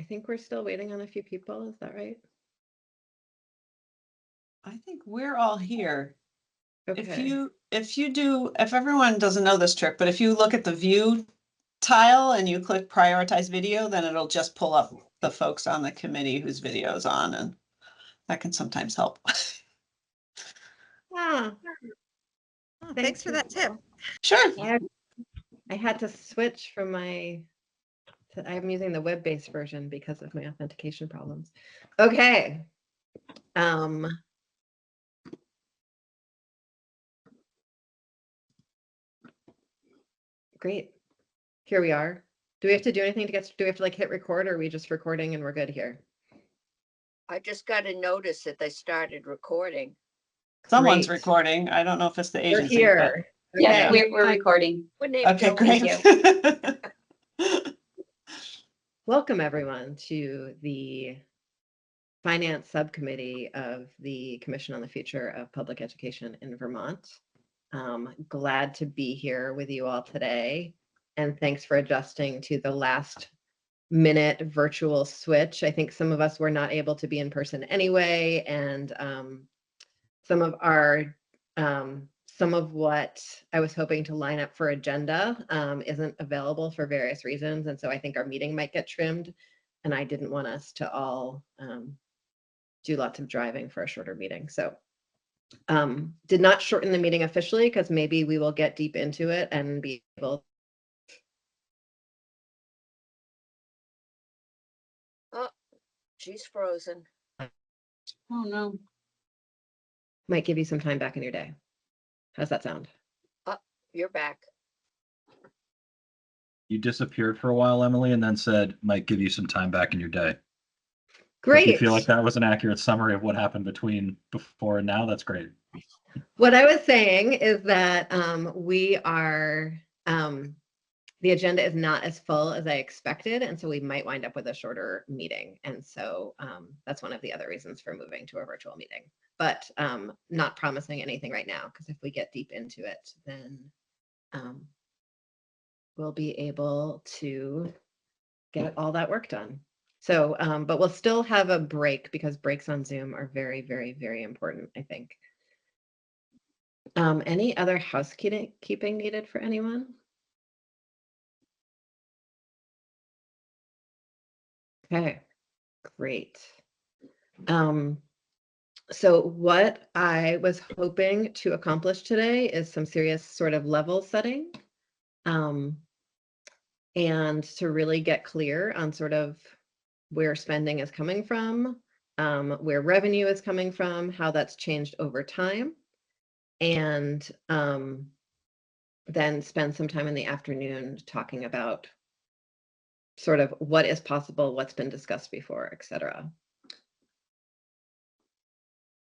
I think we're still waiting on a few people. Is that right? I think we're all here. Okay. If everyone doesn't know this trick, but if you look at the view tile and you click prioritize video, then it'll just pull up the folks on the committee whose video is on, and that can sometimes help. Ah, Oh, thanks for that tip. Sure. I had to switch from I'm using the web-based version because of my authentication problems. Okay. Great. Here we are. Do we have to do anything do we have to like hit record, or are we just recording and we're good here? I just got a notice that they started recording. Someone's Great. recording. I don't know if it's the We're agency. here. But... Okay. Yeah, we're recording. Okay, great. Welcome everyone to the Finance Subcommittee of the Commission on the Future of Public Education in Vermont. Glad to be here with you all today, and thanks for adjusting to the last minute virtual switch. I think some of us were not able to be in person anyway, and some of what I was hoping to line up for agenda isn't available for various reasons, and so I think our meeting might get trimmed, and I didn't want us to all do lots of driving for a shorter meeting. So did not shorten the meeting officially because maybe we will get deep into it and be able. Oh, she's frozen. Oh no. Might give you some time back in your day. How's that sound? Oh, you're back. You disappeared for a while, Emily, and then said might give you some time back in your day. Great. If you feel like that was an accurate summary of what happened between before and now, that's great. What I was saying is that we are, the agenda is not as full as I expected, and so we might wind up with a shorter meeting. And so that's one of the other reasons for moving to a virtual meeting, but not promising anything right now, because if we get deep into it, then we'll be able to get all that work done. So, but we'll still have a break because breaks on Zoom are very, very, very important, I think. Any other housekeeping needed for anyone? Okay, great. So what I was hoping to accomplish today is some serious sort of level setting, and to really get clear on sort of where spending is coming from, where revenue is coming from, how that's changed over time, and then spend some time in the afternoon talking about sort of what is possible, what's been discussed before, et cetera.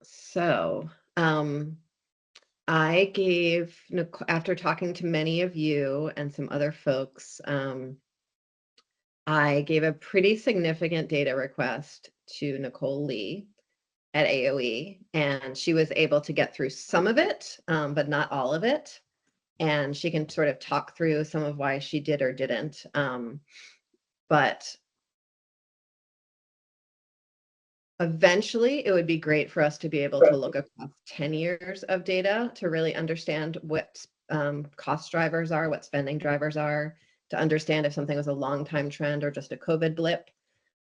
So I gave, after talking to many of you and some other folks, I gave a pretty significant data request to Nicole Lee at AOE, and she was able to get through some of it, but not all of it. And she can sort of talk through some of why she did or didn't. But eventually, it would be great for us to be able to look across 10 years of data to really understand what cost drivers are, what spending drivers are, to understand if something was a long-time trend or just a COVID blip.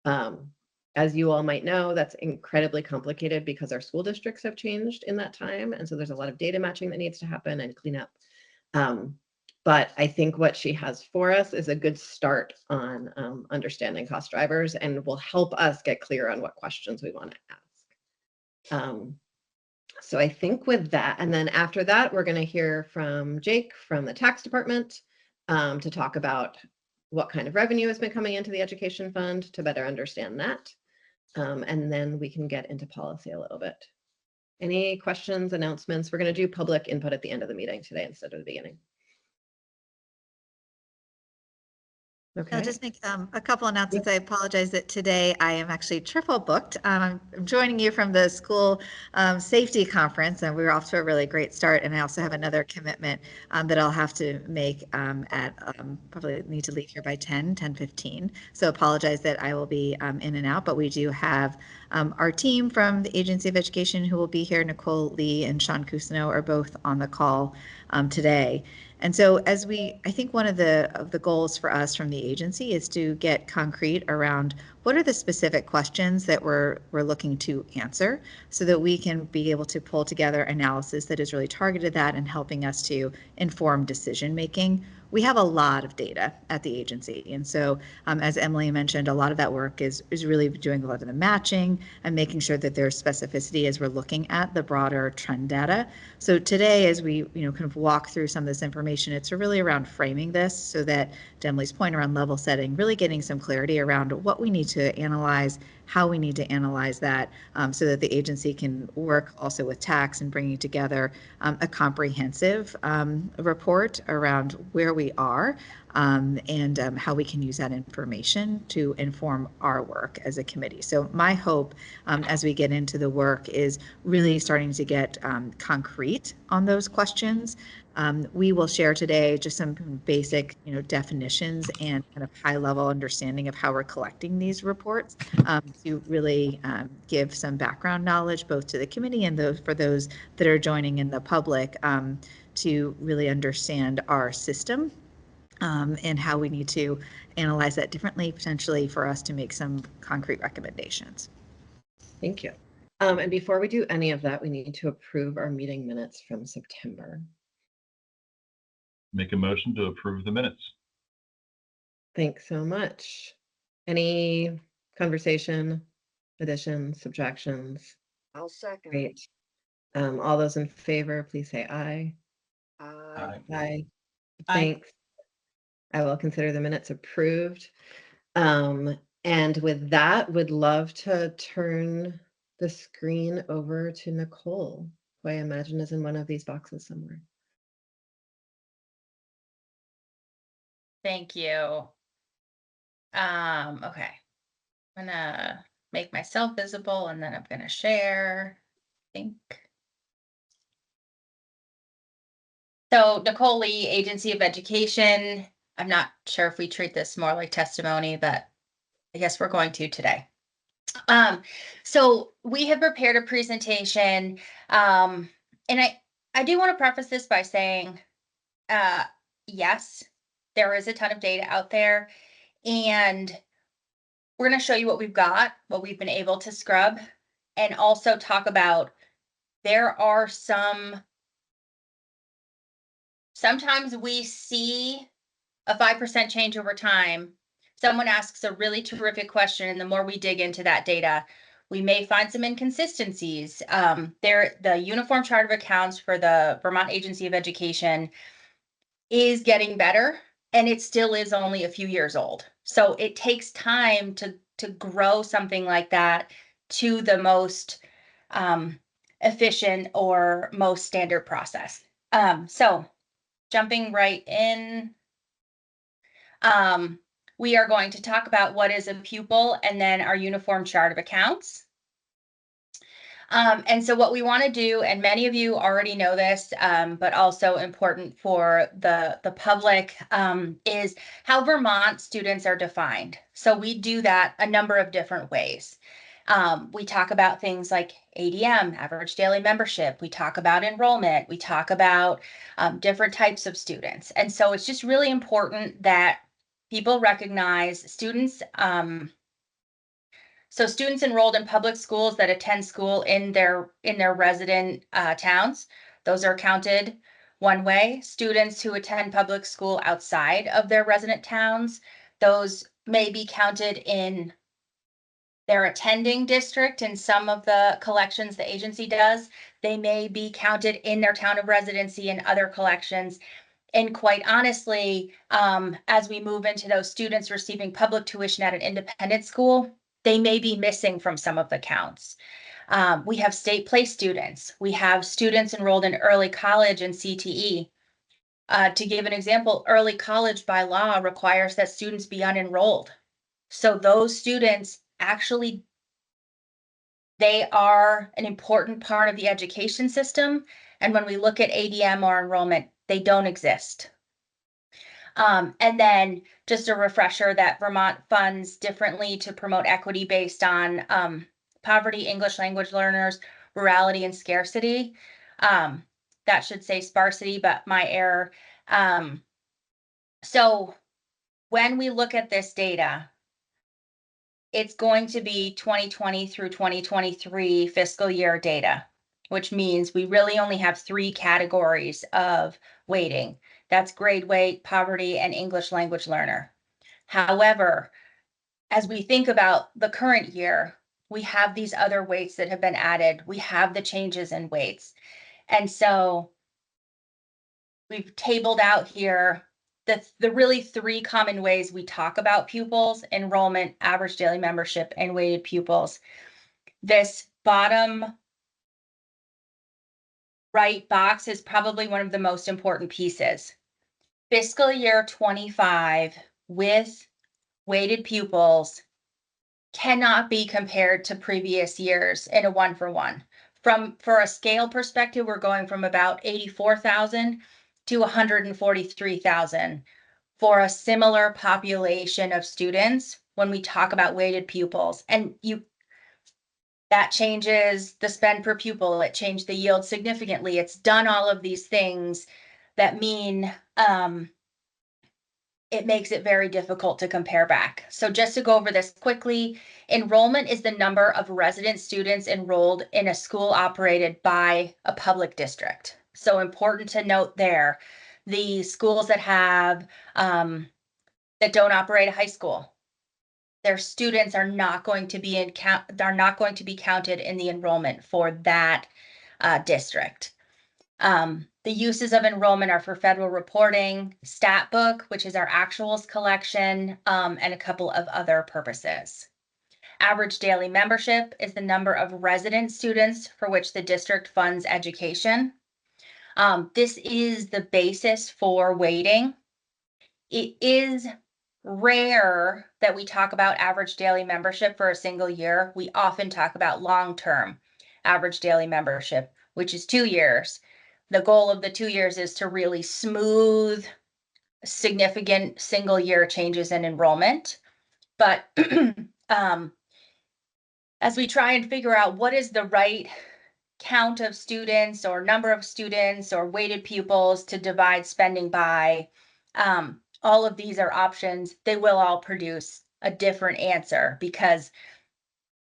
As you all might know, that's incredibly complicated because our school districts have changed in that time. And so there's a lot of data matching that needs to happen and cleanup. But I think what she has for us is a good start on understanding cost drivers, and will help us get clear on what questions we want to ask. So I think with that, and then after that, we're going to hear from Jake from the tax department to talk about what kind of revenue has been coming into the education fund to better understand that. And then we can get into policy a little bit. Any questions, announcements? We're going to do public input at the end of the meeting today instead of the beginning. Okay. I'll just make a couple announcements. I apologize that today I am actually triple booked. I'm joining you from the school safety conference, and we're off to a really great start. And I also have another commitment that I'll have to make at probably need to leave here by 10:15. So apologize that I will be in and out, but we do have our team from the Agency of Education who will be here. Nicole Lee and Sean Cousineau are both on the call today. And so I think one of the goals for us from the agency is to get concrete around what are the specific questions that we're looking to answer so that we can be able to pull together analysis that is really targeted at that and helping us to inform decision making. We have a lot of data at the agency. And so as Emily mentioned, a lot of that work is really doing a lot of the matching and making sure that there's specificity as we're looking at the broader trend data. So today, as we kind of walk through some of this information, it's really around framing this so that, to Emily's point around level setting, really getting some clarity around what we need to analyze, how we need to analyze that, so that the agency can work also with tax and bringing together a comprehensive report around where we are and how we can use that information to inform our work as a committee. So my hope as we get into the work is really starting to get concrete on those questions. We will share today just some basic, definitions and kind of high-level understanding of how we're collecting these reports to really give some background knowledge both to the committee and for those that are joining in the public to really understand our system and how we need to analyze that differently, potentially for us to make some concrete recommendations. Thank you. And before we do any of that, we need to approve our meeting minutes from September. Make a motion to approve the minutes. Thanks so much. Any conversation, additions, subtractions? I'll second. Great. All those in favor, please say aye. Aye. Aye. Aye. Thanks. I will consider the minutes approved. And with that, would love to turn the screen over to Nicole, who I imagine is in one of these boxes somewhere. Thank you. Okay. I'm gonna make myself visible and then I'm gonna share. I think. So Nicole Lee, Agency of Education. I'm not sure if we treat this more like testimony, but I guess we're going to today. So we have prepared a presentation, and I do want to preface this by saying, yes, there is a ton of data out there, and we're going to show you what we've got, what we've been able to scrub, and also talk about there are sometimes we see a 5% change over time. Someone asks a really terrific question, and the more we dig into that data, we may find some inconsistencies. The Uniform Chart of Accounts for the Vermont Agency of Education is getting better, and it still is only a few years old. So it takes time to grow something like that to the most efficient or most standard process. So jumping right in, we are going to talk about what is a pupil and then our Uniform Chart of Accounts. And so what we want to do, and many of you already know this, but also important for the public, is how Vermont students are defined. So we do that a number of different ways. We talk about things like ADM, average daily membership. We talk about enrollment. We talk about different types of students. And so it's just really important that people recognize students. So students enrolled in public schools that attend school in their resident towns, those are counted one way. Students who attend public school outside of their resident towns, those may be counted in their attending district. In some of the collections the agency does, they may be counted in their town of residency and other collections. And quite honestly, as we move into those students receiving public tuition at an independent school, they may be missing from some of the counts. We have state place students. We have students enrolled in early college and CTE. To give an example, early college by law requires that students be unenrolled. So those students actually, they are an important part of the education system. And when we look at ADM or enrollment, they don't exist. And then just a refresher that Vermont funds differently to promote equity based on poverty, English language learners, rurality, and scarcity. That should say sparsity, but my error. So when we look at this data, it's going to be 2020 through 2023 fiscal year data, which means we really only have 3 categories of weighting. That's grade weight, poverty, and English language learner. However, as we think about the current year, we have these other weights that have been added. We have the changes in weights. And so we've tabled out here the really 3 common ways we talk about pupils: enrollment, average daily membership, and weighted pupils. This bottom right box is probably one of the most important pieces. Fiscal year 25 with weighted pupils cannot be compared to previous years in a 1-for-1. For a scale perspective, we're going from about 84,000 to 143,000 for a similar population of students when we talk about weighted pupils. And that changes the spend per pupil. It changed the yield significantly. It's done all of these things that mean it makes it very difficult to compare back. So just to go over this quickly, enrollment is the number of resident students enrolled in a school operated by a public district. So important to note there, the schools that have that don't operate a high school, their students are not going to be counted in the enrollment for that district. The uses of enrollment are for federal reporting, stat book, which is our actuals collection, and a couple of other purposes. Average daily membership is the number of resident students for which the district funds education. This is the basis for weighting. It is rare that we talk about average daily membership for a single year. We often talk about long-term average daily membership, which is 2 years. The goal of the 2 years is to really smooth significant single year changes in enrollment. But as we try and figure out what is the right count of students or number of students or weighted pupils to divide spending by, all of these are options. They will all produce a different answer because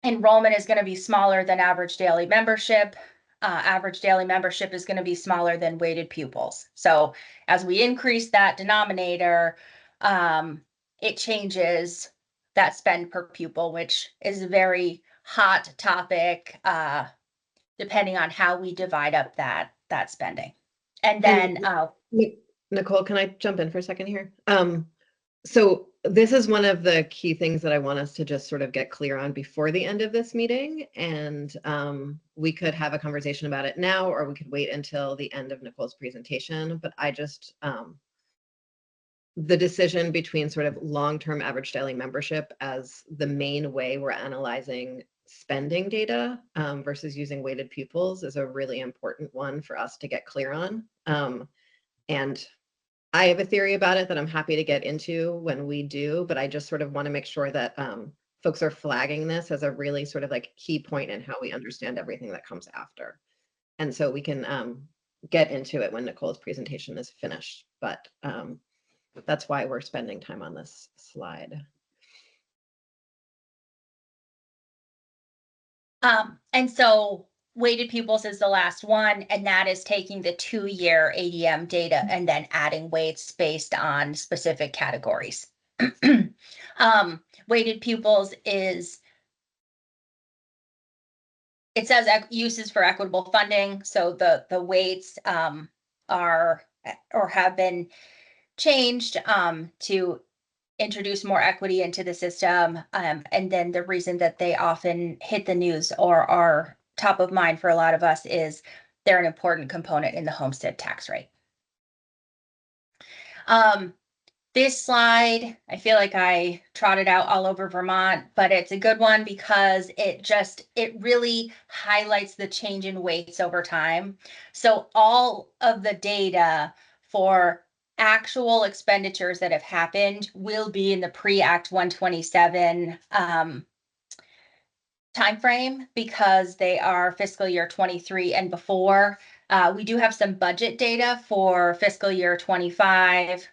enrollment is going to be smaller than average daily membership. Average daily membership is going to be smaller than weighted pupils. So as we increase that denominator, it changes that spend per pupil, which is a very hot topic, depending on how we divide up that spending. And then Nicole, can I jump in for a second here? So this is one of the key things that I want us to just sort of get clear on before the end of this meeting. And we could have a conversation about it now, or we could wait until the end of Nicole's presentation. But I just, the decision between sort of long-term average daily membership as the main way we're analyzing spending data versus using weighted pupils is a really important one for us to get clear on. And I have a theory about it that I'm happy to get into when we do, but I just sort of want to make sure that folks are flagging this as a really sort of like key point in how we understand everything that comes after. And so we can get into it when Nicole's presentation is finished, but that's why we're spending time on this slide. And so weighted pupils is the last one, and that is taking the 2-year ADM data and then adding weights based on specific categories. Weighted pupils is, it says uses for equitable funding. So the weights are or have been changed to introduce more equity into the system. And then the reason that they often hit the news or are top of mind for a lot of us is they're an important component in the homestead tax rate. This slide, I feel like I trotted out all over Vermont, but it's a good one because it really highlights the change in weights over time. So all of the data for actual expenditures that have happened will be in the pre-Act 127 timeframe because they are fiscal year 23 and before. We do have some budget data for fiscal year 25.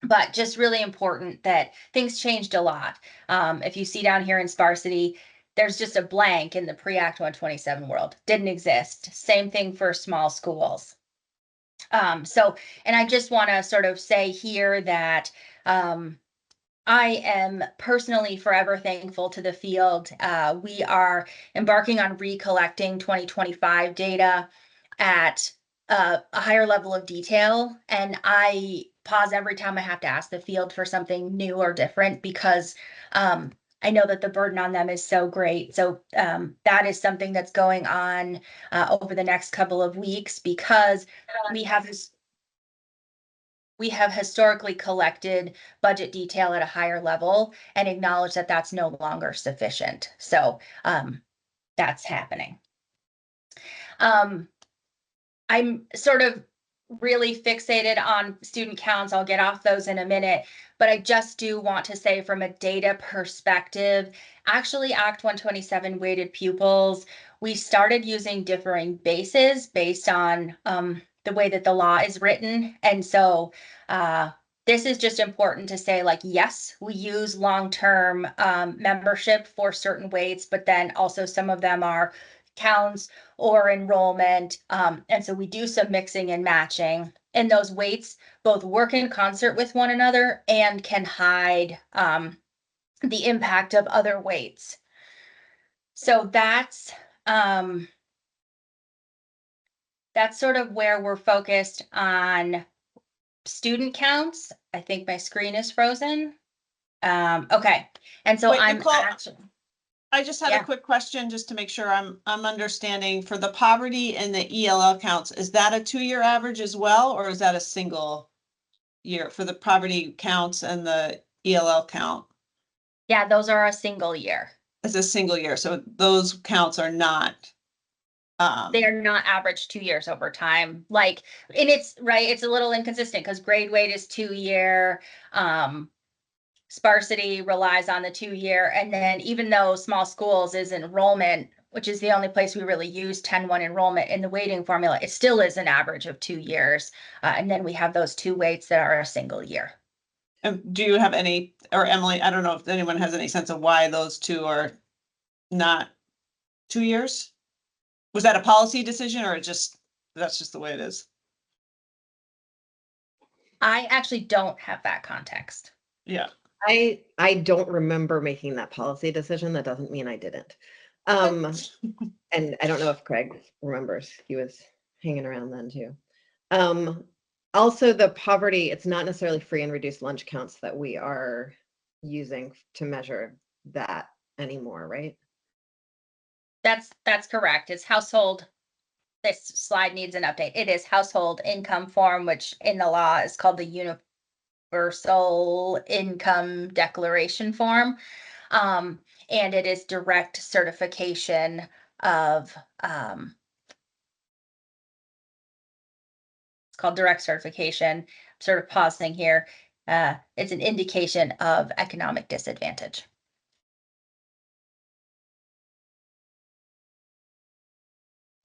But just really important that things changed a lot. If you see down here in sparsity, there's just a blank in the pre-Act 127 world. Didn't exist. Same thing for small schools. And I just want to sort of say here that I am personally forever thankful to the field. We are embarking on recollecting 2025 data at a higher level of detail. And I pause every time I have to ask the field for something new or different because I know that the burden on them is so great. So that is something that's going on over the next couple of weeks because we have historically collected budget detail at a higher level and acknowledge that that's no longer sufficient. So that's happening. I'm sort of really fixated on student counts. I'll get off those in a minute, but I just do want to say from a data perspective, actually Act 127 weighted pupils, we started using differing bases based on the way that the law is written. And so this is just important to say, like, yes, we use long-term membership for certain weights, but then also some of them are counts or enrollment. And so we do some mixing and matching. And those weights both work in concert with one another and can hide the impact of other weights. So that's sort of where we're focused on student counts. I think my screen is frozen. Okay. And so Wait, I'm Nicole, actually, I just had Yeah. a quick question just to make sure I'm understanding for the poverty and the ELL counts. Is that a 2-year average as well, or is that a single year for the poverty counts and the ELL count? yeah, those are a single year. As a single year, so those counts are not. They are not averaged 2 years over time. Like, and it's right, it's a little inconsistent because grade weight is 2-year. Sparsity relies on the 2-year. And then even though small schools is enrollment, which is the only place we really use 10-1 enrollment in the weighting formula, it still is an average of 2 years. And then we have those two weights that are a single year. Do you have any, or Emily, I don't know if anyone has any sense of why those two are not 2 years? Was that a policy decision or that's just the way it is? I actually don't have that context. Yeah. I don't remember making that policy decision. That doesn't mean I didn't. And I don't know if Craig remembers. He was hanging around then too. Also the poverty, it's not necessarily free and reduced lunch counts that we are using to measure that anymore, right? That's correct. It's household. This slide needs an update. It is household income form, which in the law is called the Universal Income Declaration form. And it is direct certification of, it's called direct certification. Sort of pausing here. It's an indication of economic disadvantage.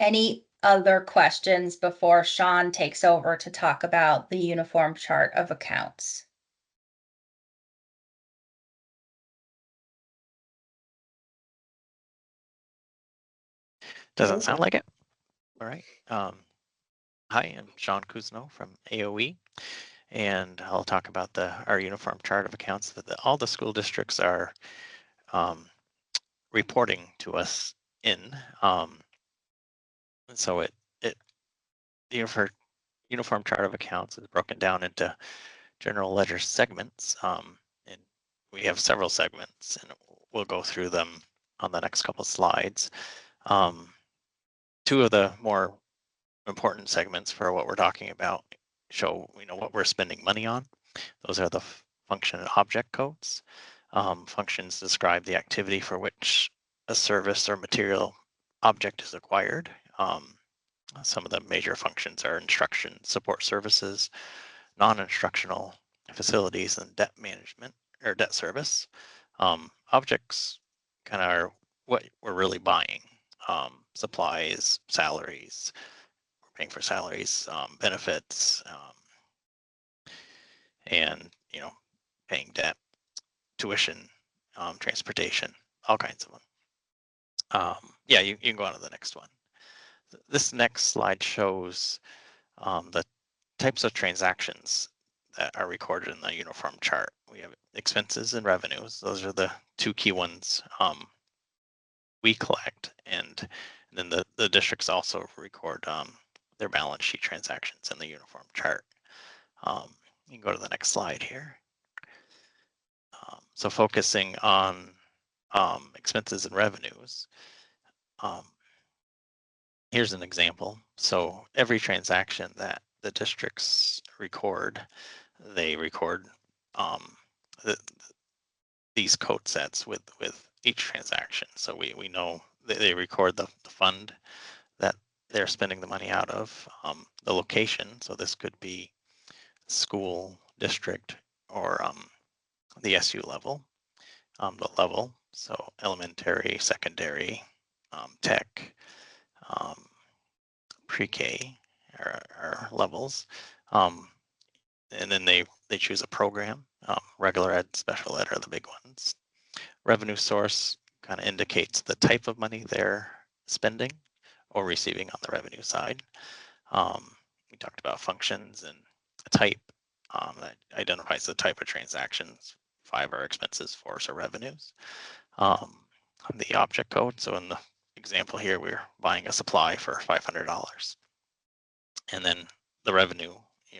Any other questions before Sean takes over to talk about the uniform chart of accounts? Doesn't sound like it. All right. Hi, I'm Sean Kuzno from AOE, and I'll talk about our uniform chart of accounts that all the school districts are reporting to us in. And so the uniform chart of accounts is broken down into general ledger segments, and we have several segments, and we'll go through them on the next couple slides. Two of the more important segments for what we're talking about show, what we're spending money on. Those are the function and object codes. Functions describe the activity for which a service or material object is acquired. Some of the major functions are instruction support services, non-instructional facilities, and debt management or debt service. Objects kind of are what we're really buying. Supplies, salaries, we're paying for salaries, benefits, and paying debt, tuition, transportation, all kinds of them. Yeah, you can go on to the next one. This next slide shows the types of transactions that are recorded in the uniform chart. We have expenses and revenues. Those are the two key ones we collect, and then the districts also record their balance sheet transactions in the uniform chart. You can go to the next slide here. So focusing on expenses and revenues. Here's an example. So every transaction that the districts record, they record these code sets with each transaction. So we know they record the fund that they're spending the money out of, the location. So this could be school, district, or the SU level, the level. So elementary, secondary, tech, pre-K are levels. And then they choose a program. Regular ed, special ed are the big ones. Revenue source kind of indicates the type of money they're spending or receiving on the revenue side. We talked about functions and a type that identifies the type of transactions. 5 are expenses, 4 are revenues. The object code. So in the example here, we're buying a supply for $500. And then the revenue,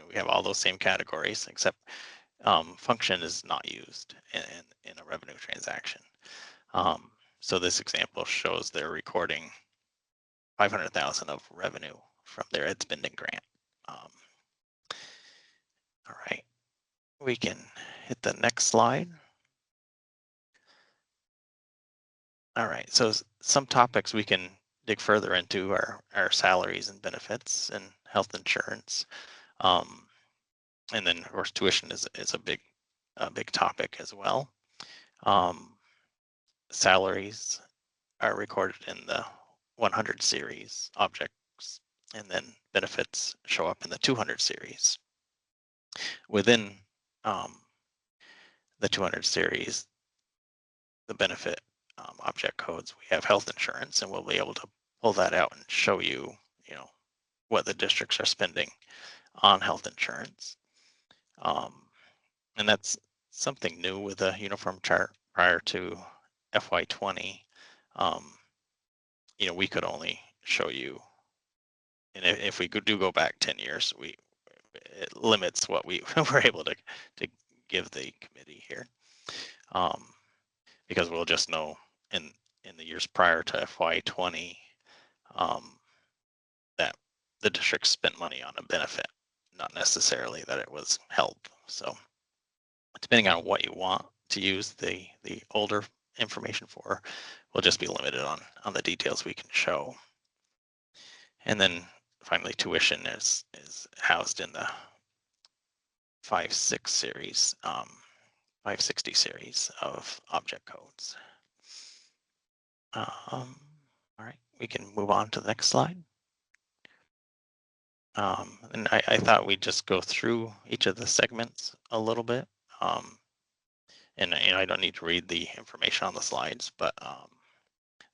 we have all those same categories, except function is not used in a revenue transaction. So this example shows they're recording $500,000 of revenue from their ed spending grant. All right, we can hit the next slide. All right, so some topics we can dig further into are salaries and benefits and health insurance. And then of course tuition is a big topic as well. Salaries are recorded in the 100 series objects, and then benefits show up in the 200 series. Within the 200 series, the benefit object codes, we have health insurance, and we'll be able to pull that out and show you, what the districts are spending on health insurance. And that's something new with the uniform chart. Prior to FY20, we could only show you, and if we do go back 10 years, it limits what we were able to give the committee here, because we'll just know in the years prior to FY20 that the district spent money on a benefit, not necessarily that it was help. So depending on what you want to use the older information for, we'll just be limited on the details we can show. And then finally, tuition is housed in the 5.6 series, 560 series of object codes. All right, we can move on to the next slide. And I thought we'd just go through each of the segments a little bit. And I don't need to read the information on the slides, but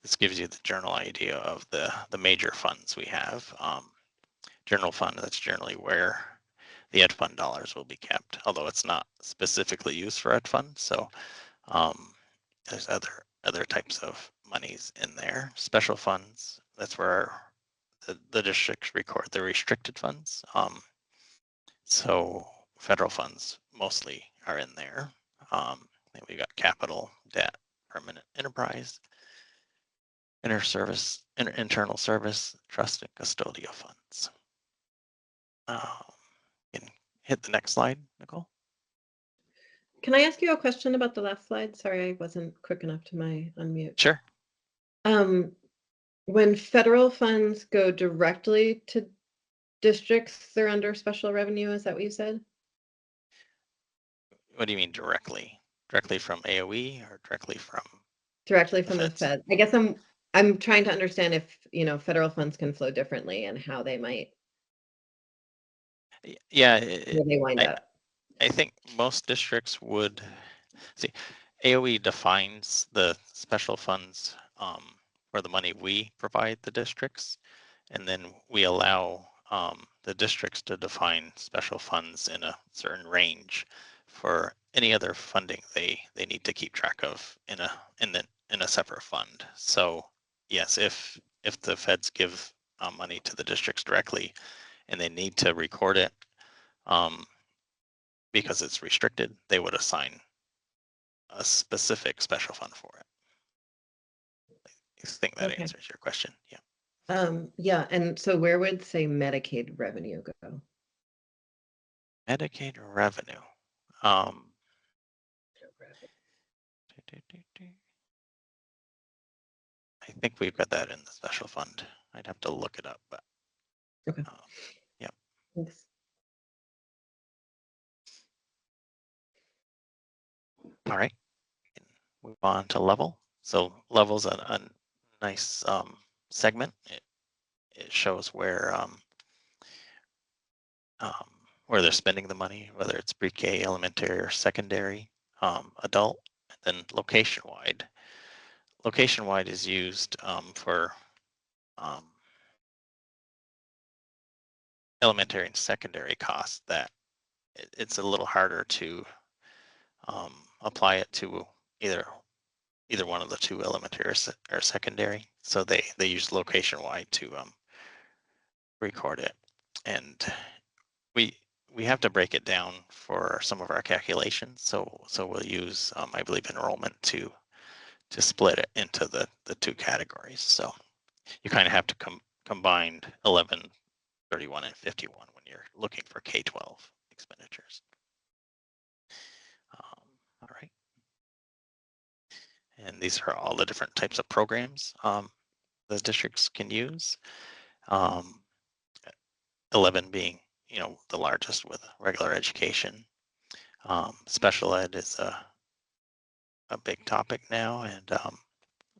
this gives you the general idea of the major funds we have. General fund, that's generally where the ed fund dollars will be kept, although it's not specifically used for ed fund. So there's other types of monies in there. Special funds, that's where the districts record the restricted funds. So federal funds mostly are in there. Then we got capital, debt, permanent enterprise, internal service, trust, and custodial funds. You can hit the next slide, Nicole? Can I ask you a question about the last slide? Sorry, I wasn't quick enough to my unmute. Sure. When federal funds go directly to districts, they're under special revenue. Is that what you said? What do you mean directly? Directly from AOE or directly from? Directly from the feds? Fed. I guess I'm trying to understand if, federal funds can flow differently and how they might, Yeah, where they wind up. I think most districts would see. AOE defines the special funds for the money we provide the districts, and then we allow the districts to define special funds in a certain range for any other funding they need to keep track of in a separate fund. So yes, if the feds give money to the districts directly and they need to record it because it's restricted, they would assign a specific special fund for it. I think that Okay. answers your question. Yeah. Yeah, and so where would, say, Medicaid revenue go? Medicaid revenue. I think we've got that in the special fund. I'd have to look it up, but Okay. yeah. Thanks. All right. Move on to level. So level's a nice segment. It shows where they're spending the money, whether it's pre-K, elementary, or secondary, adult, and then location-wide. Location-wide is used for elementary and secondary costs that it's a little harder to apply it to either one of the two, elementary or secondary. So they use location-wide to record it, and we have to break it down for some of our calculations. So we'll use I believe enrollment to split it into the two categories. So you kind of have to combine 11, 31, and 51 when you're looking for K-12 expenditures. All right. And these are all the different types of programs the districts can use. 11 being, the largest with regular education. Special ed is a big topic now, and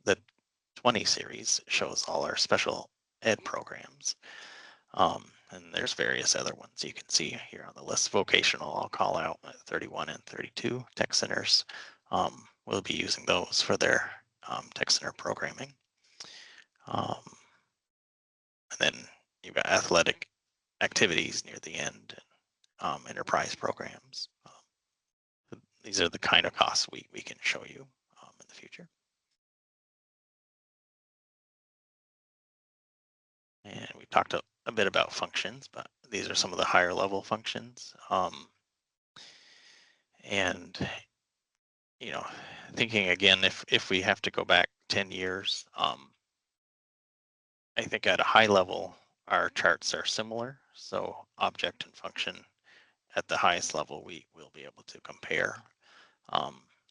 the 20 series shows all our special ed programs. And there's various other ones you can see here on the list. Vocational, I'll call out 31 and 32 tech centers. We'll be using those for their tech center programming. And then you've got athletic activities near the end, and enterprise programs. These are the kind of costs we can show you in the future. And we talked a bit about functions, but these are some of the higher level functions. And thinking again, if we have to go back 10 years, I think at a high level, our charts are similar. So object and function at the highest level, we will be able to compare.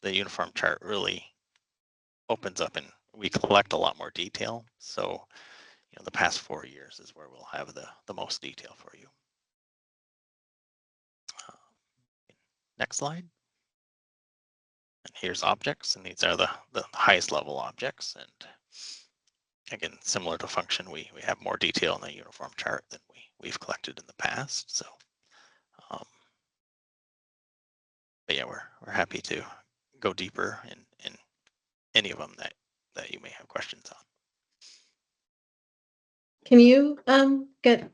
The uniform chart really opens up and we collect a lot more detail. So, the past 4 years is where we'll have the most detail for you. Next slide. And here's objects, and these are the highest level objects. And again, similar to function, we have more detail in the uniform chart than we've collected in the past. So, but yeah, we're happy to go deeper in any of them that you may have questions on. Can you add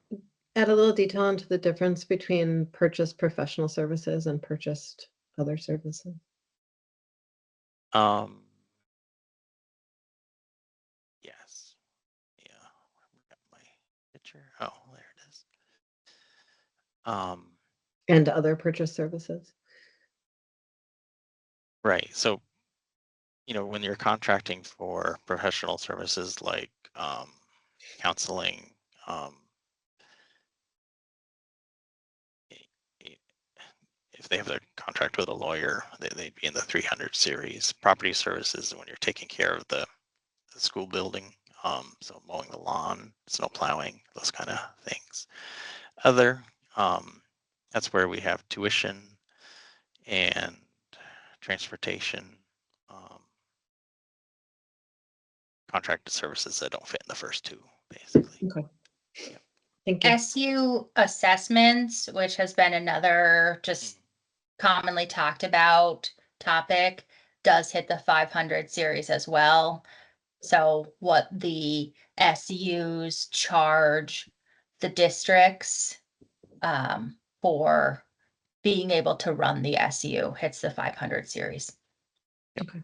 a little detail into the difference between purchased professional services and purchased other services? Yes. Yeah. Got my picture. Oh, there it is. And other purchased services? Right. So, when you're contracting for professional services like counseling, if they have their contract with a lawyer, they'd be in the 300 series. Property services, when you're taking care of the school building, so mowing the lawn, snow plowing, those kind of things. Other, that's where we have tuition and transportation, contracted services that don't fit in the first two, basically. Okay. Thank you. SU assessments, which has been another just commonly talked about topic, does hit the 500 series as well. So what the SUs charge the districts for being able to run the SU hits the 500 series. Okay.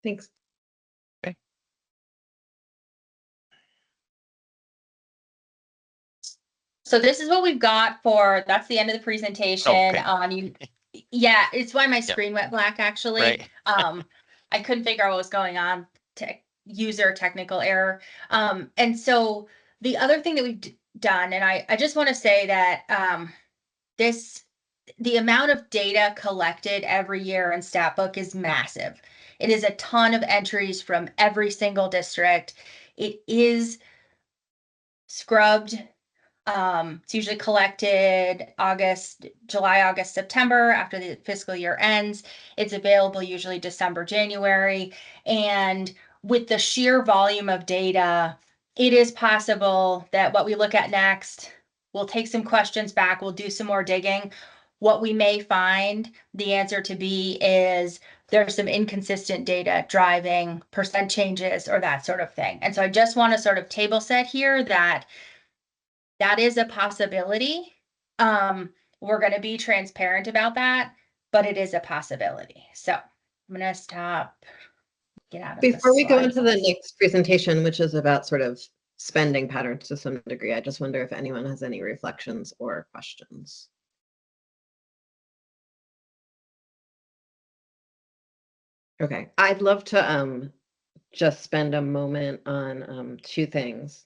Thanks. So this is what we've got for, that's the end of the presentation. Okay. You, yeah, it's why my screen went black actually. Right. I couldn't figure out what was going on, user technical error. And so the other thing that we've done, and I just want to say that the amount of data collected every year in StatBook is massive. It is a ton of entries from every single district. It is scrubbed. It's usually collected July, August, September after the fiscal year ends. It's available usually December, January. And with the sheer volume of data, it is possible that what we look at next, we'll take some questions back, we'll do some more digging. What we may find the answer to be is there's some inconsistent data driving percent changes or that sort of thing. And so I just want to sort of table set here that is a possibility. We're going to be transparent about that, but it is a possibility. So I'm going to stop. Get out of Before we go slide. into the next presentation, which is about sort of spending patterns to some degree, I just wonder if anyone has any reflections or questions. Okay, I'd love to just spend a moment on two things.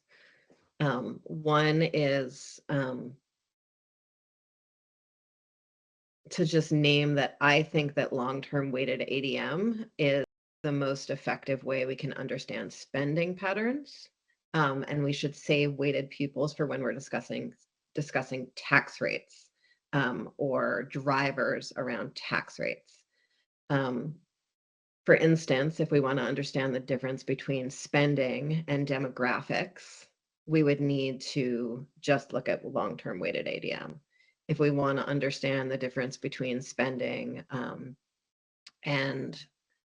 One is to just name that I think that long-term weighted ADM is the most effective way we can understand spending patterns. And we should save weighted pupils for when we're discussing tax rates or drivers around tax rates. For instance, if we want to understand the difference between spending and demographics, we would need to just look at long-term weighted ADM. If we want to understand the difference between spending and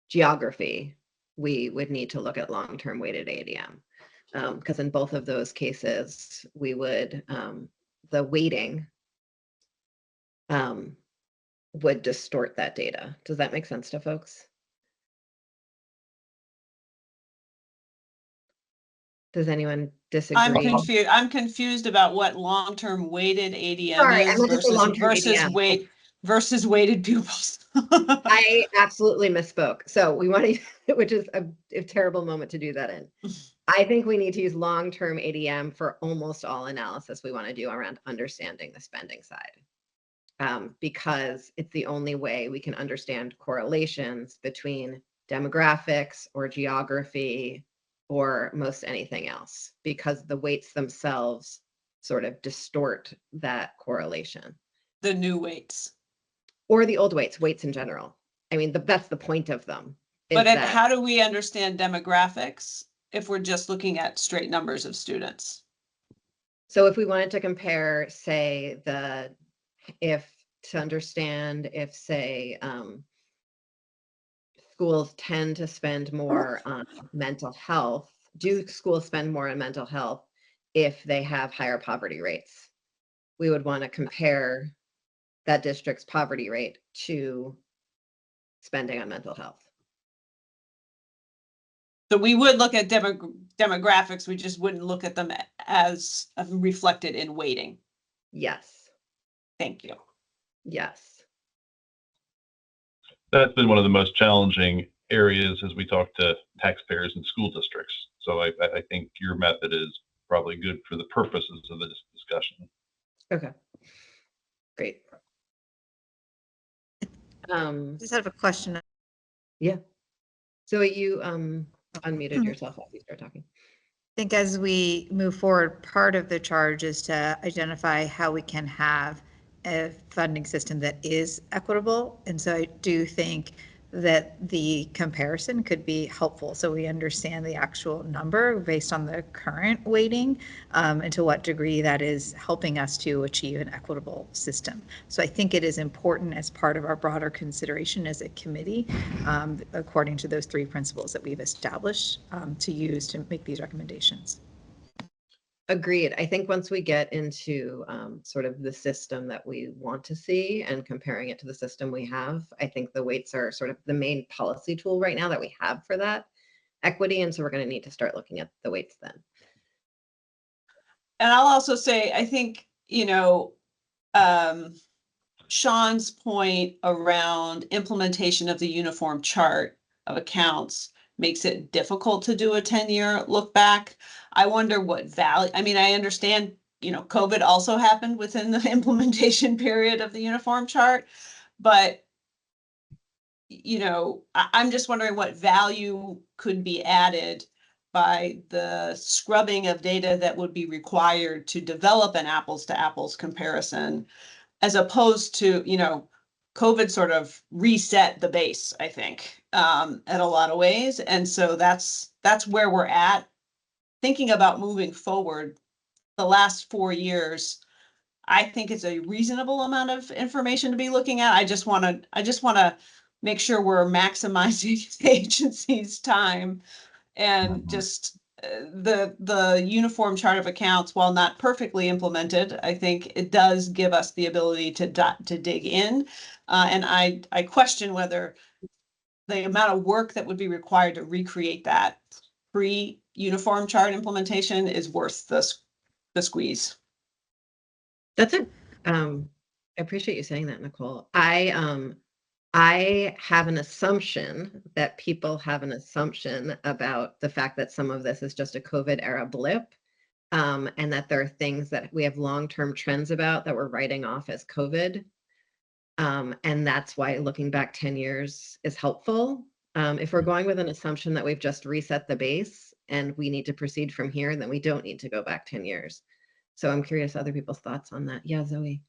geography, we would need to look at long-term weighted ADM. Because in both of those cases, we would, the weighting would distort that data. Does that make sense to folks? Does anyone disagree? I'm confused about what long-term weighted ADM Sorry, is versus weighted pupils. I absolutely misspoke. So we want to, which is a terrible moment to do that in. I think we need to use long-term ADM for almost all analysis we want to do around understanding the spending side. Because it's the only way we can understand correlations between demographics or geography or most anything else, because the weights themselves sort of distort that correlation. The new weights. Or the old weights in general. I mean, that's the point of them. But how do we understand demographics if we're just looking at straight numbers of students? So if we wanted to compare, say, if schools tend to spend more on mental health, do schools spend more on mental health if they have higher poverty rates? We would want to compare that district's poverty rate to spending on mental health. So we would look at demographics, we just wouldn't look at them as reflected in weighting. Yes. Thank you. Yes. That's been one of the most challenging areas as we talk to taxpayers and school districts. So I think your method is probably good for the purposes of this discussion. Okay. Great. Just have a question. Yeah. So you unmuted yourself as you start talking. I think as we move forward, part of the charge is to identify how we can have a funding system that is equitable. And so I do think that the comparison could be helpful. So we understand the actual number based on the current weighting, and to what degree that is helping us to achieve an equitable system. So I think it is important as part of our broader consideration as a committee, according to those 3 principles that we've established, to use to make these recommendations. Agreed. I think once we get into sort of the system that we want to see and comparing it to the system we have, I think the weights are sort of the main policy tool right now that we have for that equity. And so we're going to need to start looking at the weights then. And I'll also say, I think, Sean's point around implementation of the uniform chart of accounts makes it difficult to do a 10-year look back. I wonder what value, I mean, I understand, COVID also happened within the implementation period of the uniform chart, but I'm just wondering what value could be added by the scrubbing of data that would be required to develop an apples to apples comparison, as opposed to, COVID sort of reset the base, I think, in a lot of ways. And so that's where we're at. Thinking about moving forward, the last 4 years, I think it's a reasonable amount of information to be looking at. I just want to make sure we're maximizing the agency's time, and just the uniform chart of accounts, while not perfectly implemented, I think it does give us the ability to dig in. And I question whether the amount of work that would be required to recreate that pre-uniform chart implementation is worth the squeeze. That's I appreciate you saying that, Nicole. I have an assumption that people have an assumption about the fact that some of this is just a COVID era blip, and that there are things that we have long-term trends about that we're writing off as COVID. And that's why looking back 10 years is helpful. If we're going with an assumption that we've just reset the base and we need to proceed from here, then we don't need to go back 10 years. So I'm curious other people's thoughts on that. Yeah, Zoe.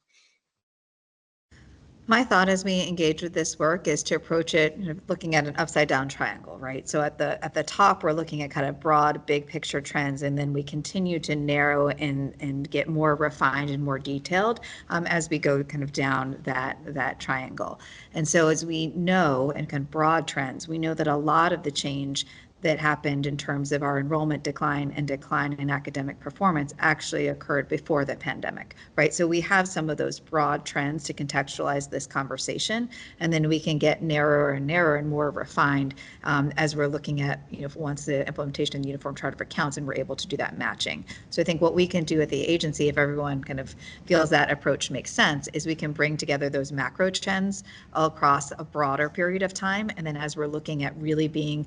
My thought as we engage with this work is to approach it looking at an upside down triangle, right? So at the top, we're looking at kind of broad, big picture trends, and then we continue to narrow and get more refined and more detailed as we go kind of down that triangle. And so as we know, and kind of broad trends, we know that a lot of the change that happened in terms of our enrollment decline and decline in academic performance actually occurred before the pandemic, right? So we have some of those broad trends to contextualize this conversation, and then we can get narrower and narrower and more refined as we're looking at, once the implementation of the uniform chart of accounts and we're able to do that matching. So I think what we can do at the agency, if everyone kind of feels that approach makes sense, is we can bring together those macro trends across a broader period of time. And then as we're looking at really being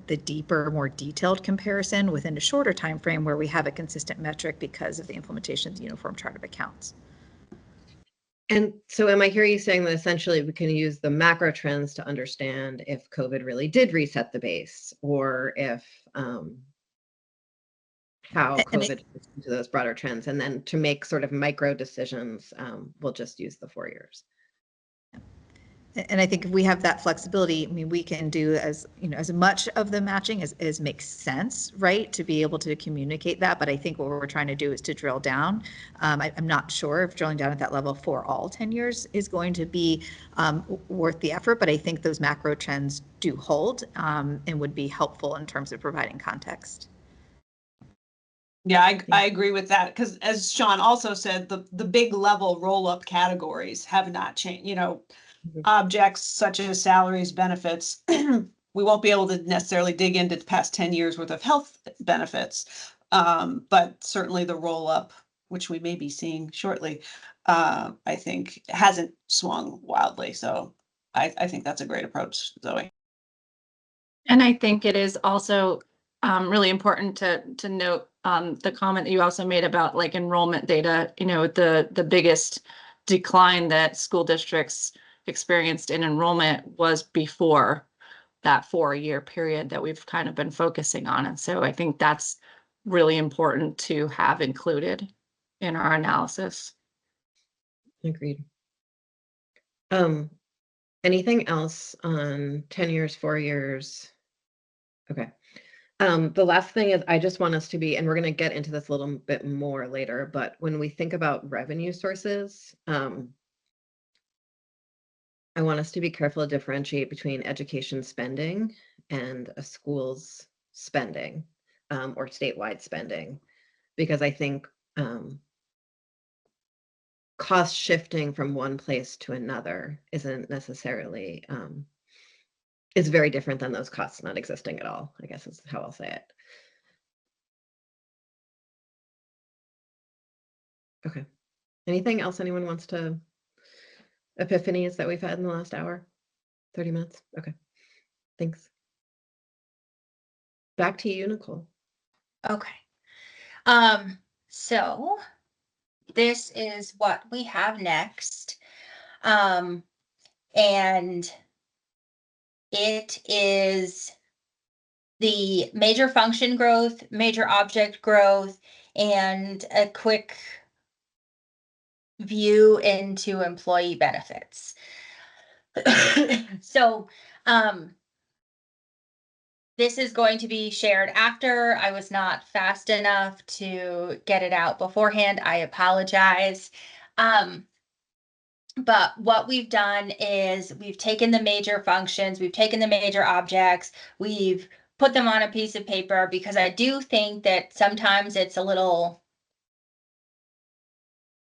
the deeper, more detailed comparison within a shorter time frame where we have a consistent metric because of the implementation of the uniform chart of accounts. And so am I hearing you saying that essentially we can use the macro trends to understand if COVID really did reset the base, or if how COVID fits into those broader trends, and then to make sort of micro decisions, we'll just use the 4 years. And I think if we have that flexibility, I mean, we can do as much of the matching as makes sense, right, to be able to communicate that. But I think what we're trying to do is to drill down. I'm not sure if drilling down at that level for all 10 years is going to be worth the effort, but I think those macro trends do hold and would be helpful in terms of providing context. Yeah, I agree with that, because as Sean also said, the big level roll-up categories have not changed. Objects such as salaries, benefits, we won't be able to necessarily dig into the past 10 years worth of health benefits. But certainly the roll-up, which we may be seeing shortly, I think hasn't swung wildly. So I think that's a great approach, Zoe. And I think it is also really important to note the comment that you also made about like enrollment data. The biggest decline that school districts experienced in enrollment was before that 4-year period that we've kind of been focusing on. And so I think that's really important to have included in our analysis. Agreed. Anything else on 10 years, 4 years? Okay. The last thing is I just want us to be, and we're going to get into this a little bit more later, but when we think about revenue sources, I want us to be careful to differentiate between education spending and a school's spending, or statewide spending, because I think cost shifting from one place to another isn't necessarily, is very different than those costs not existing at all, I guess is how I'll say it. Okay. Anything else anyone wants to, epiphanies that we've had in the last hour? 30 minutes? Okay. Thanks. Back to you, Nicole. Okay. So this is what we have next. And it is the major function growth, major object growth, and a quick view into employee benefits. So, this is going to be shared after. I was not fast enough to get it out beforehand. I apologize. But what we've done is we've taken the major functions, we've taken the major objects, we've put them on a piece of paper, because I do think that sometimes it's a little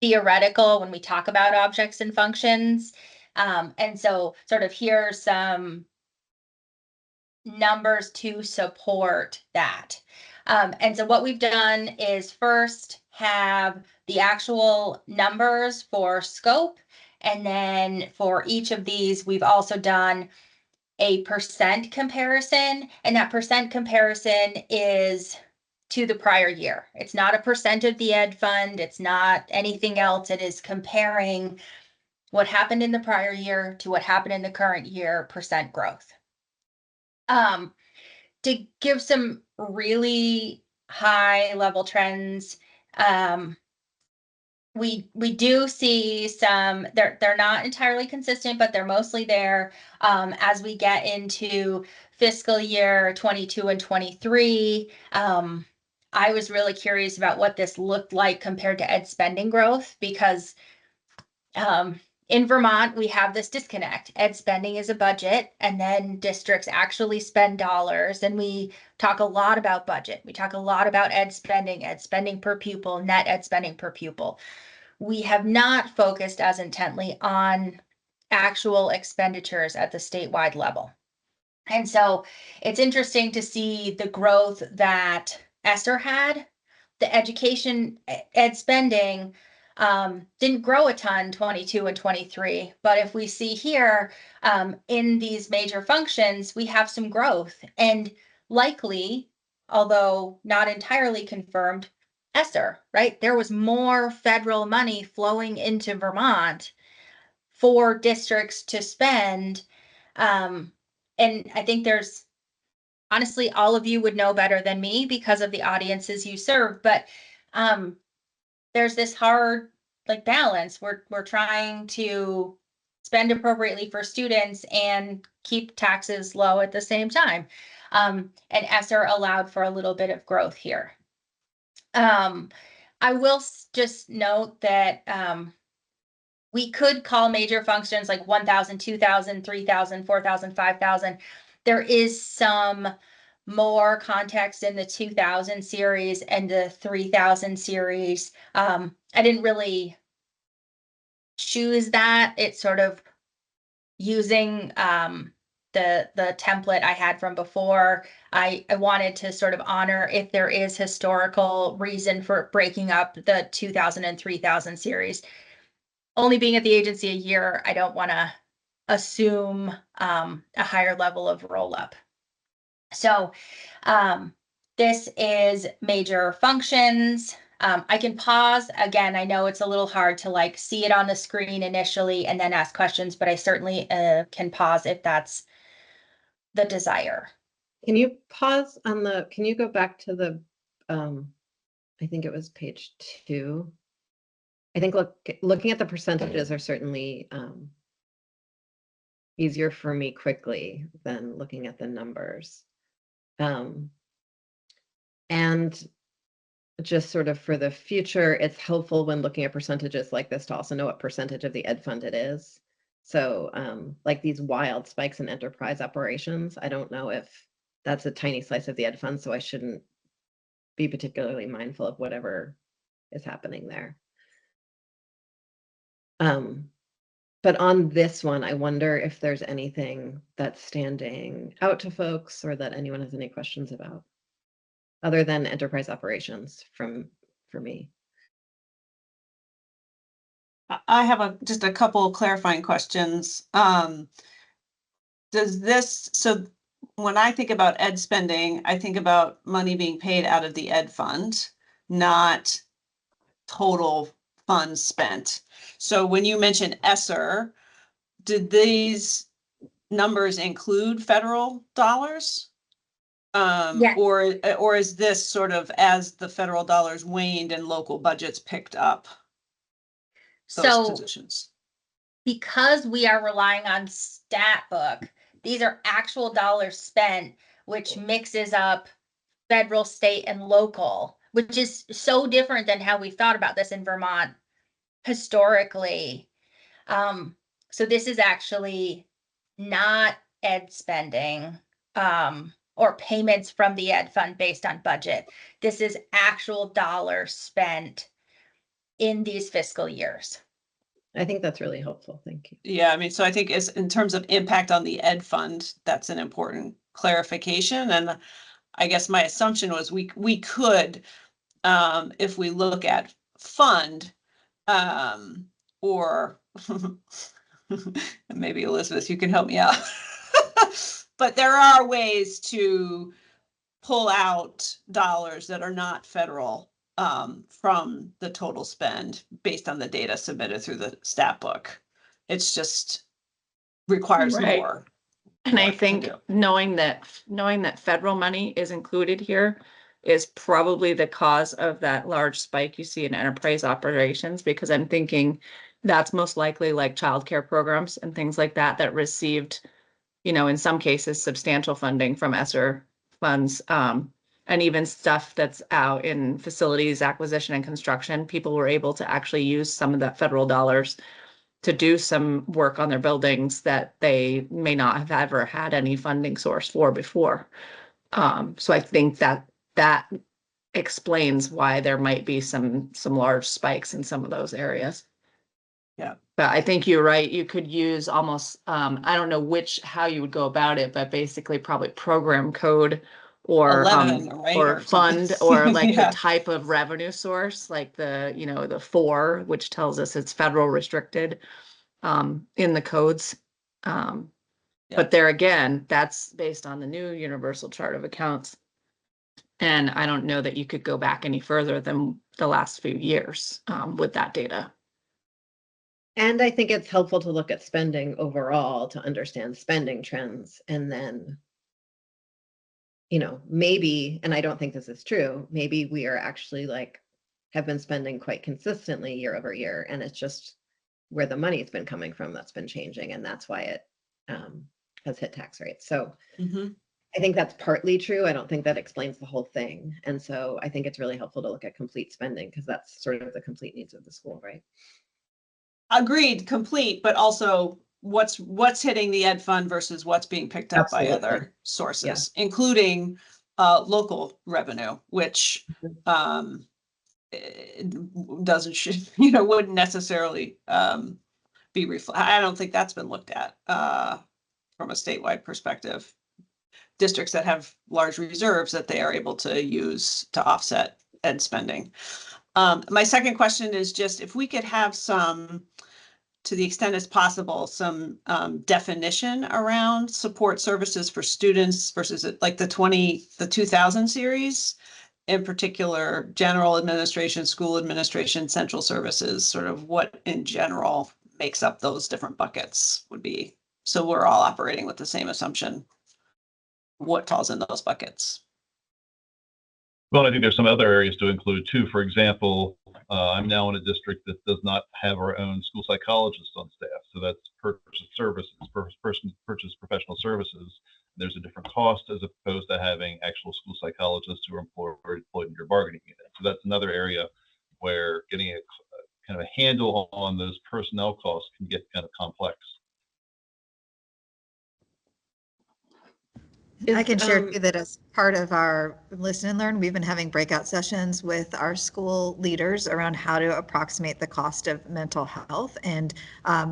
theoretical when we talk about objects and functions. And so sort of here's some numbers to support that. And so what we've done is first have the actual numbers for scope. And then for each of these, we've also done a percent comparison. And that percent comparison is to the prior year. It's not a percent of the ed fund. It's not anything else. It is comparing what happened in the prior year to what happened in the current year, percent growth. To give some really high level trends, we do see some, they're not entirely consistent, but they're mostly there as we get into fiscal year 22 and 23. I was really curious about what this looked like compared to ed spending growth, because in Vermont, we have this disconnect. Ed spending is a budget, and then districts actually spend dollars. And we talk a lot about budget. We talk a lot about ed spending per pupil, net ed spending per pupil. We have not focused as intently on actual expenditures at the statewide level. And so it's interesting to see the growth that ESSER had. The education ed spending didn't grow a ton 22 and 23, but if we see here in these major functions, we have some growth, and likely, although not entirely confirmed, ESSER, right? There was more federal money flowing into Vermont for districts to spend. And I think there's, honestly, all of you would know better than me because of the audiences you serve, but there's this hard balance. We're trying to spend appropriately for students and keep taxes low at the same time. And ESSER allowed for a little bit of growth here. I will just note that we could call major functions like 1,000, 2,000, 3,000, 4,000, 5,000. There is some more context in the 2,000 series and the 3,000 series. I didn't really choose that. It's sort of using the template I had from before. I wanted to sort of honor if there is historical reason for breaking up the 2,000 and 3,000 series. Only being at the agency a year, I don't want to assume a higher level of roll up. So this is major functions. I can pause again. I know it's a little hard to like see it on the screen initially and then ask questions, but I certainly can pause if that's the desire. Can you pause on can you go back to the, I think it was page 2. I think looking at the percentages are certainly easier for me quickly than looking at the numbers. And just sort of for the future, it's helpful when looking at percentages like this to also know what percentage of the ed fund it is. So like these wild spikes in enterprise operations, I don't know if that's a tiny slice of the ed fund, so I shouldn't be particularly mindful of whatever is happening there. But on this one, I wonder if there's anything that's standing out to folks or that anyone has any questions about, other than enterprise operations for me. I have just a couple of clarifying questions. So when I think about ed spending, I think about money being paid out of the ed fund, not total funds spent. So when you mentioned ESSER, did these numbers include federal dollars? Yes. Or is this sort of as the federal dollars waned and local budgets picked up those So positions? because we are relying on stat book, these are actual dollars spent, which mixes up federal, state, and local, which is so different than how we've thought about this in Vermont historically. So this is actually not ed spending or payments from the ed fund based on budget. This is actual dollars spent in these fiscal years. I think that's really helpful. Thank you. Yeah, I mean, so I think as in terms of impact on the ed fund, that's an important clarification. And I guess my assumption was we could, if we look at fund, or maybe Elizabeth, you can help me out. But there are ways to pull out dollars that are not federal from the total spend based on the data submitted through the stat book. It's just requires Right. more. And I work to think do. knowing that federal money is included here is probably the cause of that large spike you see in enterprise operations, because I'm thinking that's most likely like childcare programs and things like that that received, in some cases, substantial funding from ESSER funds. And even stuff that's out in facilities acquisition and construction, people were able to actually use some of that federal dollars to do some work on their buildings that they may not have ever had any funding source for before. So I think that explains why there might be some large spikes in some of those areas. Yeah. But I think you're right. You could use almost, I don't know how you would go about it, but basically probably program code or 11, right, or or something. fund or like Yeah. the type of revenue source, like the 4, which tells us it's federal restricted in the codes. Yeah. But there again, that's based on the new universal chart of accounts. And I don't know that you could go back any further than the last few years with that data. And I think it's helpful to look at spending overall to understand spending trends. And then, maybe, and I don't think this is true, maybe we are actually have been spending quite consistently year over year. And it's just where the money's been coming from that's been changing. And that's why it has hit tax rates. So I think that's partly true. I don't think that explains the whole thing. And so I think it's really helpful to look at complete spending because that's sort of the complete needs of the school, right? Agreed, complete, but also what's hitting the ed fund versus what's being picked up by Absolutely. other sources, including local revenue, which doesn't wouldn't necessarily be I don't think that's been looked at from a statewide perspective. Districts that have large reserves that they are able to use to offset ed spending. My second question is just if we could have some, to the extent as possible, some definition around support services for students versus like the 2000 series. in particular, general administration, school administration, central services, sort of what in general makes up those different buckets would be. So we're all operating with the same assumption. What falls in those buckets? Well, I think there's some other areas to include too. For example, I'm now in a district that does not have our own school psychologist on staff. So that's purchase services, purchase professional services. There's a different cost as opposed to having actual school psychologists who are employed in your bargaining unit. So that's another area where getting a kind of a handle on those personnel costs can get kind of complex. I can share too that as part of our listen and learn, we've been having breakout sessions with our school leaders around how to approximate the cost of mental health. And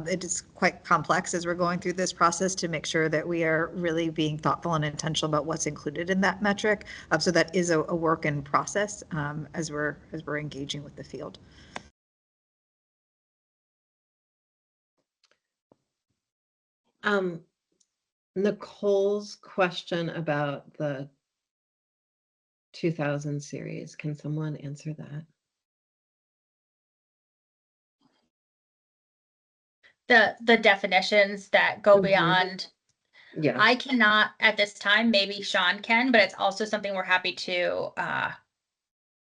it is quite complex as we're going through this process to make sure that we are really being thoughtful and intentional about what's included in that metric. So that is a work in process as we're engaging with the field. Nicole's question about the 2000 series, can someone answer that? The definitions that go Mhm. beyond, Yeah. I cannot at this time, maybe Sean can, but it's also something we're happy to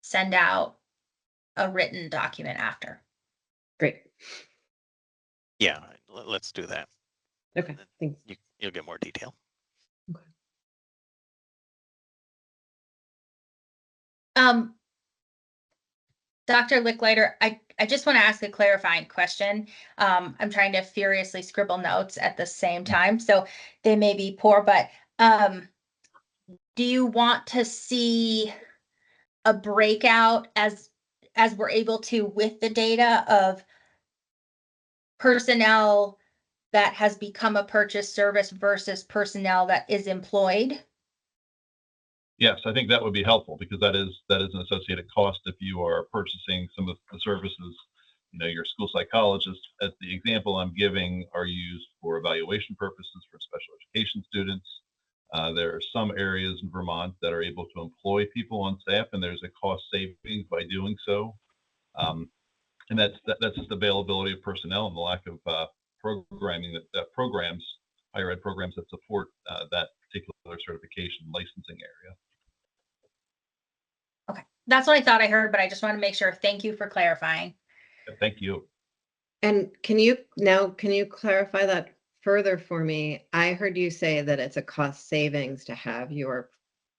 send out a written document after. Great. Yeah, let's do that. Okay, thanks. You'll get more detail. Okay. Dr. Licklider, I just want to ask a clarifying question. I'm trying to furiously scribble notes at the same time, so they may be poor, but do you want to see a breakout as we're able to with the data of personnel that has become a purchase service versus personnel that is employed? Yes, I think that would be helpful because that is an associated cost if you are purchasing some of the services. You know, your school psychologists, as the example I'm giving, are used for evaluation purposes for special education students. There are some areas in Vermont that are able to employ people on staff, and there's a cost savings by doing so. And that's just availability of personnel and the lack of programming that programs, higher ed programs that support that particular certification licensing area. Okay, that's what I thought I heard, but I just want to make sure. Thank you for clarifying. Thank you. And can you clarify that further for me? I heard you say that it's a cost savings to have your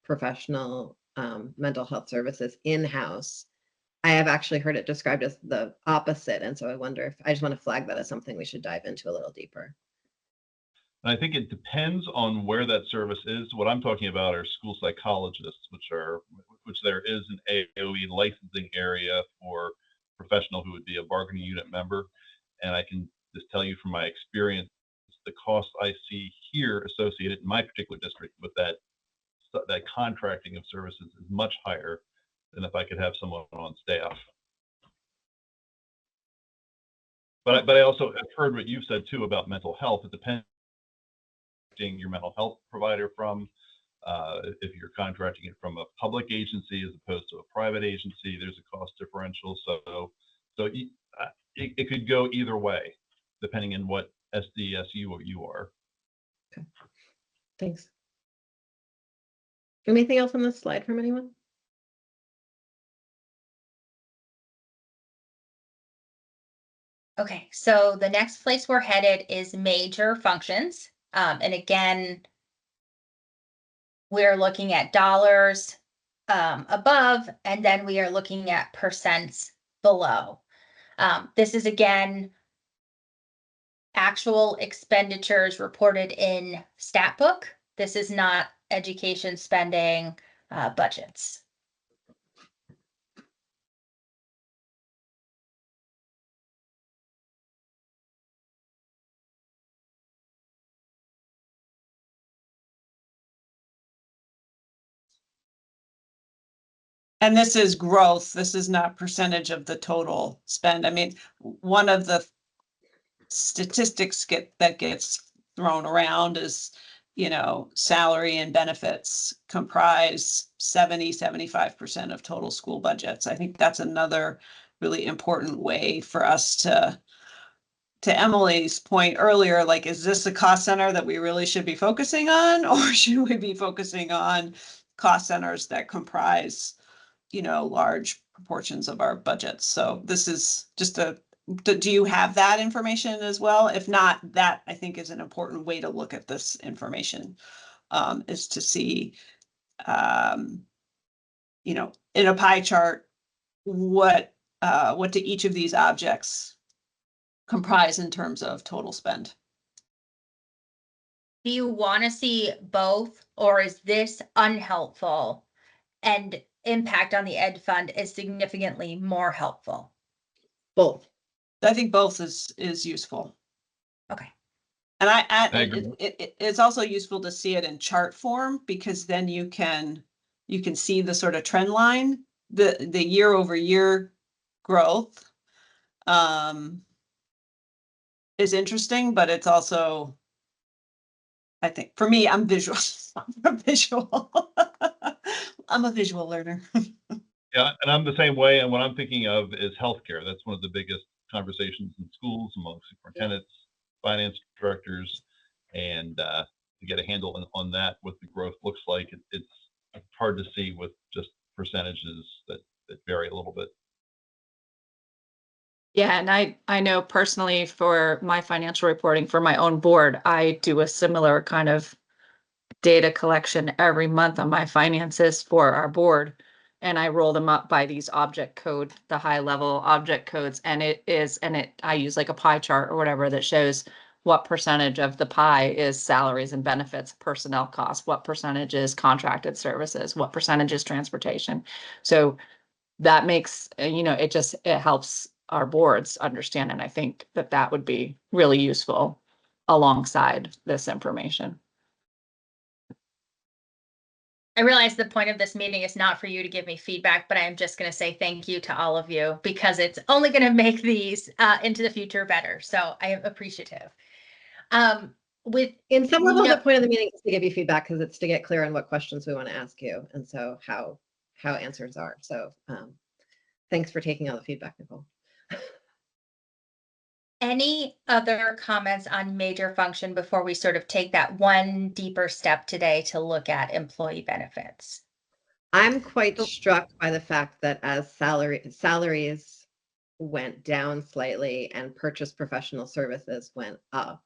professional mental health services in-house. I have actually heard it described as the opposite. And so I wonder if I just want to flag that as something we should dive into a little deeper. I think it depends on where that service is. What I'm talking about are school psychologists, which there is an AOE licensing area for professional who would be a bargaining unit member. And I can just tell you from my experience, the cost I see here associated in my particular district with that contracting of services is much higher than if I could have someone on staff. But I also have heard what you've said too about mental health. It depends your mental health provider from. If you're contracting it from a public agency as opposed to a private agency, there's a cost differential. So it could go either way, depending on what SDSU you are. Okay, thanks. Anything else on this slide from anyone? Okay, so the next place we're headed is major functions. And again, we're looking at dollars above, and then we are looking at percents below. This is again, actual expenditures reported in stat book. This is not education spending budgets. And this is growth. This is not percentage of the total spend. I mean, one of the statistics that gets thrown around is salary and benefits comprise 75% of total school budgets. I think that's another really important way for us to Emily's point earlier, like, is this a cost center that we really should be focusing on, or should we be focusing on cost centers that comprise, large proportions of our budgets? So this is just do you have that information as well? If not, that I think is an important way to look at this information, is to see, in a pie chart, what do each of these objects comprise in terms of total spend. Do you want to see both, or is this unhelpful and impact on the ed fund is significantly more helpful? Both. I think both is useful. Okay. And I agree. it's also useful to see it in chart form, because then you can see the sort of trend line, the year over year growth is interesting, but it's also, I think for me, I'm visual. I'm a visual learner. Yeah, and I'm the same way. And what I'm thinking of is healthcare. That's one of the biggest conversations in schools among superintendents, finance directors, and to get a handle on that, what the growth looks like. It's hard to see with just percentages that vary a little bit. Yeah, and I know personally for my financial reporting for my own board, I do a similar kind of data collection every month on my finances for our board. And I roll them up by these object code, the high level object codes. And I use like a pie chart or whatever that shows what percentage of the pie is salaries and benefits, personnel costs, what percentage is contracted services, what percentage is transportation. So that makes, it helps our boards understand. And I think that would be really useful alongside this information. I realize the point of this meeting is not for you to give me feedback, but I'm just going to say thank you to all of you, because it's only going to make these into the future better. So I am appreciative. In some level, the point of the meeting is to give you feedback, because it's to get clear on what questions we want to ask you, and so how answers are. So thanks for taking all the feedback, Nicole. Any other comments on major function before we sort of take that one deeper step today to look at employee benefits? I'm quite struck by the fact that as salaries went down slightly and purchase professional services went up,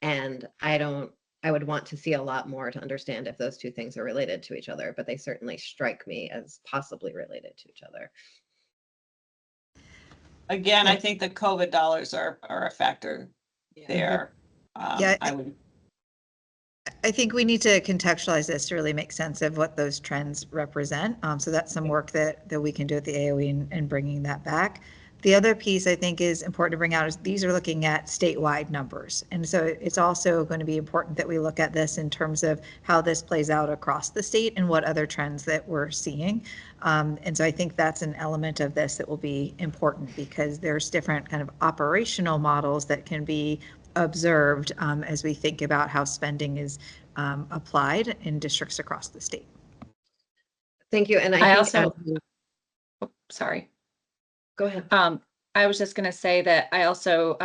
and I would want to see a lot more to understand if those two things are related to each other, but they certainly strike me as possibly related to each other. Again, I think the COVID dollars are a factor there. I think we need to contextualize this to really make sense of what those trends represent. So that's some work that we can do at the AOE and bringing that back. The other piece I think is important to bring out is these are looking at statewide numbers. And so it's also going to be important that we look at this in terms of how this plays out across the state and what other trends that we're seeing. And so I think that's an element of this that will be important, because there's different kind of operational models that can be observed as we think about how spending is applied in districts across the state. Thank you. And I also, sorry. Go ahead. I was just going to say that I also,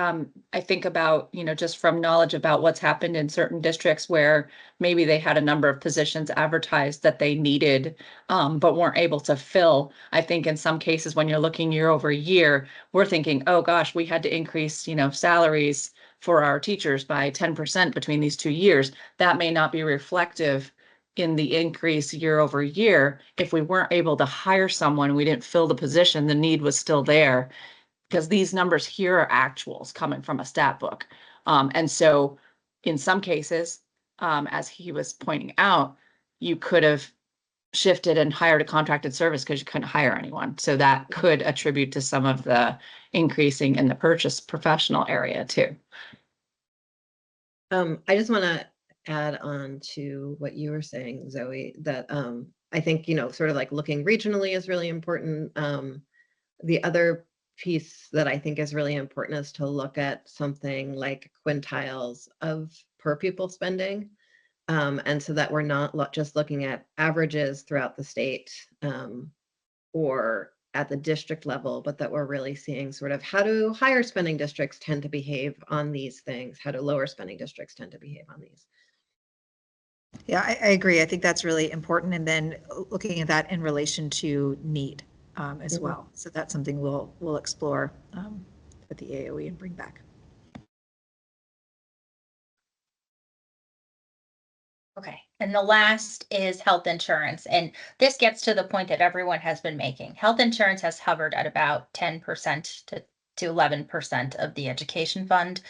I think about, just from knowledge about what's happened in certain districts where maybe they had a number of positions advertised that they needed, but weren't able to fill. I think in some cases, when you're looking year over year, we're thinking, oh gosh, we had to increase, salaries for our teachers by 10% between these 2 years. That may not be reflective in the increase year over year. If we weren't able to hire someone, we didn't fill the position, the need was still there, because these numbers here are actuals coming from a stat book. And so in some cases, as he was pointing out, you could have shifted and hired a contracted service because you couldn't hire anyone. So that could attribute to some of the increasing in the purchase professional area too. I just want to add on to what you were saying, Zoe, that I think, sort of like looking regionally is really important. The other piece that I think is really important is to look at something like quintiles of per pupil spending. And so that we're not just looking at averages throughout the state or at the district level, but that we're really seeing sort of how do higher spending districts tend to behave on these things? How do lower spending districts tend to behave on these? Yeah, I agree. I think that's really important. And then looking at that in relation to need as well. So that's something we'll explore with the AOE and bring back. Okay, and the last is health insurance. And this gets to the point that everyone has been making. Health insurance has hovered at about 10% to 11% of the education fund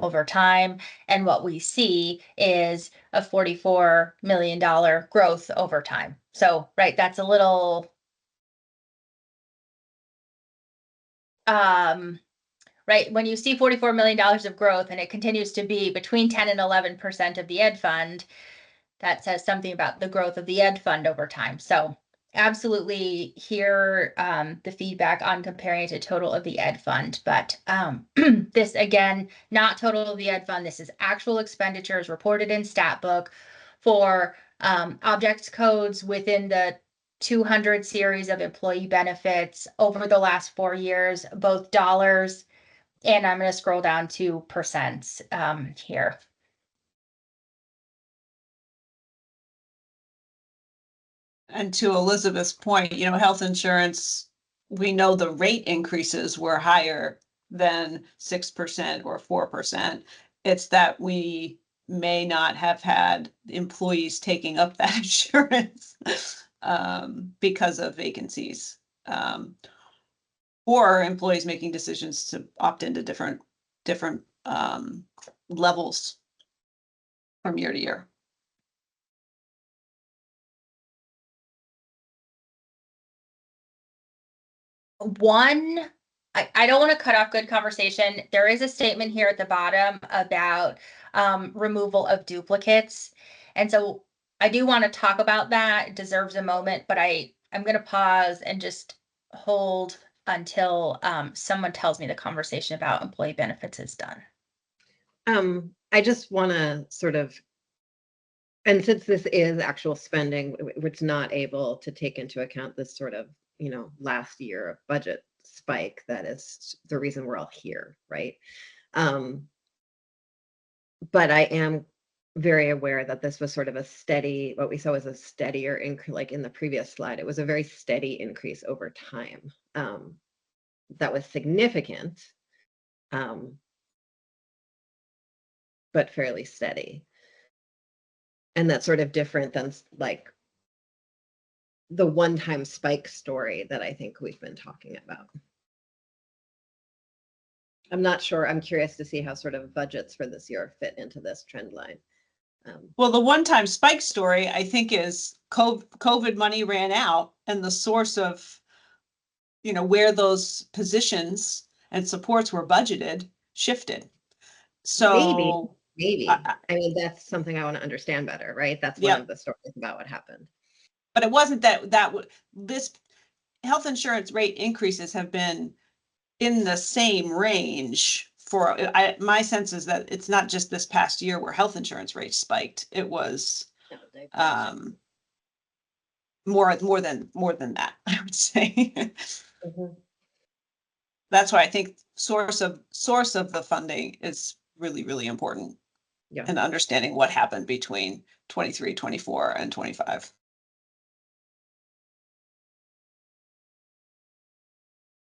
over time. And what we see is a $44 million growth over time. So, right, that's a little, right, when you see $44 million of growth and it continues to be between 10 and 11% of the ed fund, that says something about the growth of the ed fund over time. So absolutely hear the feedback on comparing it to total of the ed fund. But this, again, not total of the ed fund. This is actual expenditures reported in stat book for object codes within the 200 series of employee benefits over the last 4 years, both dollars, and I'm going to scroll down to percents here. And to Elizabeth's point, health insurance, we know the rate increases were higher than 6% or 4%. It's that we may not have had employees taking up that insurance because of vacancies. Or employees making decisions to opt into different levels from year to year. One, I don't want to cut off good conversation. There is a statement here at the bottom about removal of duplicates. And so I do want to talk about that. It deserves a moment, but I'm going to pause and just hold until someone tells me the conversation about employee benefits is done. I just want to sort of, and since this is actual spending, it's not able to take into account this sort of, last year of budget spike that is the reason we're all here, right? But I am very aware that this was sort of a steady, what we saw was a steadier increase, like in the previous slide, it was a very steady increase over time. That was significant, but fairly steady. And that's sort of different than like the one-time spike story that I think we've been talking about. I'm not sure. I'm curious to see how sort of budgets for this year fit into this trend line. Well, the one-time spike story, I think, is COVID money ran out, and the source of, where those positions and supports were budgeted shifted. So maybe. I mean, that's something I want to understand better, right? That's one of the stories about what happened. But it wasn't this health insurance rate increases have been in the same range for, my sense is that it's not just this past year where health insurance rates spiked. It was more than that, I would say. That's why I think source of the funding is really, really important. Yeah. And understanding what happened between 23, 24, and 25.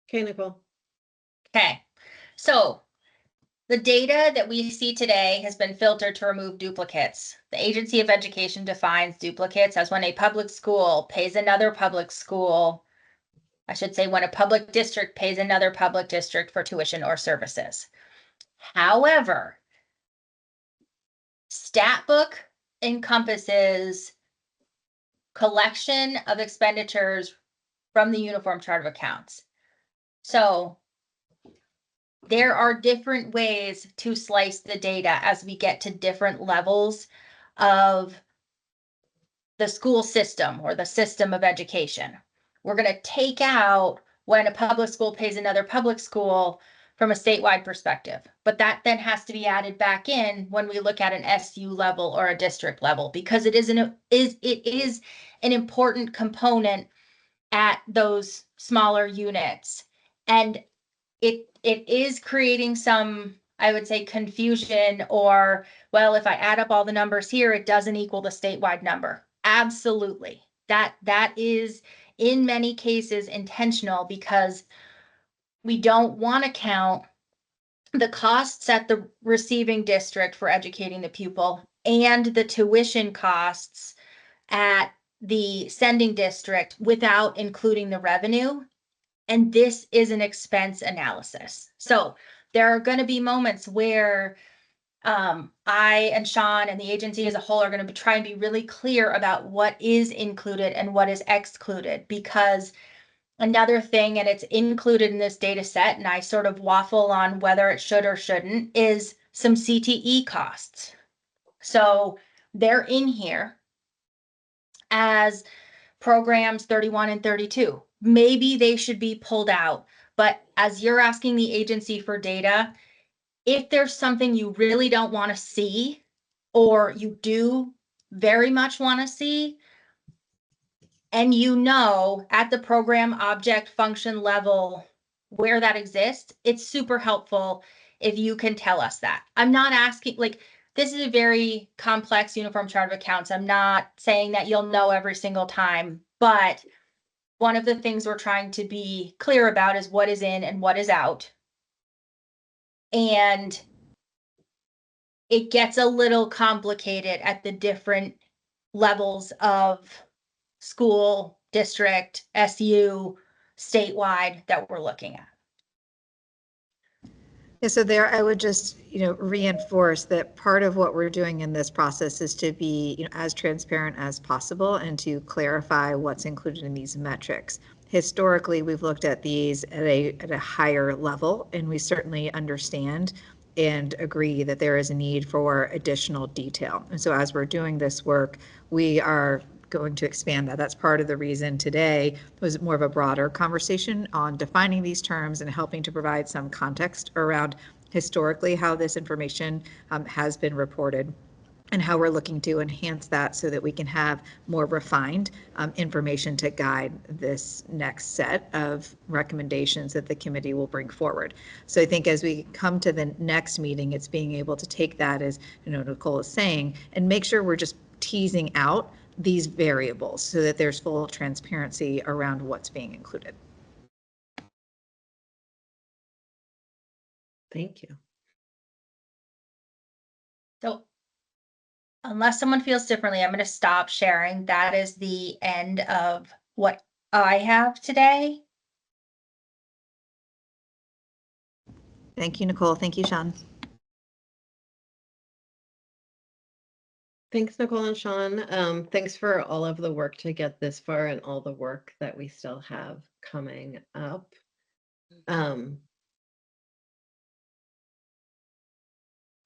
Okay, Nicole. Okay, so the data that we see today has been filtered to remove duplicates. The Agency of Education defines duplicates as when a public school pays another public school, I should say when a public district pays another public district for tuition or services. However, stat book encompasses collection of expenditures from the Uniform Chart of Accounts. So there are different ways to slice the data as we get to different levels of the school system or the system of education. We're going to take out when a public school pays another public school from a statewide perspective. But that then has to be added back in when we look at an SU level or a district level, because it is an important component at those smaller units. And it is creating some, I would say, confusion, or, well, if I add up all the numbers here, it doesn't equal the statewide number. Absolutely. That is in many cases intentional, because we don't want to count the costs at the receiving district for educating the pupil and the tuition costs at the sending district without including the revenue. And this is an expense analysis. So there are going to be moments where I and Sean and the agency as a whole are going to try and be really clear about what is included and what is excluded, because another thing, and it's included in this data set, and I sort of waffle on whether it should or shouldn't, is some CTE costs. So they're in here as programs 31 and 32. Maybe they should be pulled out. But as you're asking the agency for data, if there's something you really don't want to see, or you do very much want to see, and you know at the program object function level where that exists, it's super helpful if you can tell us that. I'm not asking, like, this is a very complex uniform chart of accounts. I'm not saying that you'll know every single time, but one of the things we're trying to be clear about is what is in and what is out. And it gets a little complicated at the different levels of school, district, SU, statewide that we're looking at. Yeah, so there, I would just, reinforce that part of what we're doing in this process is to be, as transparent as possible and to clarify what's included in these metrics. Historically, we've looked at these at a higher level, and we certainly understand and agree that there is a need for additional detail. And so as we're doing this work, we are going to expand that. That's part of the reason today was more of a broader conversation on defining these terms and helping to provide some context around historically how this information has been reported and how we're looking to enhance that so that we can have more refined information to guide this next set of recommendations that the committee will bring forward. So I think as we come to the next meeting, it's being able to take that, as Nicole is saying, and make sure we're just teasing out these variables so that there's full transparency around what's being included. Thank you. So unless someone feels differently, I'm going to stop sharing. That is the end of what I have today. Thank you, Nicole. Thank you, Sean. Thanks, Nicole and Sean. Thanks for all of the work to get this far and all the work that we still have coming up.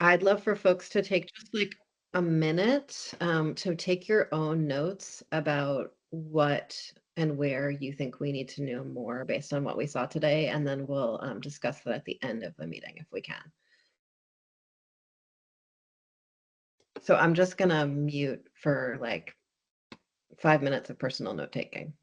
I'd love for folks to take just like a minute to take your own notes about what and where you think we need to know more based on what we saw today, and then we'll discuss that at the end of the meeting if we can. So I'm just gonna mute for like 5 minutes of personal note taking.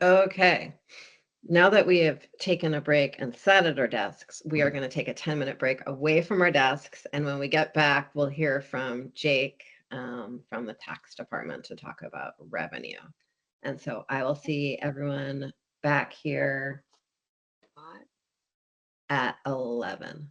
Okay. Now that we have taken a break and sat at our desks, we are going to take a 10-minute break away from our desks. And when we get back, we'll hear from Jake from the tax department to talk about revenue. And so I will see everyone back here at 11.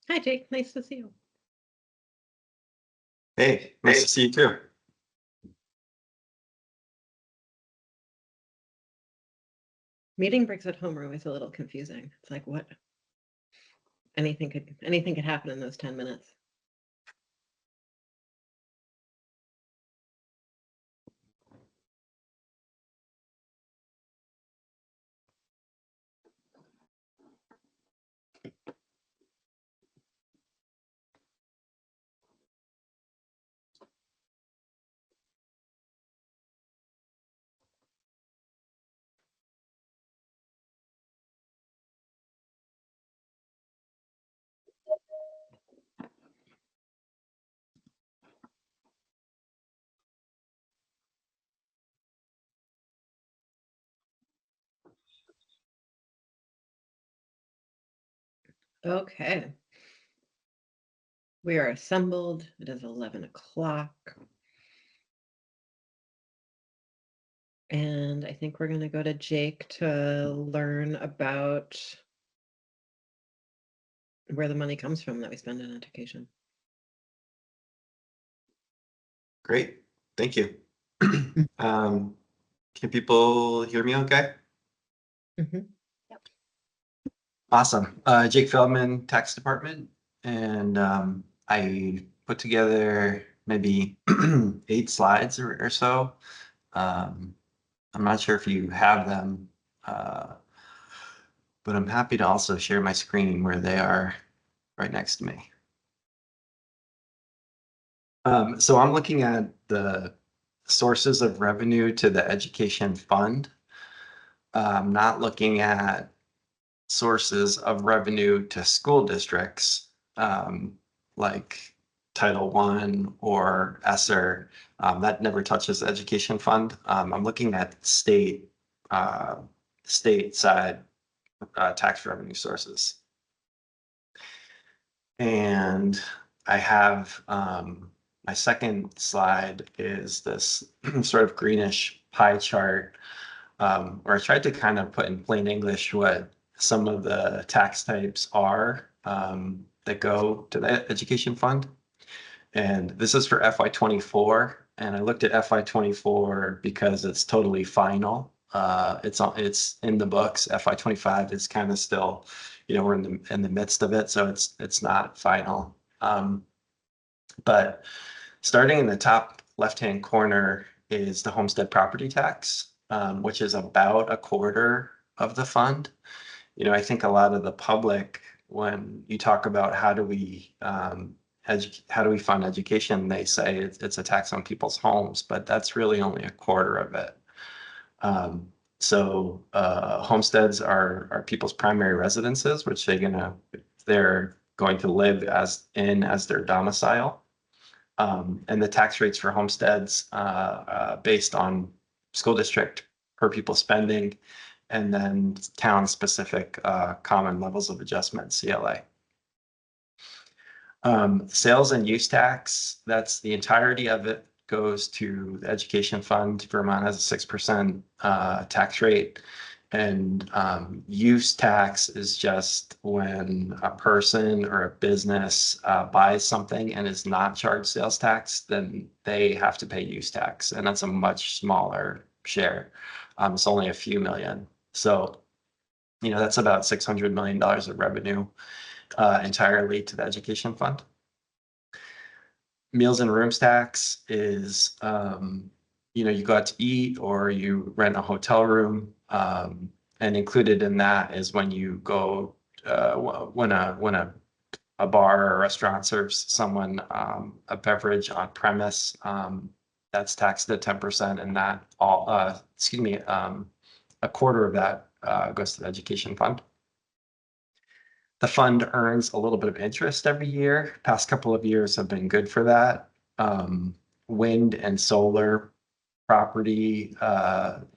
Hi, Jake. Nice to see you. Hey, nice to see you too. Meeting breaks at home are always a little confusing. It's like, what? Anything could happen in those 10 minutes. Okay. We are assembled. It is 11 o'clock. And I think we're going to go to Jake to learn about where the money comes from that we spend in education. Great, thank you. Can people hear me okay? Mhm. Awesome. Jake Feldman, Tax Department. And I put together maybe 8 slides or so. I'm not sure if you have them, but I'm happy to also share my screen where they are right next to me. So I'm looking at the sources of revenue to the education fund. I'm not looking at sources of revenue to school districts, like Title I or ESSER. That never touches the education fund. I'm looking at state side tax revenue sources. And I have my second slide is this sort of greenish pie chart, where I tried to kind of put in plain English what some of the tax types are that go to the education fund. And this is for FY24. And I looked at FY24 because it's totally final. It's in the books. FY25 is kind of still, we're in the midst of it, so it's not final. But starting in the top left-hand corner is the homestead property tax, which is about a quarter of the fund. I think a lot of the public, when you talk about how do we fund education, they say it's a tax on people's homes, but that's really only a quarter of it. So homesteads are people's primary residences, which they're going to live as their domicile. And the tax rates for homesteads based on school district per pupil spending, and then town-specific common levels of adjustment, CLA. Sales and use tax, that's the entirety of it, goes to the education fund. Vermont has a 6% tax rate. And use tax is just when a person or a business buys something and is not charged sales tax, then they have to pay use tax. And that's a much smaller share. It's only a few million. So, that's about $600 million of revenue entirely to the education fund. Meals and rooms tax is, you go out to eat or you rent a hotel room. And included in that is when you go, when a bar or a restaurant serves someone a beverage on premise, that's taxed at 10%, and that a quarter of that goes to the education fund. The fund earns a little bit of interest every year. Past couple of years have been good for that. Wind and solar property,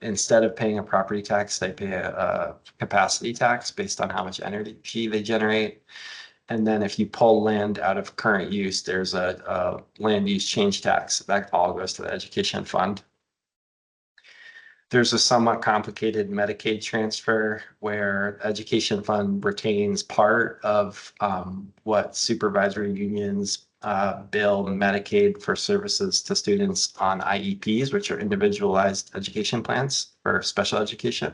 instead of paying a property tax, they pay a capacity tax based on how much energy they generate. And then if you pull land out of current use, there's a land use change tax that all goes to the education fund. There's a somewhat complicated Medicaid transfer where education fund retains part of what supervisory unions bill Medicaid for services to students on IEPs, which are individualized education plans for special education.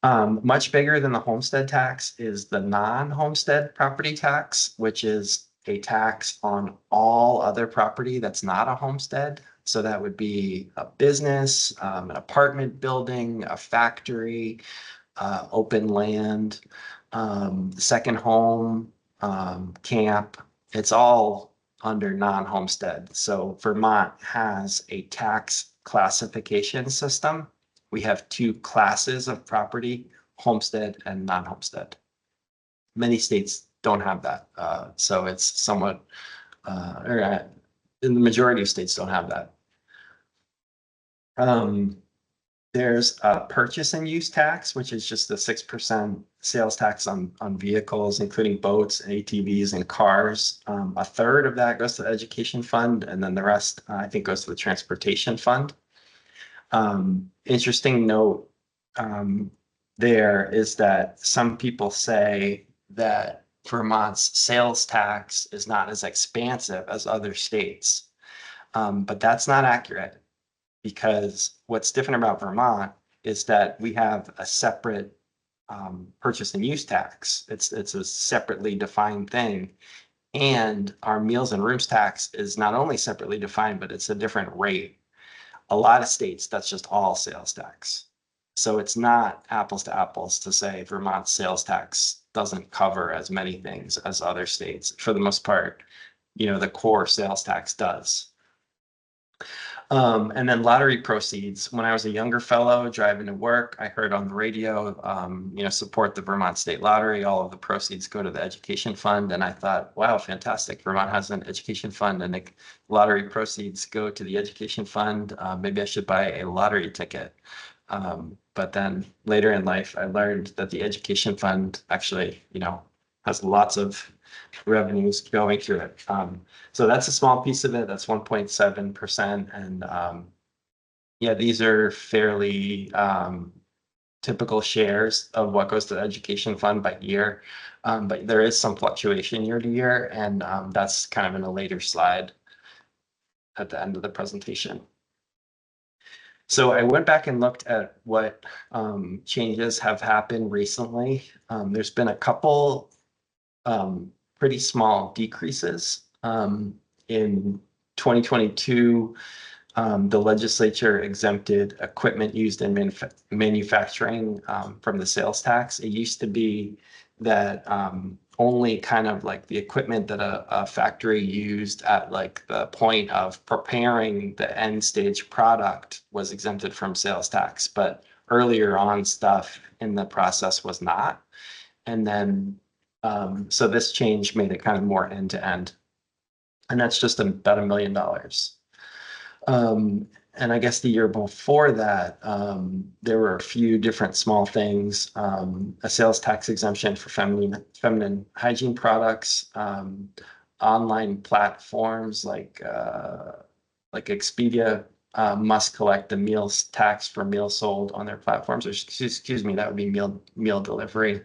Much bigger than the homestead tax is the non-homestead property tax, which is a tax on all other property that's not a homestead. So that would be a business, an apartment building, a factory, open land, second home, camp. It's all under non-homestead. So Vermont has a tax classification system. We have two classes of property, homestead and non-homestead. Many states don't have that. So it's somewhat, in the majority of states don't have that. There's a purchase and use tax, which is just a 6% sales tax on vehicles, including boats, ATVs, and cars. A third of that goes to the education fund, and then the rest, I think, goes to the transportation fund. Interesting note there is that some people say that Vermont's sales tax is not as expansive as other states, but that's not accurate. Because what's different about Vermont is that we have a separate purchase and use tax. It's a separately defined thing. And our meals and rooms tax is not only separately defined, but it's a different rate. A lot of states, that's just all sales tax. So it's not apples to apples to say Vermont's sales tax doesn't cover as many things as other states. For the most part, the core sales tax does. And then lottery proceeds. When I was a younger fellow driving to work, I heard on the radio, support the Vermont State Lottery. All of the proceeds go to the education fund. And I thought, wow, fantastic. Vermont has an education fund and the lottery proceeds go to the education fund. Maybe I should buy a lottery ticket. But then later in life, I learned that the education fund actually, has lots of revenues going through it. So that's a small piece of it. That's 1.7%. And yeah, these are fairly typical shares of what goes to the education fund by year. But there is some fluctuation year to year. And that's kind of in a later slide at the end of the presentation. So I went back and looked at what changes have happened recently. There's been a couple pretty small decreases. In 2022, the legislature exempted equipment used in manufacturing from the sales tax. It used to be that only kind of like the equipment that a factory used at like the point of preparing the end stage product was exempted from sales tax, but earlier on stuff in the process was not. And then so this change made it kind of more end to end. And that's just about $1 million. And I guess the year before that, there were a few different small things. A sales tax exemption for feminine hygiene products, online platforms like Expedia must collect the meals tax for meals sold on their platforms. Or excuse me, that would be meal delivery.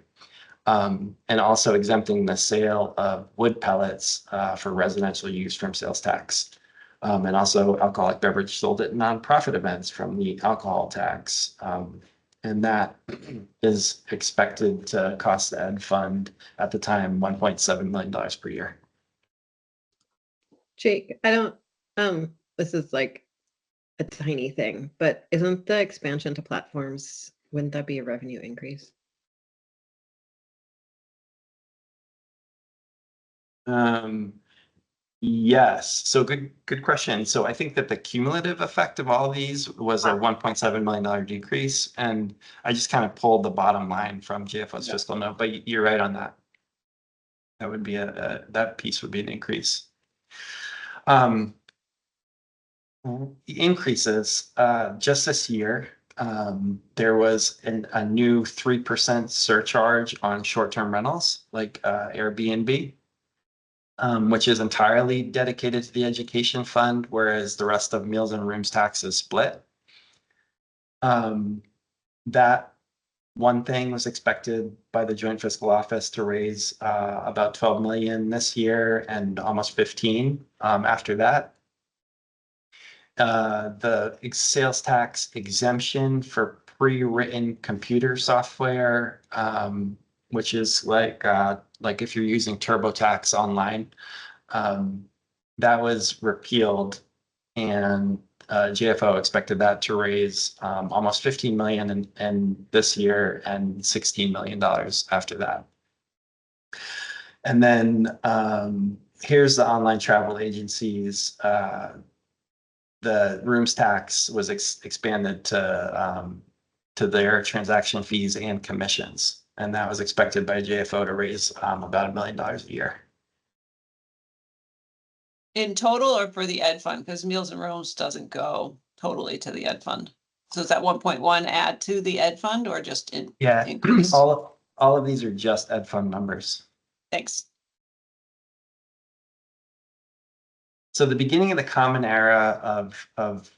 And also exempting the sale of wood pellets for residential use from sales tax. And also alcoholic beverage sold at nonprofit events from the alcohol tax. And that is expected to cost the ed fund at the time $1.7 million per year. Jake, this is like a tiny thing, but isn't the expansion to platforms, wouldn't that be a revenue increase? Yes. So good question. So I think that the cumulative effect of all of these was a $1.7 million decrease. And I just kind of pulled the bottom line from JFO's fiscal note, but you're right on that. That would be that piece would be an increase. Increases just this year. There was a new 3% surcharge on short-term rentals like Airbnb. Which is entirely dedicated to the education fund, whereas the rest of meals and rooms tax is split. That one thing was expected by the Joint Fiscal Office to raise about 12 million this year and almost 15 after that. The sales tax exemption for pre-written computer software, which is like if you're using TurboTax online, that was repealed, and JFO expected that to raise almost 15 million in this year and $16 million after that. And then here's the online travel agencies. The rooms tax was expanded to their transaction fees and commissions, and that was expected by JFO to raise about $1 million a year. In total or for the ed fund? Because Meals and Rooms doesn't go totally to the ed fund. So is that 1.1 add to the ed fund or just increase? all of these are just ed fund numbers. Thanks. So the beginning of the common era of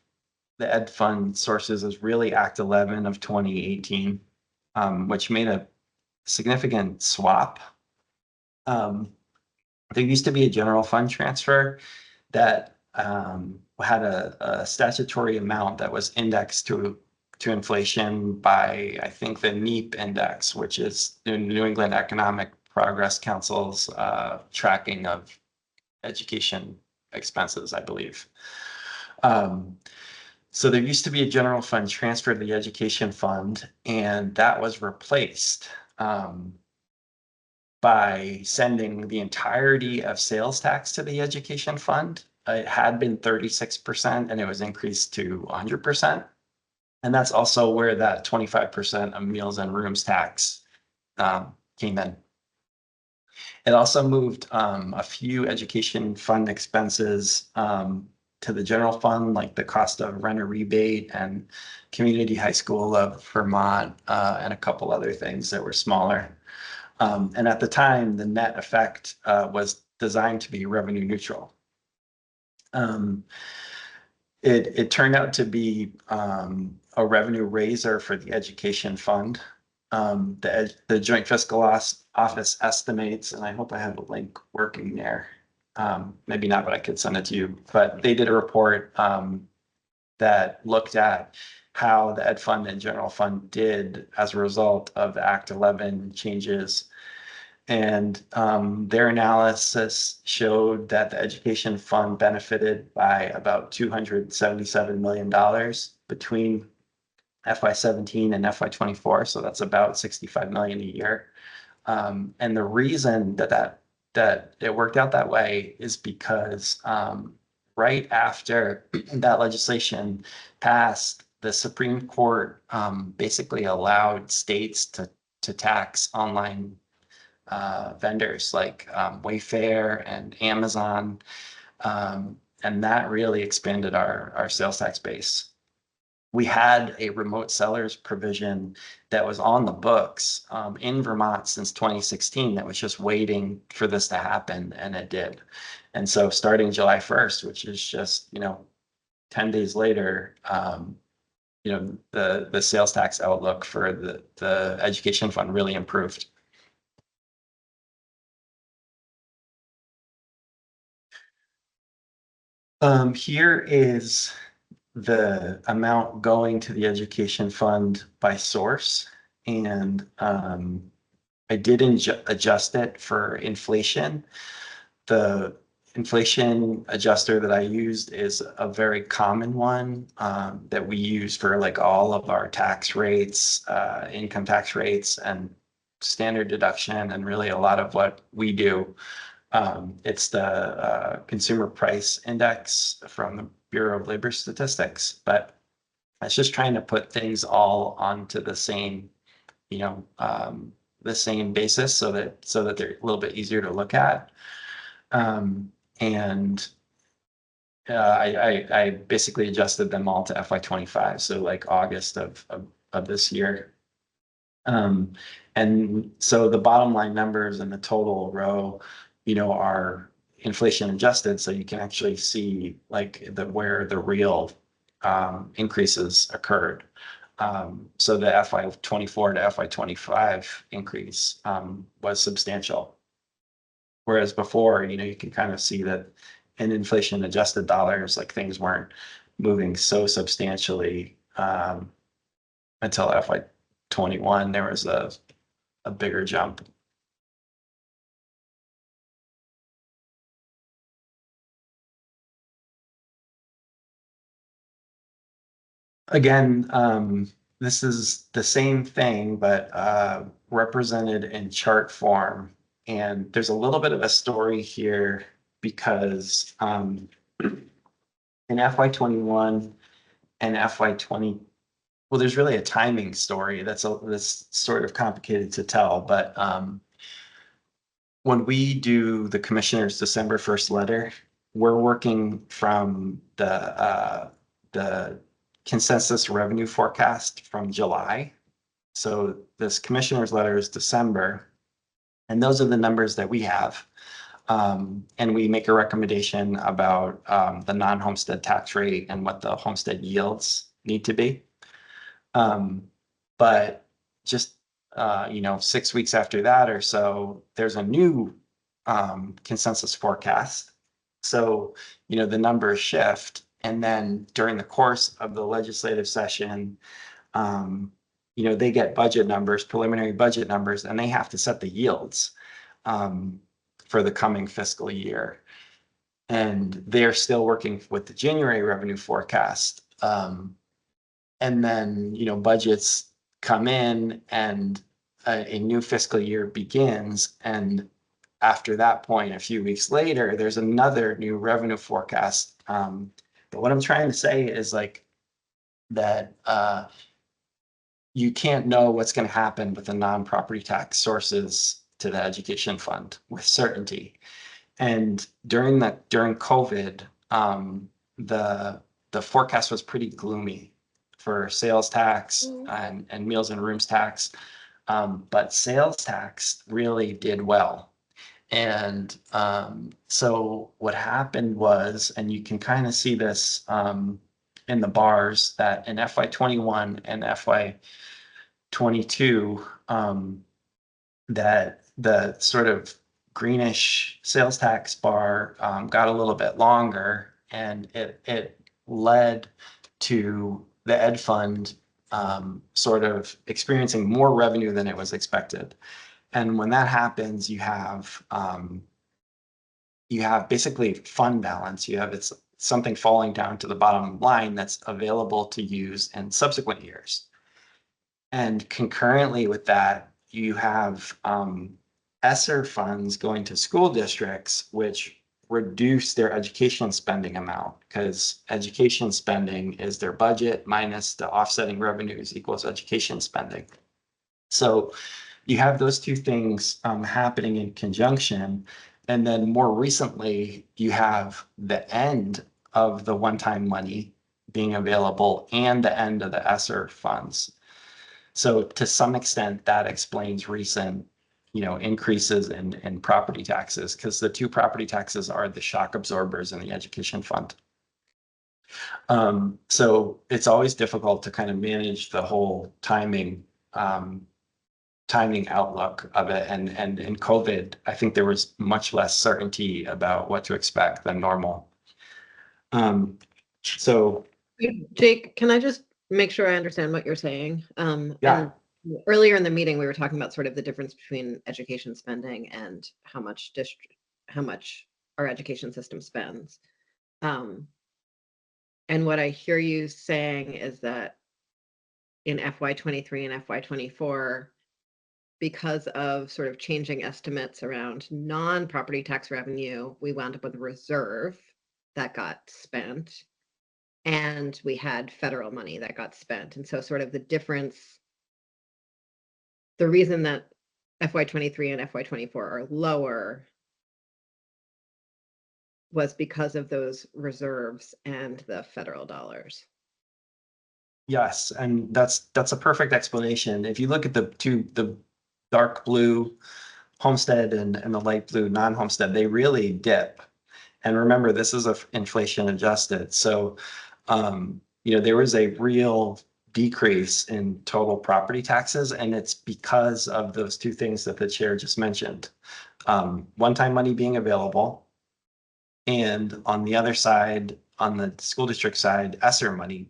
the ed fund sources is really Act 11 of 2018, which made a significant swap. There used to be a general fund transfer that had a statutory amount that was indexed to inflation by, I think, the NEEP index, which is the New England Economic Progress Council's tracking of education expenses, I believe. So there used to be a general fund transfer to the education fund, and that was replaced by sending the entirety of sales tax to the education fund. It had been 36% and it was increased to 100%. And that's also where that 25% of meals and rooms tax came in. It also moved a few education fund expenses to the general fund, like the cost of renter rebate and Community High School of Vermont and a couple other things that were smaller. And at the time, the net effect was designed to be revenue neutral. It turned out to be a revenue raiser for the education fund. The Joint Fiscal Office estimates, and I hope I have a link working there. Maybe not, but I could send it to you. But they did a report that looked at how the ed fund and general fund did as a result of the Act 11 changes. And their analysis showed that the education fund benefited by about $277 million between FY17 and FY24. So that's about 65 million a year. And the reason that it worked out that way is because right after that legislation passed, the Supreme Court basically allowed states to tax online vendors like Wayfair and Amazon. And that really expanded our sales tax base. We had a remote sellers provision that was on the books in Vermont since 2016 that was just waiting for this to happen, and it did. And so starting July 1st, which is just 10 days later, the sales tax outlook for the education fund really improved. Here is the amount going to the education fund by source, and I did adjust it for inflation. The inflation adjuster that I used is a very common one that we use for like all of our tax rates, income tax rates, and standard deduction, and really a lot of what we do. It's the Consumer Price Index from the Bureau of Labor Statistics, but it's just trying to put things all onto the same, the same basis so that they're a little bit easier to look at. And I basically adjusted them all to FY25, so like August of this year. And so the bottom line numbers in the total row, are inflation adjusted, so you can actually see like where the real increases occurred. So the FY24 to FY25 increase was substantial. Whereas before, you can kind of see that in inflation adjusted dollars, like things weren't moving so substantially until FY21, there was a bigger jump. Again, this is the same thing, but represented in chart form. And there's a little bit of a story here because in FY21 and FY20, well, there's really a timing story that's sort of complicated to tell. But when we do the commissioner's December 1st letter, we're working from the consensus revenue forecast from July. So this commissioner's letter is December, and those are the numbers that we have. And we make a recommendation about the non-homestead tax rate and what the homestead yields need to be. But just 6 weeks after that or so, there's a new consensus forecast. So the numbers shift. And then during the course of the legislative session, they get budget numbers, preliminary budget numbers, and they have to set the yields for the coming fiscal year. And they're still working with the January revenue forecast. And then, budgets come in and a new fiscal year begins. And after that point, a few weeks later, there's another new revenue forecast. But what I'm trying to say is that you can't know what's going to happen with the non-property tax sources to the education fund with certainty. And during COVID, the forecast was pretty gloomy for sales tax and meals and rooms tax. But sales tax really did well. And so what happened was, and you can kind of see this in the bars, that in FY21 and FY22, that the sort of greenish sales tax bar got a little bit longer, and it led to the ed fund sort of experiencing more revenue than it was expected. And when that happens, you have basically fund balance. You have something falling down to the bottom line that's available to use in subsequent years. And concurrently with that, you have ESSER funds going to school districts, which reduce their education spending amount, because education spending is their budget minus the offsetting revenues equals education spending. So you have those two things happening in conjunction. And then more recently, you have the end of the one-time money being available and the end of the ESSER funds. So to some extent, that explains recent, increases in property taxes, because the two property taxes are the shock absorbers in the education fund. So it's always difficult to kind of manage the whole timing outlook of it. And in COVID, I think there was much less certainty about what to expect than normal. So Jake, can I just make sure I understand what you're saying? Yeah. And earlier in the meeting, we were talking about sort of the difference between education spending and how much our education system spends. And what I hear you saying is that in FY23 and FY24, because of sort of changing estimates around non-property tax revenue, we wound up with a reserve that got spent, and we had federal money that got spent. And so sort of the difference, the reason that FY23 and FY24 are lower was because of those reserves and the federal dollars. Yes, and that's a perfect explanation. If you look at the dark blue homestead and the light blue non-homestead, they really dip. And remember, this is inflation adjusted. So, there was a real decrease in total property taxes, and it's because of those two things that the chair just mentioned. One-time money being available, and on the other side, on the school district side, ESSER money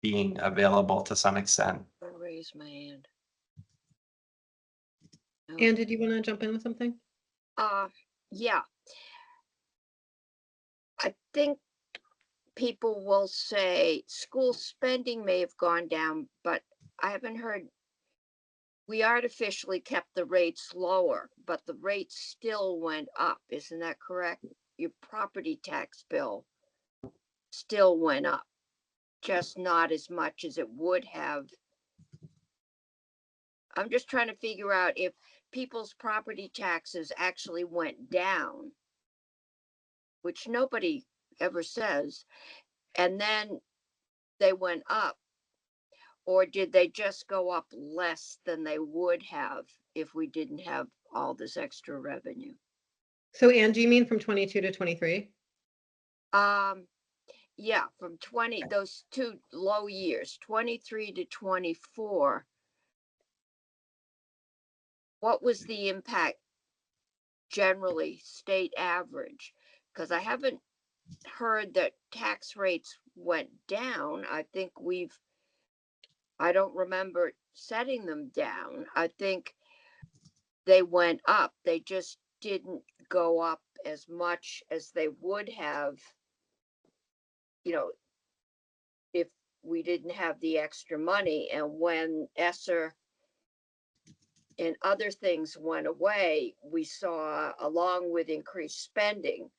being available to some extent. I'll raise my hand. Anne, did you want to jump in with something? Yeah. I think people will say school spending may have gone down, but I haven't heard. We artificially kept the rates lower, but the rates still went up. Isn't that correct? Your property tax bill still went up, just not as much as it would have. I'm just trying to figure out if people's property taxes actually went down, which nobody ever says, and then they went up, or did they just go up less than they would have if we didn't have all this extra revenue? So Anne, do you mean from 22 to 23? Yeah, from those two low years, 23 to 24. What was the impact generally, state average? Because I haven't heard that tax rates went down. I think I don't remember setting them down. I think they went up. They just didn't go up as much as they would have, if we didn't have the extra money. And when ESSER and other things went away, we saw, along with increased spending,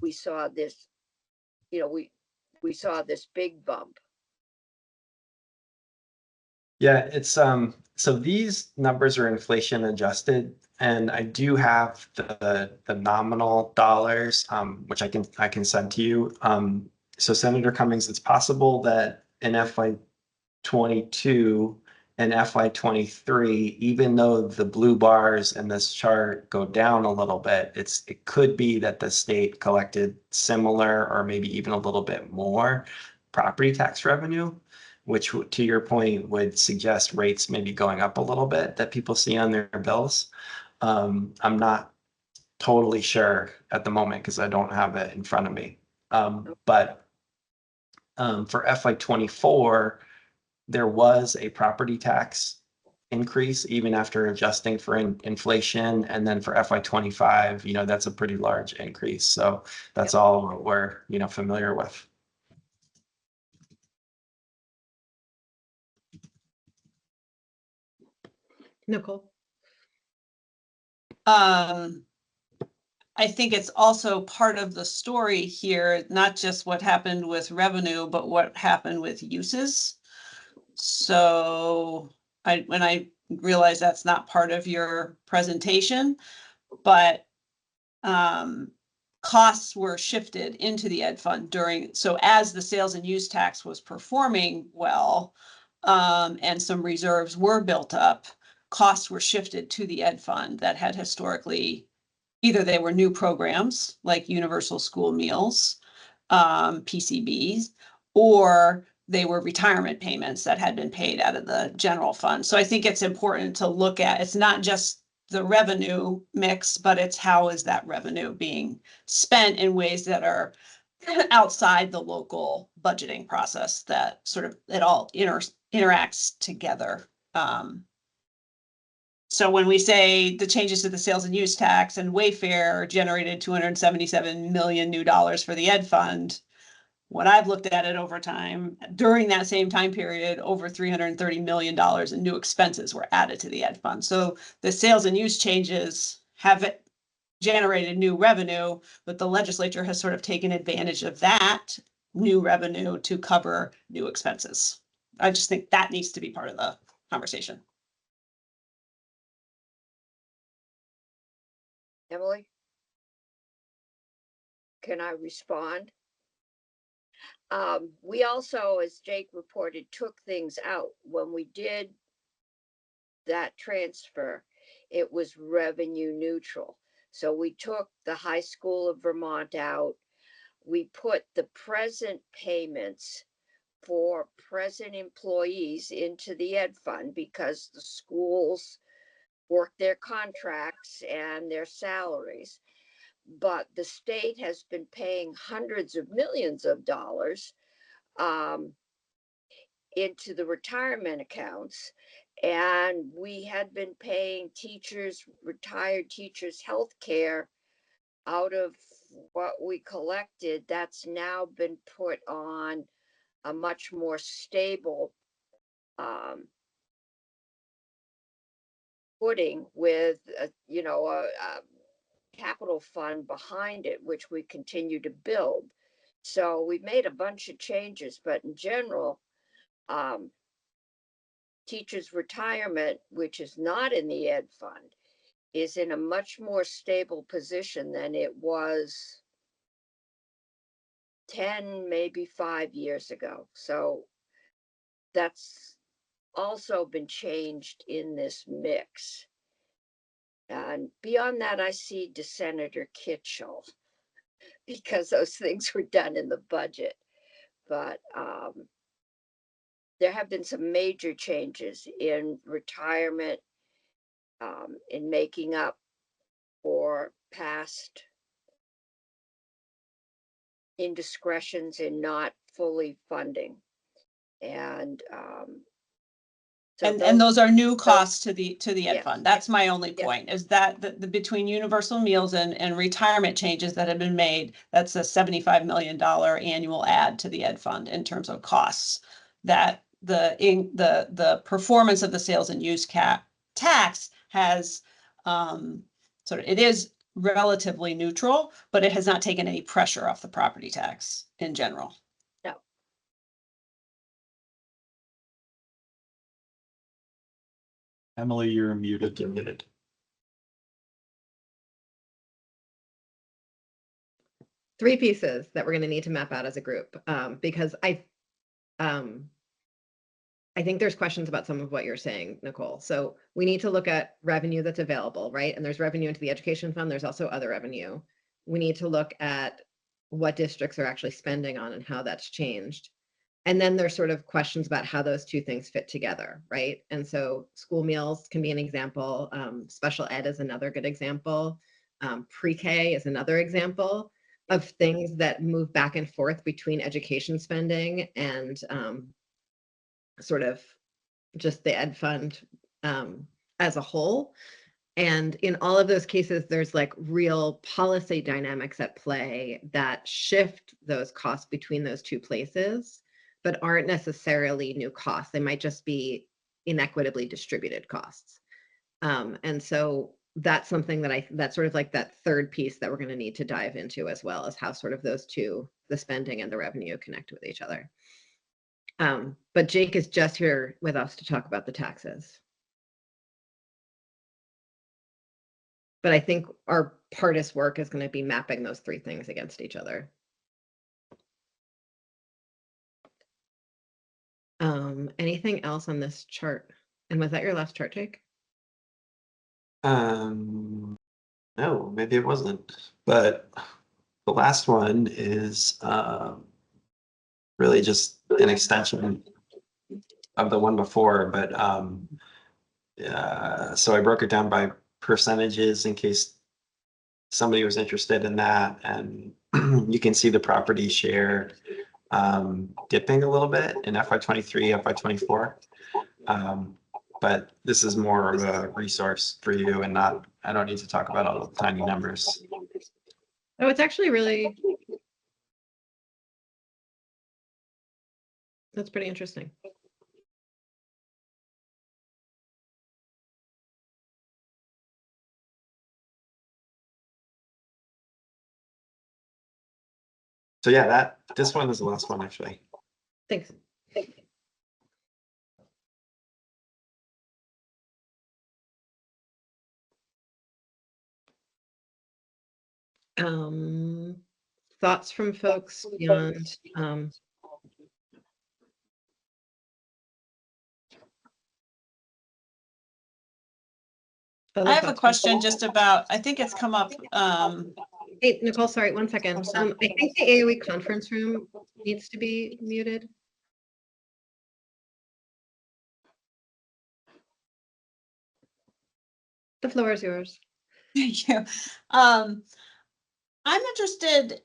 we saw this, we saw this big bump. Yeah, it's so these numbers are inflation adjusted, and I do have the nominal dollars, which I can send to you. So Senator Cummings, it's possible that in FY22 and FY23, even though the blue bars in this chart go down a little bit, it could be that the state collected similar or maybe even a little bit more property tax revenue, which to your point would suggest rates maybe going up a little bit that people see on their bills. I'm not totally sure at the moment because I don't have it in front of me. But for FY24, there was a property tax increase even after adjusting for inflation. And then for FY25, that's a pretty large increase. So that's all we're, familiar with. Nicole? I think it's also part of the story here, not just what happened with revenue, but what happened with uses. So when I realize that's not part of your presentation, but costs were shifted into the ed fund so as the sales and use tax was performing well, and some reserves were built up, costs were shifted to the ed fund that had historically, either they were new programs like universal school meals, PCBs, or they were retirement payments that had been paid out of the general fund. So I think it's important to look at, it's not just the revenue mix, but it's how is that revenue being spent in ways that are outside the local budgeting process, that sort of it all interacts together. So when we say the changes to the sales and use tax and Wayfair generated $277 million new dollars for the ed fund, when I've looked at it over time, during that same time period, over $330 million in new expenses were added to the ed fund. So the sales and use changes have generated new revenue, but the legislature has sort of taken advantage of that new revenue to cover new expenses. I just think that needs to be part of the conversation. Emily? Can I respond? We also, as Jake reported, took things out. When we did that transfer, it was revenue neutral. So we took the High School of Vermont out. We put the present payments for present employees into the ed fund because the schools work their contracts and their salaries. But the state has been paying hundreds of millions of dollars into the retirement accounts. And we had been paying teachers, retired teachers' health care out of what we collected. That's now been put on a much more stable footing with, a capital fund behind it, which we continue to build. So we've made a bunch of changes, but in general, teachers' retirement, which is not in the ed fund, is in a much more stable position than it was 10, maybe 5 years ago. So that's also been changed in this mix. And beyond that, I see to Senator Kitchell because those things were done in the budget. But there have been some major changes in retirement, in making up for past indiscretions in not fully funding. And so And those are new costs to the ed Yes. fund. That's my only Yes. point, is that the between universal meals and retirement changes that have been made, that's a $75 million annual add to the ed fund in terms of costs. That the performance of the sales and use tax has it is relatively neutral, but it has not taken any pressure off the property tax in general. no. Emily, you're muted. Muted. Three pieces that we're going to need to map out as a group, because I think there's questions about some of what you're saying, Nicole. So we need to look at revenue that's available, right? And there's revenue into the education fund. There's also other revenue. We need to look at what districts are actually spending on and how that's changed. And then there's sort of questions about how those two things fit together, right? And so school meals can be an example. Special ed is another good example. Pre-K is another example of things that move back and forth between education spending and sort of just the ed fund as a whole. And in all of those cases, there's like real policy dynamics at play that shift those costs between those two places, but aren't necessarily new costs. They might just be inequitably distributed costs. And so that's something that that's sort of like that third piece that we're going to need to dive into, as well as how sort of those two, the spending and the revenue, connect with each other. But Jake is just here with us to talk about the taxes. But I think our hardest work is going to be mapping those three things against each other. Anything else on this chart? And was that your last chart, Jake? No, maybe it wasn't. But the last one is really just an extension of the one before. But so I broke it down by percentages in case somebody was interested in that. And you can see the property share dipping a little bit in FY23, FY24. But this is more of a resource for you and not, I don't need to talk about all the tiny numbers. Oh, it's actually really, that's pretty interesting. So yeah, this one is the last one actually. Thanks. Thoughts from folks beyond I have a question just about, I think it's come up. Hey, Nicole, sorry, 1 second. I think the AOE conference room needs to be muted. The floor is yours. Thank you. I'm interested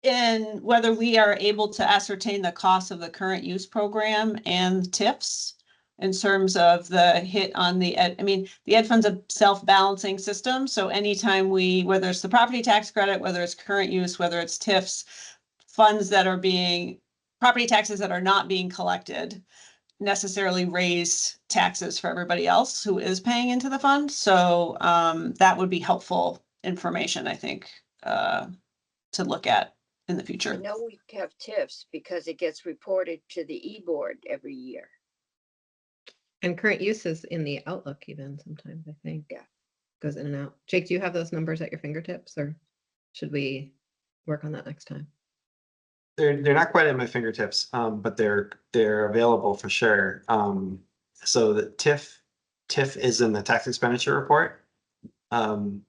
in whether we are able to ascertain the cost of the current use program and TIFs in terms of the hit on the ed. I mean, the ed fund's a self-balancing system. So anytime whether it's the property tax credit, whether it's current use, whether it's TIFs, funds that are property taxes that are not being collected necessarily raise taxes for everybody else who is paying into the fund. So that would be helpful information, I think, to look at in the I future. know we have TIFs because it gets reported to the e-board every year. And current use is in the Outlook even sometimes, I think. Yeah. Goes in and out. Jake, do you have those numbers at your fingertips, or should we work on that next time? They're not quite at my fingertips, but they're available for sure. So the TIF is in the tax expenditure report. And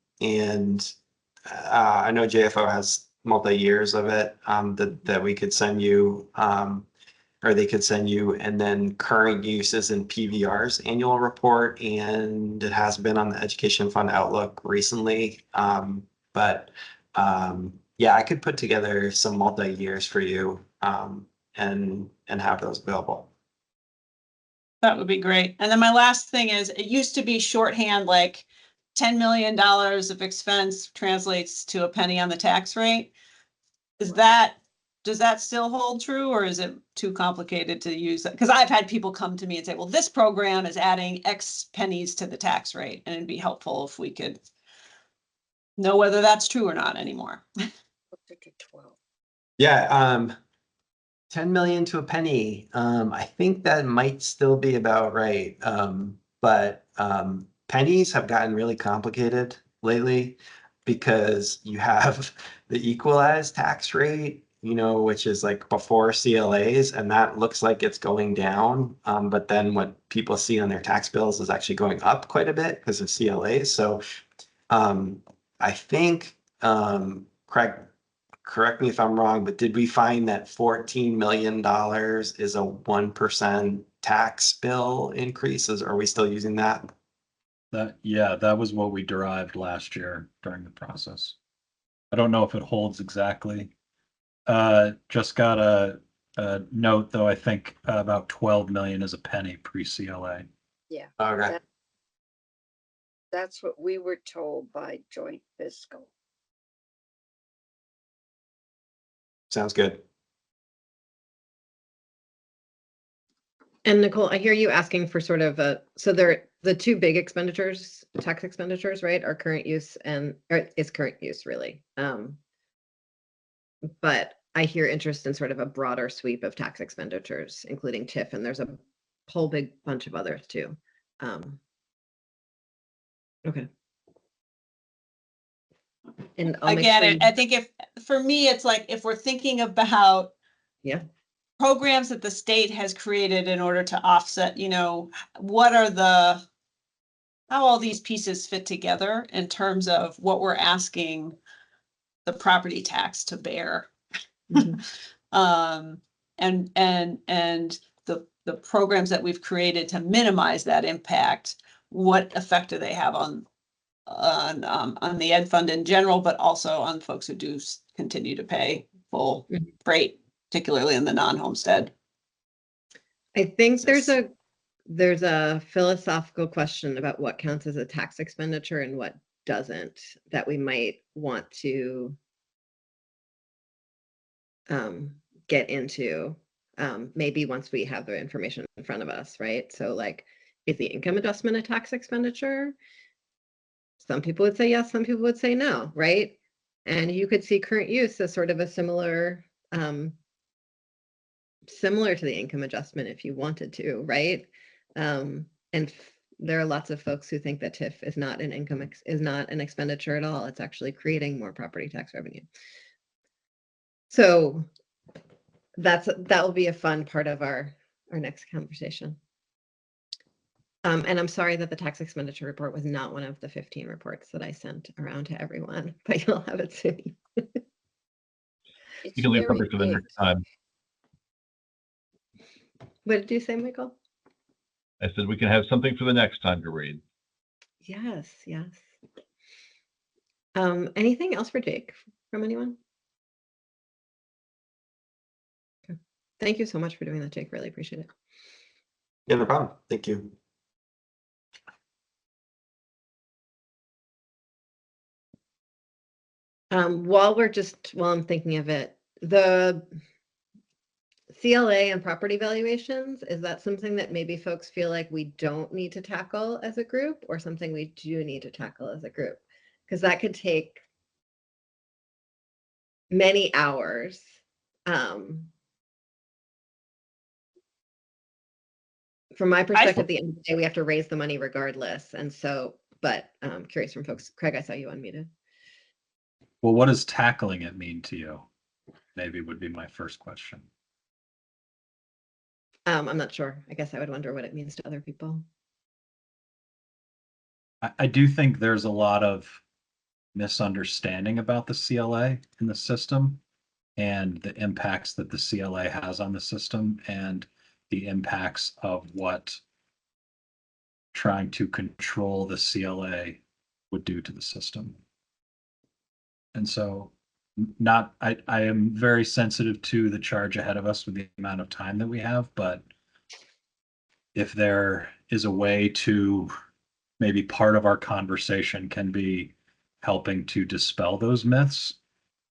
I know JFO has multi-years of it that we could send you, or they could send you, and then current use is in PVR's annual report, and it has been on the Education Fund Outlook recently. Yeah, I could put together some multi-years for you and have those available. That would be great. And then my last thing is, it used to be shorthand, like $10 million of expense translates to a penny on the tax rate. Does that still hold true, or is it too complicated to use that? Because I've had people come to me and say, well, this program is adding X pennies to the tax rate, and it'd be helpful if we could know whether that's true or not anymore. Closer to 12. Yeah, 10 million to a penny. I think that might still be about right. But pennies have gotten really complicated lately because you have the equalized tax rate, which is like before CLAs, and that looks like it's going down. But then what people see on their tax bills is actually going up quite a bit because of CLAs. So I think, Craig, correct me if I'm wrong, but did we find that $14 million is a 1% tax bill increases? Are we still using that? Yeah, that was what we derived last year during the process. I don't know if it holds exactly. Just got a note though. I think about 12 million is a penny pre-CLA. Yeah. Okay. That's what we were told by joint fiscal. Sounds good. And Nicole, I hear you asking for sort of so the two big expenditures, tax expenditures, right, are current use or is current use really. But I hear interest in sort of a broader sweep of tax expenditures, including TIF, and there's a whole big bunch of others too. Okay. And I get it. I think for me, it's like, if we're thinking about programs that the state has created in order to offset, how all these pieces fit together in terms of what we're asking the property tax to bear. And the programs that we've created to minimize that impact, what effect do they have on the ed fund in general, but also on folks who do continue to pay full rate, particularly in the non-homestead? I think there's a philosophical question about what counts as a tax expenditure and what doesn't, that we might want to get into maybe once we have the information in front of us, right? So like, is the income adjustment a tax expenditure? Some people would say yes, some people would say no, right? And you could see current use as sort of a similar to the income adjustment if you wanted to, right? And there are lots of folks who think that TIF is not an expenditure at all. It's actually creating more property tax revenue. So that will be a fun part of our next conversation. And I'm sorry that the tax expenditure report was not one of the 15 reports that I sent around to everyone, but you'll have it soon. You can leave something for the next time. What did you say, Michael? I said we can have something for the next time to read. Yes, yes. Anything else for Jake from anyone? Okay. Thank you so much for doing that, Jake. Really appreciate it. Yeah, no problem. Thank you. While I'm thinking of it, the CLA and property valuations, is that something that maybe folks feel like we don't need to tackle as a group, or something we do need to tackle as a group? Because that could take many hours. From my perspective, at the end of the day, we have to raise the money regardless. And so, but curious from folks. Craig, I saw you unmuted. Well, what does tackling it mean to you? Maybe would be my first question. I'm not sure. I guess I would wonder what it means to other people. I do think there's a lot of misunderstanding about the CLA in the system and the impacts that the CLA has on the system and the impacts of what trying to control the CLA would do to the system. And so I am very sensitive to the charge ahead of us with the amount of time that we have, but if there is a way to, maybe part of our conversation can be helping to dispel those myths,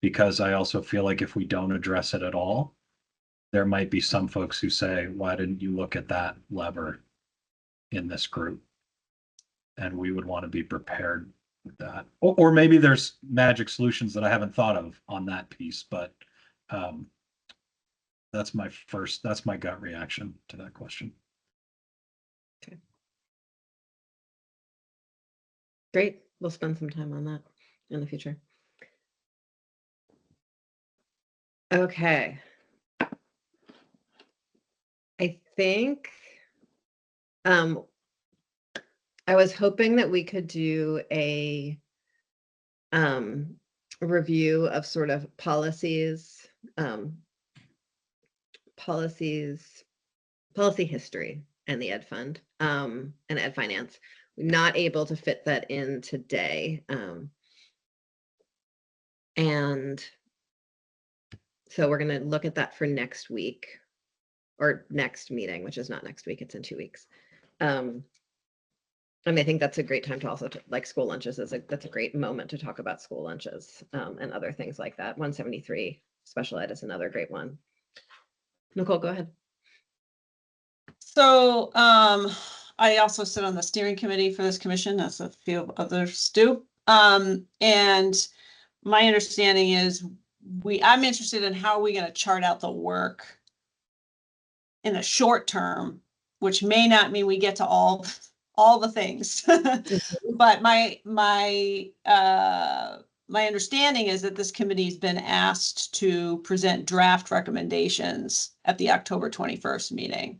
because I also feel like if we don't address it at all, there might be some folks who say, why didn't you look at that lever in this group? And we would want to be prepared with that. Or maybe there's magic solutions that I haven't thought of on that piece, but that's my gut reaction to that question. Okay. Great. We'll spend some time on that in the future. Okay. I think I was hoping that we could do a review of sort of policy history and the ed fund and ed finance. We're not able to fit that in today. And so we're going to look at that for next week or next meeting, which is not next week, it's in 2 weeks. And I think that's a great time to also like school lunches that's a great moment to talk about school lunches and other things like that. 173 special ed is another great one. Nicole, go ahead. So I also sit on the steering committee for this commission, as a few others do. And my understanding is I'm interested in how are we going to chart out the work in the short term, which may not mean we get to all the things. But my understanding is that this committee's been asked to present draft recommendations at the October 21st meeting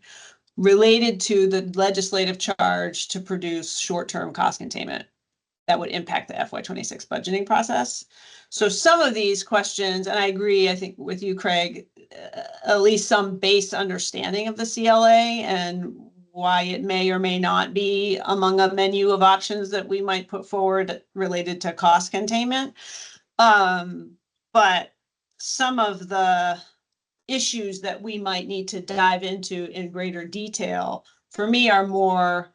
related to the legislative charge to produce short-term cost containment that would impact the FY26 budgeting process. So some of these questions, and I agree, I think with you, Craig, at least some base understanding of the CLA and why it may or may not be among a menu of options that we might put forward related to cost containment. But some of the issues that we might need to dive into in greater detail, for me, are more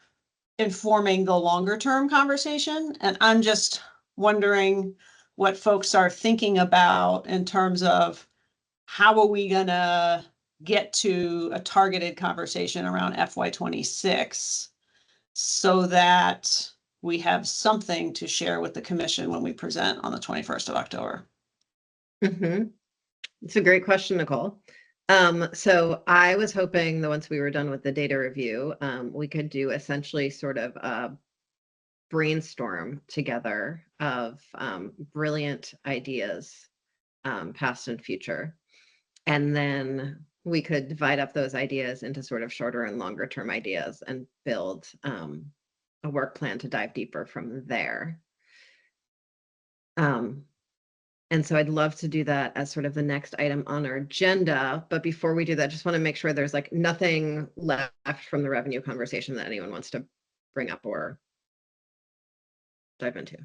informing the longer term conversation. And I'm just wondering what folks are thinking about in terms of how are we gonna get to a targeted conversation around FY26 so that we have something to share with the commission when we present on the 21st of October. Mm-hmm. It's a great question, Nicole. So I was hoping that once we were done with the data review, we could do essentially sort of a brainstorm together of brilliant ideas, past and future. And then we could divide up those ideas into sort of shorter and longer term ideas and build a work plan to dive deeper from there. And so I'd love to do that as sort of the next item on our agenda. But before we do that, just want to make sure there's like nothing left from the revenue conversation that anyone wants to bring up or dive into?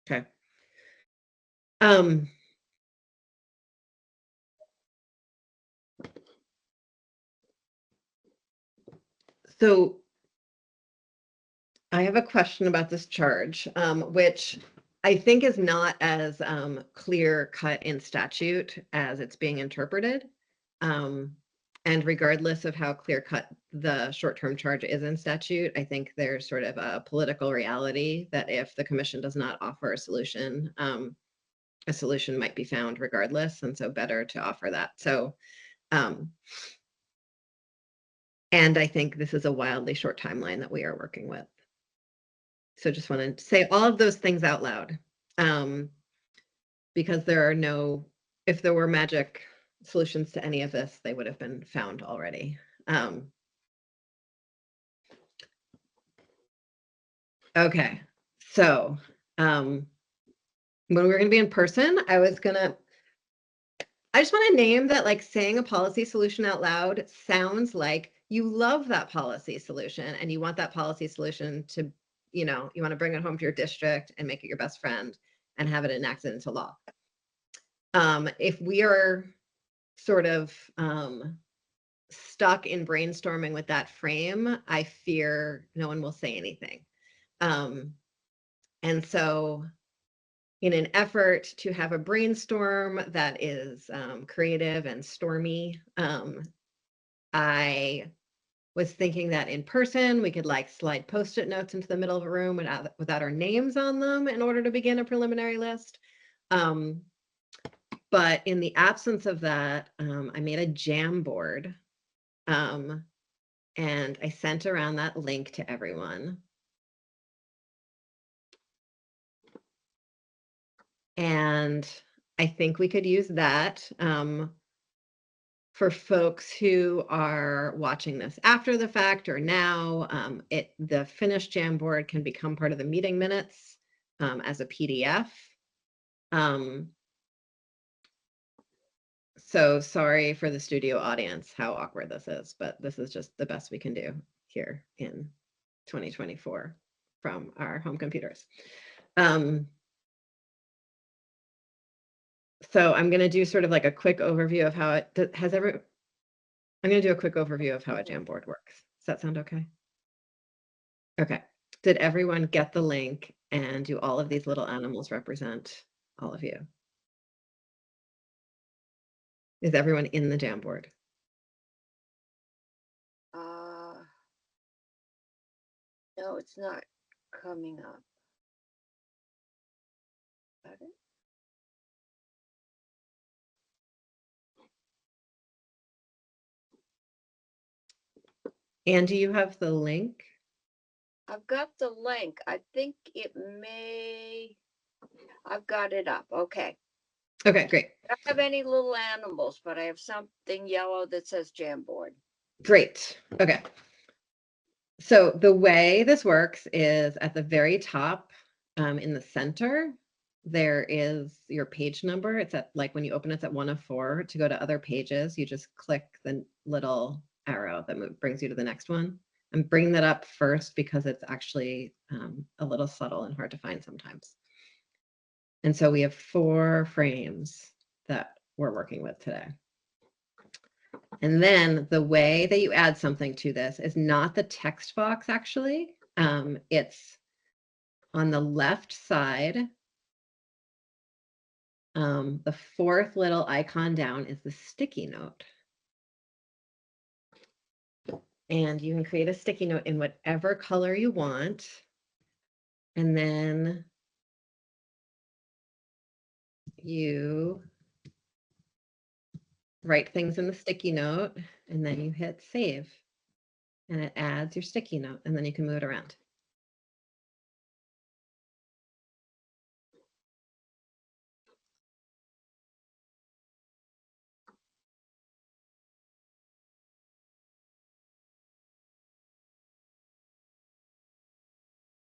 Okay. So I have a question about this charge, which I think is not as clear cut in statute as it's being interpreted. And regardless of how clear cut the short-term charge is in statute, I think there's sort of a political reality that if the commission does not offer a solution might be found regardless. And so better to offer that. So, and I think this is a wildly short timeline that we are working with. So just want to say all of those things out loud, because there are no, if there were magic solutions to any of this, they would have been found already. Okay, so when we're going to be in person, I just want to name that, like, saying a policy solution out loud sounds like you love that policy solution and you want that policy solution to, you want to bring it home to your district and make it your best friend and have it enacted into law. If we are sort of stuck in brainstorming with that frame, I fear no one will say anything. And so in an effort to have a brainstorm that is creative and stormy, I was thinking that in person, we could like slide Post-it notes into the middle of a room without our names on them in order to begin a preliminary list. But in the absence of that, I made a Jamboard, and I sent around that link to everyone. And I think we could use that for folks who are watching this after the fact or now. The finished Jamboard can become part of the meeting minutes as a PDF. So sorry for the studio audience how awkward this is, but this is just the best we can do here in 2024 from our home computers. So I'm going to do sort of like a quick overview of how I'm going to do a quick overview of how a Jamboard works. Does that sound okay? Okay. Did everyone get the link, and do all of these little animals represent all of you? Is everyone in the Jamboard? No, it's not coming up. Got it? And do you have the link? I've got the link. I think I've got it up. Okay. Okay, great. I don't have any little animals, but I have something yellow that says Jamboard. Great. Okay. So the way this works is at the very top, in the center, there is your page number. It's at, like, when you open it's at 1 of 4. To go to other pages, you just click the little arrow that brings you to the next one. I'm bringing that up first because it's actually a little subtle and hard to find sometimes. And so we have 4 frames that we're working with today. And then the way that you add something to this is not the text box, actually. It's on the left side. The 4th little icon down is the sticky note. And you can create a sticky note in whatever color you want. And then you write things in the sticky note, and then you hit save. And it adds your sticky note, and then you can move it around.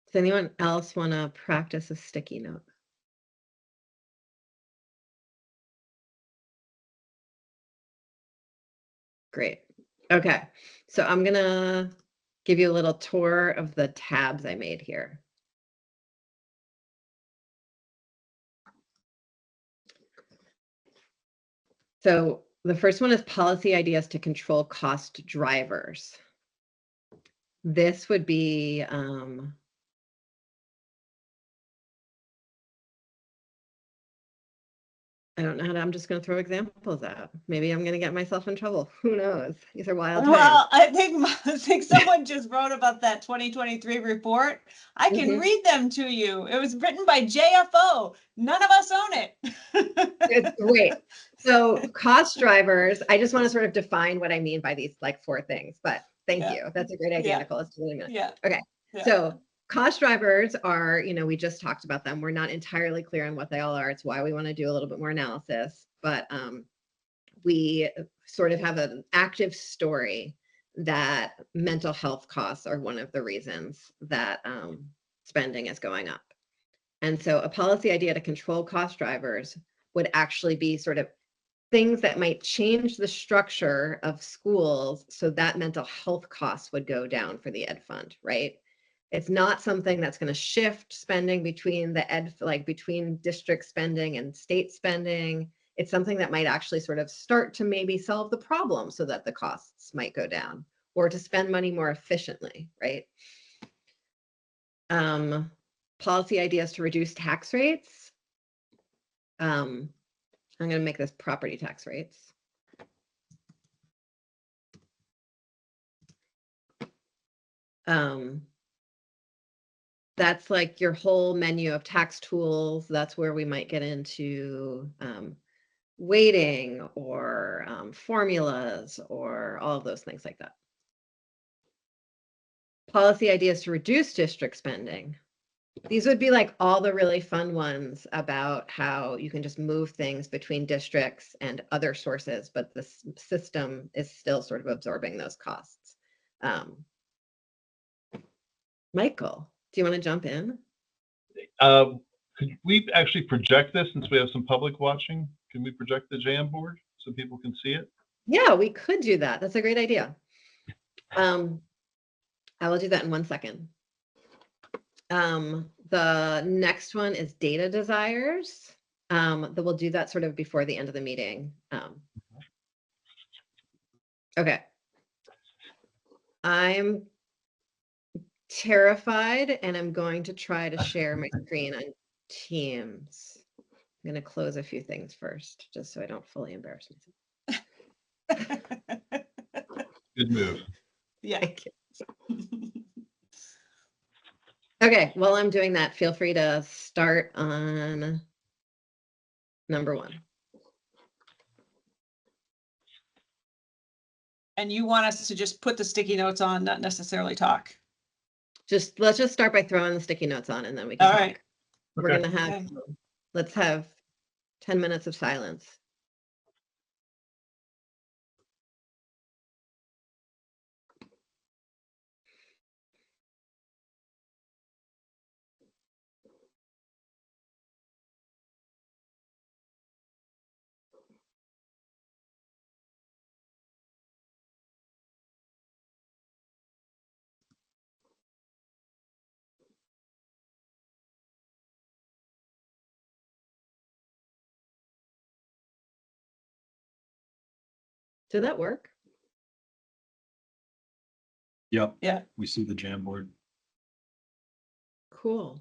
Does anyone else want to practice a sticky note? Great. Okay. So I'm going to give you a little tour of the tabs I made here. So the first one is policy ideas to control cost drivers. This would be I don't know how to, I'm just going to throw examples out. Maybe I'm going to get myself in trouble. Who knows? These are wild times. Well, I think someone just wrote about that 2023 report. I can Mhm. read them to you. It was written by JFO. None of us own it. It's great. So cost drivers, I just want to sort of define what I mean by these like 4 things, but thank Yeah. you. That's a great idea, Yeah. Nicole. It's really good. Yeah. Okay. Yeah. So cost drivers are, you know, we just talked about them. We're not entirely clear on what they all are. It's why we want to do a little bit more analysis, but we sort of have an active story that mental health costs are one of the reasons that spending is going up. And so a policy idea to control cost drivers would actually be sort of things that might change the structure of schools so that mental health costs would go down for the ed fund, right? It's not something that's going to shift spending between the ed, like between district spending and state spending. It's something that might actually sort of start to maybe solve the problem so that the costs might go down or to spend money more efficiently, right? Policy ideas to reduce tax rates. I'm going to make this property tax rates. That's like your whole menu of tax tools. That's where we might get into weighting or formulas or all of those things like that. Policy ideas to reduce district spending. These would be like all the really fun ones about how you can just move things between districts and other sources, but the system is still sort of absorbing those costs. Michael, do you want to jump in? Could we actually project this since we have some public watching? Can we project the Jamboard so people can see it? Yeah, we could do that. That's a great idea. I will do that in 1 second. The next one is data desires. That we'll do that sort of before the end of the meeting. Okay. I'm terrified and I'm going to try to share my screen on Teams. I'm going to close a few things first, just so I don't fully embarrass myself. Good move. Yeah. Thank you. Okay, while I'm doing that, feel free to start on number 1. And you want us to just put the sticky notes on, not necessarily talk. Let's just start by throwing the sticky notes on and then we can All talk. right. We're Okay. gonna have, let's have 10 minutes of silence. Did that work? Yep. Yeah. We see the Jamboard. Cool.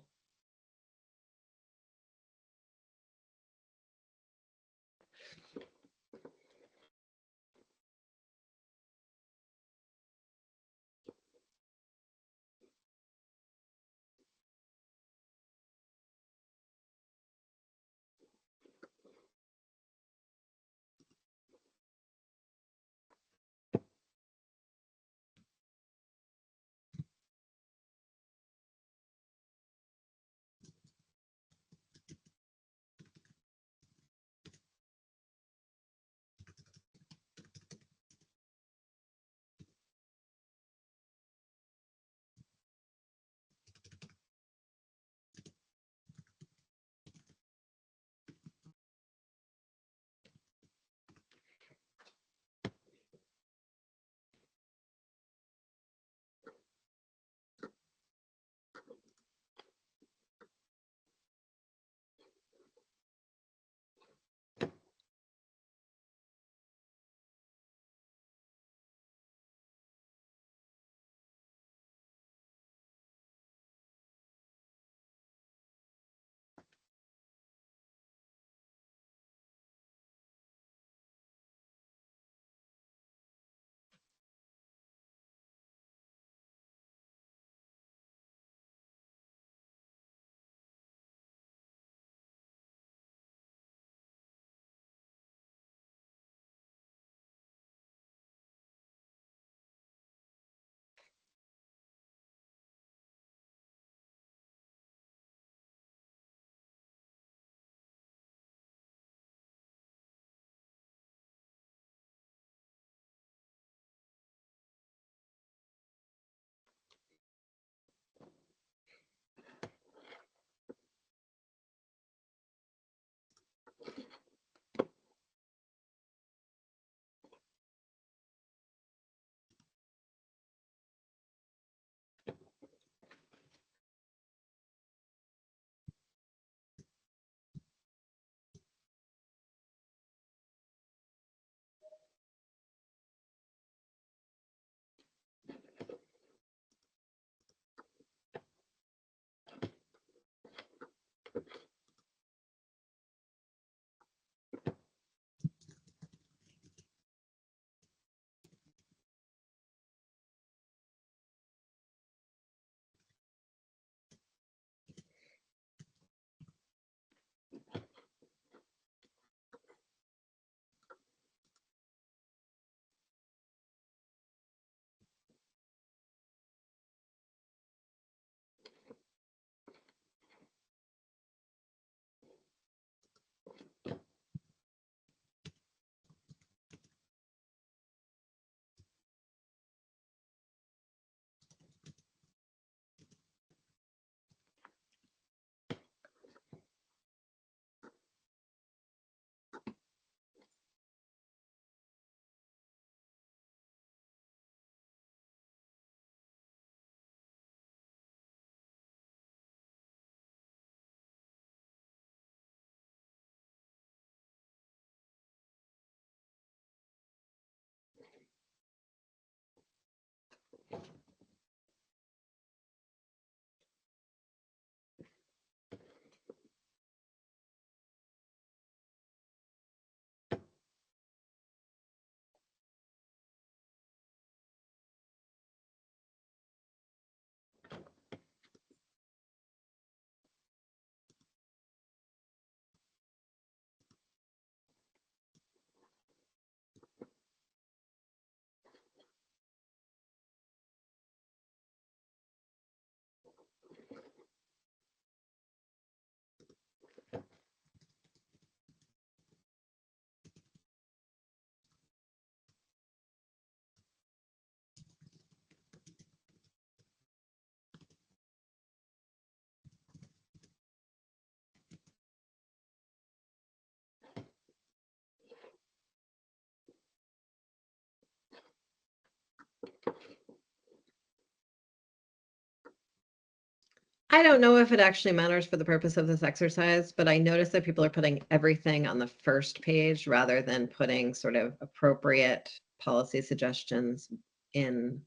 I don't know if it actually matters for the purpose of this exercise, but I noticed that people are putting everything on the first page rather than putting sort of appropriate policy suggestions in,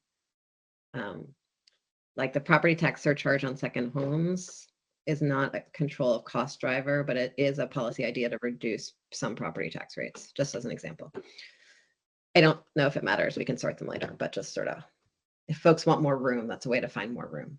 like the property tax surcharge on second homes is not a control of cost driver, but it is a policy idea to reduce some property tax rates, just as an example. I don't know if it matters. We can sort them later, but just sort of, if folks want more room, that's a way to find more room.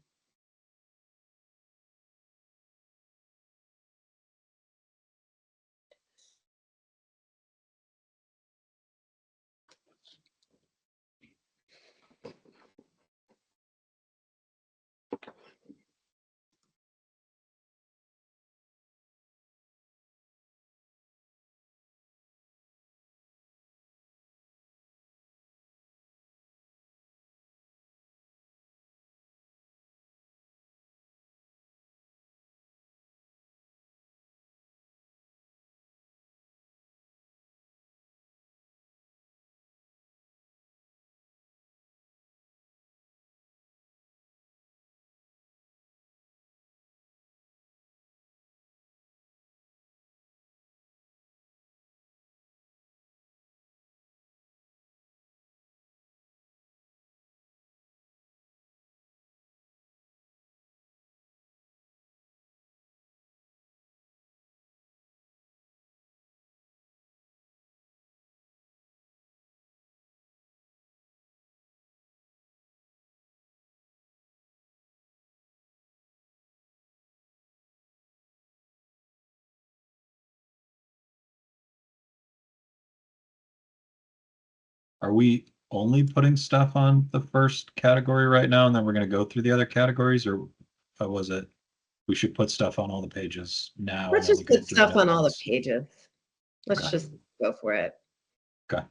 Are we only putting stuff on the first category right now, and then we're gonna go through the other categories, or was it? We should put stuff on all the pages now. Let's and then we just can put do it stuff at on all the once. pages. Let's Okay. just go for it. Okay.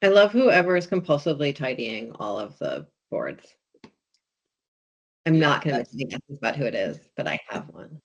I love whoever is compulsively tidying all of the boards. I'm not going to make any guesses about who it is, but I have one.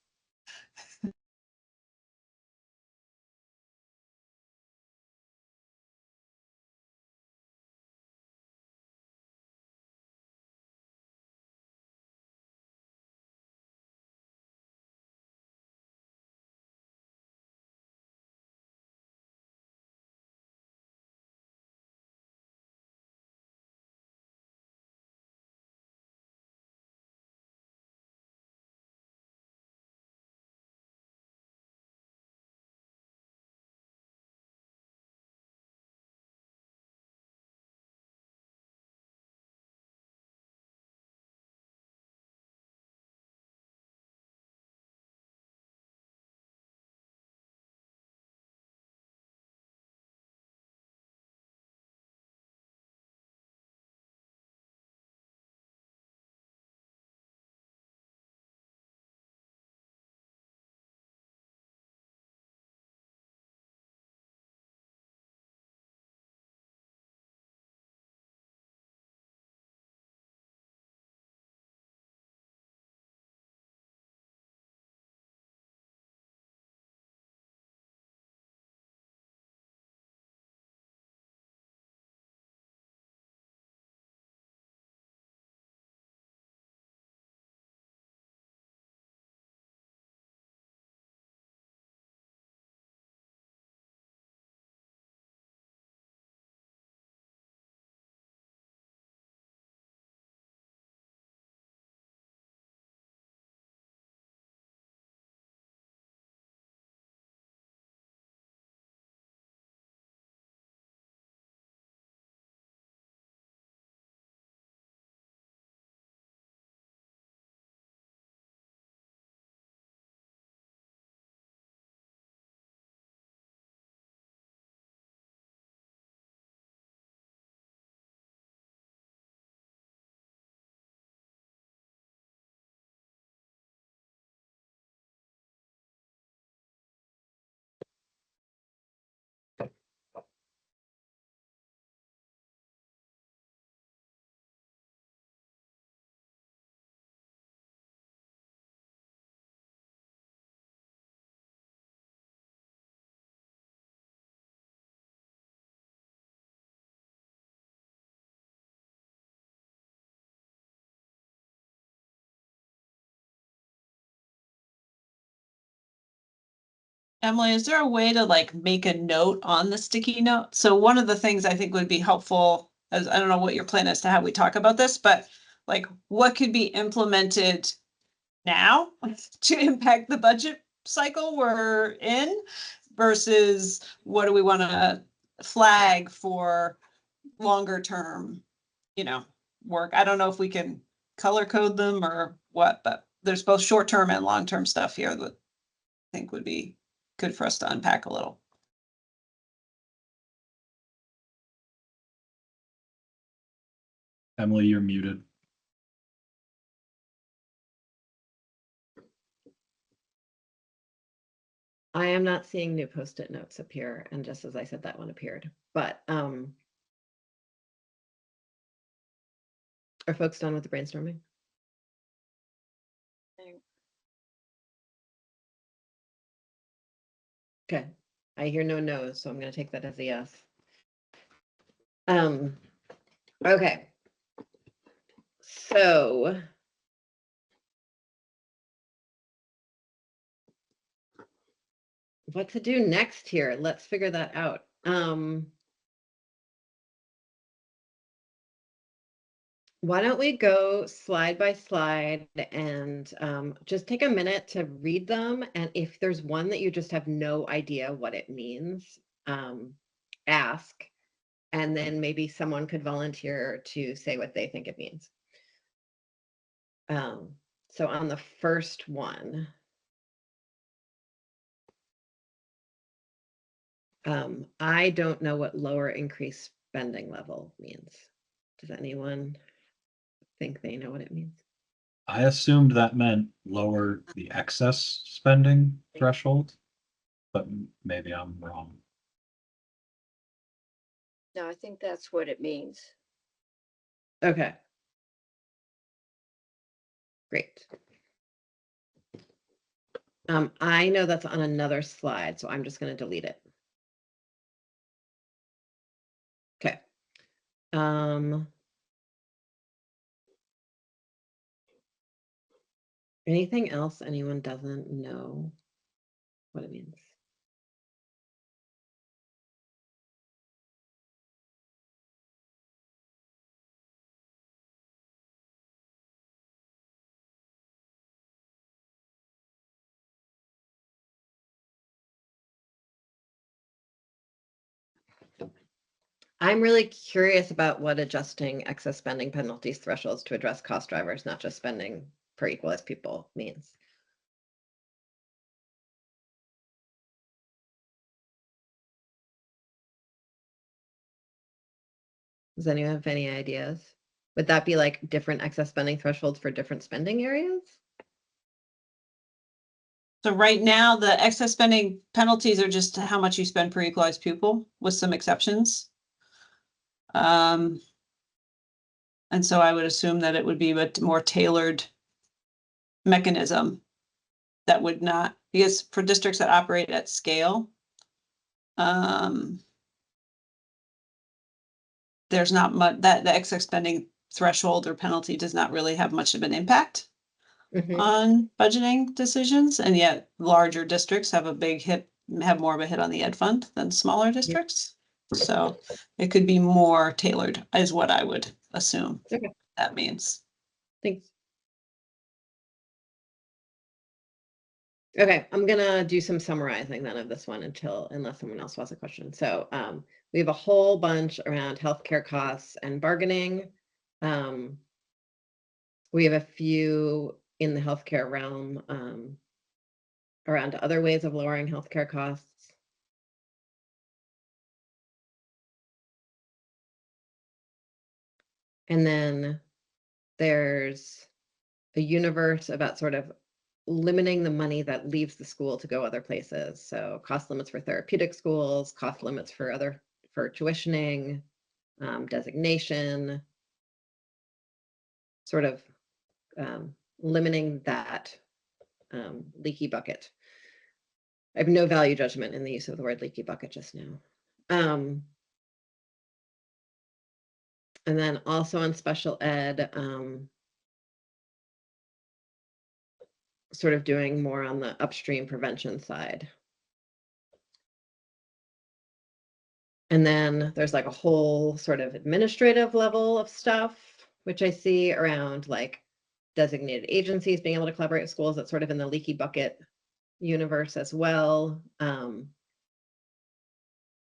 Emily, is there a way to like make a note on the sticky note? So one of the things I think would be helpful, as I don't know what your plan is to how we talk about this, but like what could be implemented now to impact the budget cycle we're in versus what do we want to flag for longer term, work. I don't know if we can color code them or what, but there's both short term and long term stuff here that I think would be good for us to unpack a little. Emily, you're muted. I am not seeing new post-it notes appear, and just as I said, that one appeared. But are folks done with the brainstorming? Okay, I hear no no's, so I'm going to take that as a yes. Okay. So what to do next here? Let's figure that out. Why don't we go slide by slide and just take a minute to read them. And if there's one that you just have no idea what it means, ask. And then maybe someone could volunteer to say what they think it means. So on the first one, I don't know what lower increased spending level means. Does anyone think they know what it means? I assumed that meant lower the excess spending threshold, but maybe I'm wrong. No, I think that's what it means. Okay. Great. I know that's on another slide, so I'm just going to delete it. Okay. Anything else anyone doesn't know what it means? I'm really curious about what adjusting excess spending penalties thresholds to address cost drivers, not just spending per equalized people means. Does anyone have any ideas? Would that be like different excess spending thresholds for different spending areas? So right now, the excess spending penalties are just how much you spend per equalized pupil with some exceptions. And so I would assume that it would be a more tailored mechanism that would not, because for districts that operate at scale, there's not much, that the excess spending threshold or penalty does not really have much of an impact on budgeting decisions. And yet larger districts have a big hit, have more of a hit on the ed fund than smaller districts. So it could be more tailored is what I would assume that means. Thanks. Okay, I'm gonna do some summarizing then of this one unless someone else has a question. So we have a whole bunch around healthcare costs and bargaining. We have a few in the healthcare realm around other ways of lowering healthcare costs. And then there's a universe about sort of limiting the money that leaves the school to go other places. So cost limits for therapeutic schools, cost limits for tuitioning, designation, sort of limiting that leaky bucket. I have no value judgment in the use of the word leaky bucket just now. And then also on special ed, sort of doing more on the upstream prevention side. And then there's like a whole sort of administrative level of stuff, which I see around like designated agencies being able to collaborate with schools. That's sort of in the leaky bucket universe as well.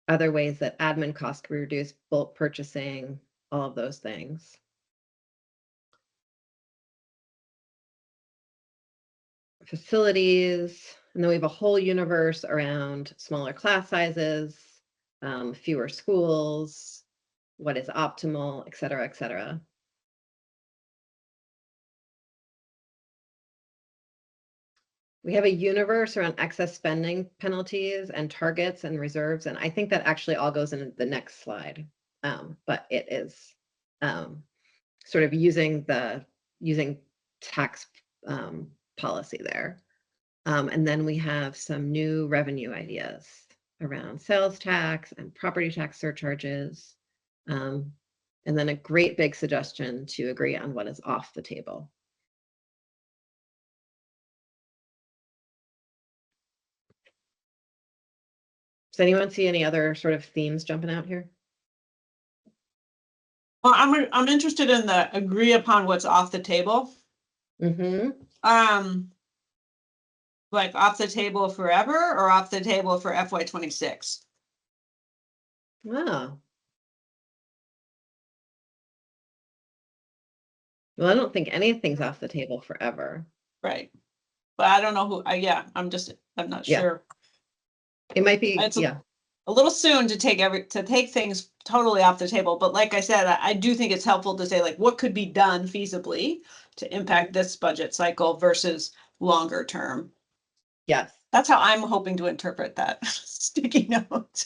Other ways that admin costs can be reduced, bulk purchasing, all of those things. Facilities, and then we have a whole universe around smaller class sizes, fewer schools, what is optimal, et cetera, et cetera. We have a universe around excess spending penalties and targets and reserves, and I think that actually all goes in the next slide. But it is sort of using tax policy there. And then we have some new revenue ideas around sales tax and property tax surcharges. And then a great big suggestion to agree on what is off the table. Does anyone see any other sort of themes jumping out here? Well, I'm interested in the agree upon what's off the table. Like off the table forever or off the table for FY26? Wow. Well, I don't think anything's off the table forever. Right. But I don't know who, yeah, I'm not sure. It might be, It's yeah. A little soon to take things totally off the table, but like I said, I do think it's helpful to say like what could be done feasibly to impact this budget cycle versus longer term. Yes. That's how I'm hoping to interpret that sticky note.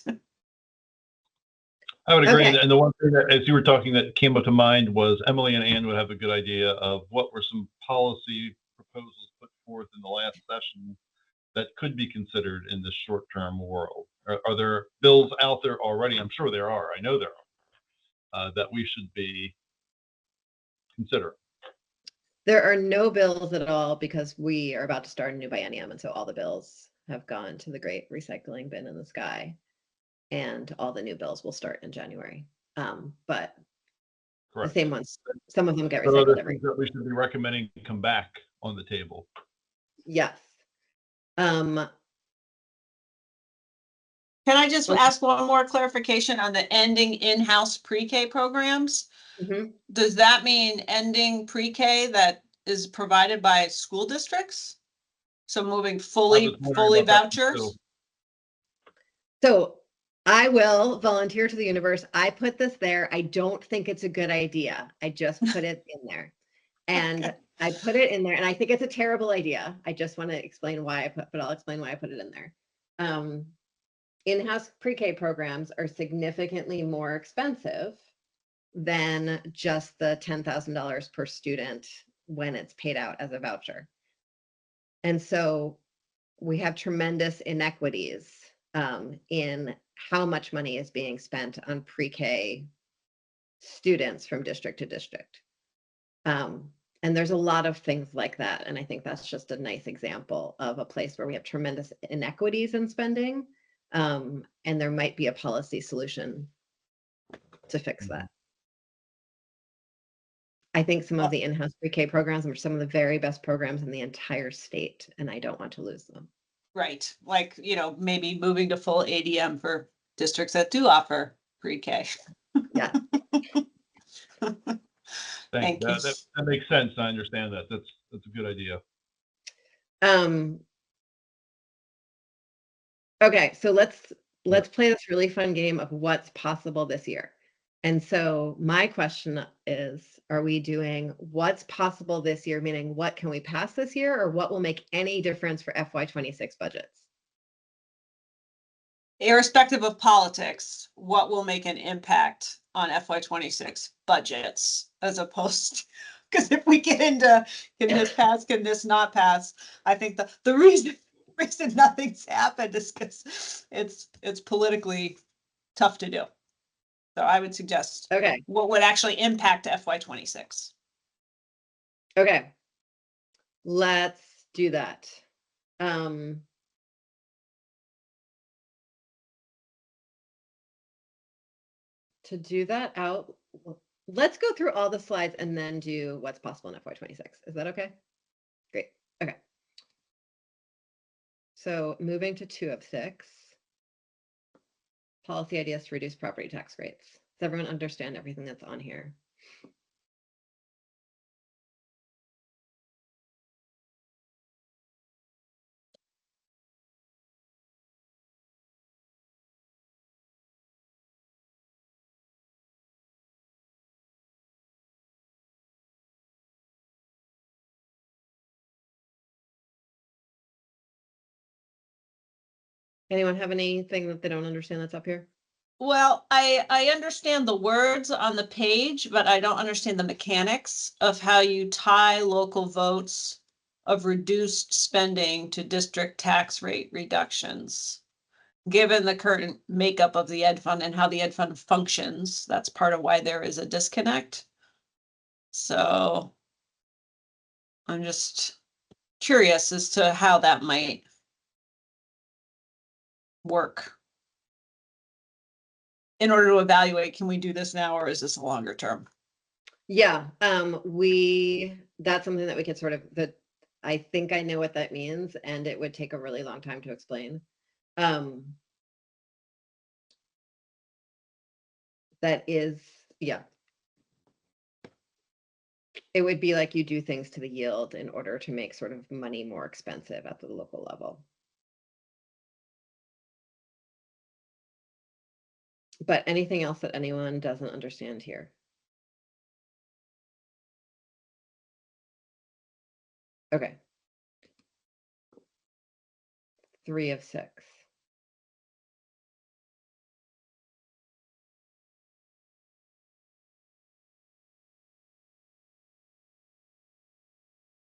I would agree. Okay. And the one thing that, as you were talking, that came up to mind was Emily and Ann would have a good idea of what were some policy proposals put forth in the last session that could be considered in this short-term world. Are there bills out there already? I'm sure there are. I know there are, that we should be considering. There are no bills at all because we are about to start a new biennium, and so all the bills have gone to the great recycling bin in the sky, and all the new bills will start in January. But the Correct. same ones, some of them get So are there recycled every. things that we should be recommending come back on the table? Yes. Can I just ask one more clarification on the ending in-house pre-K programs? Mhm. Does that mean ending pre-K that is provided by school districts? So moving I fully was wondering about that too. vouchers? So I will volunteer to the universe. I put this there. I don't think it's a good idea. I just put it in there. And Okay. I put it in there, and I think it's a terrible idea. I just want to explain why I put, but I'll explain why I put it in there. In-house pre-K programs are significantly more expensive than just the $10,000 per student when it's paid out as a voucher. And so we have tremendous inequities in how much money is being spent on pre-K students from district to district. And there's a lot of things like that. And I think that's just a nice example of a place where we have tremendous inequities in spending. And there might be a policy solution to fix that. I think some of the in-house pre-K programs are some of the very best programs in the entire state, and I don't want to lose them. Right, like, maybe moving to full ADM for districts that do offer pre-K. Yeah. Thank you. That makes sense. I understand that. That's a good idea. Okay, so let's play this really fun game of what's possible this year. And so my question is, are we doing what's possible this year, meaning what can we pass this year, or what will make any difference for FY26 budgets? Irrespective of politics, what will make an impact on FY26 budgets as opposed, because if we get into, can this pass, can this not pass? I think the reason nothing's happened is because it's politically tough to do. So I would suggest Okay. what would actually impact FY26. Okay. Let's do that. To do that out, let's go through all the slides and then do what's possible in FY26. Is that okay? Great. Okay. So moving to 2 of 6. Policy ideas to reduce property tax rates. Does everyone understand everything that's on here? Anyone have anything that they don't understand that's up here? Well, I understand the words on the page, but I don't understand the mechanics of how you tie local votes of reduced spending to district tax rate reductions. Given the current makeup of the ed fund and how the ed fund functions, that's part of why there is a disconnect. So I'm just curious as to how that might work. In order to evaluate, can we do this now or is this a longer term? Yeah, that's something that we could sort of, I think I know what that means, and it would take a really long time to explain. That is, yeah. It would be like you do things to the yield in order to make sort of money more expensive at the local level. But anything else that anyone doesn't understand here? Okay. 3 of 6.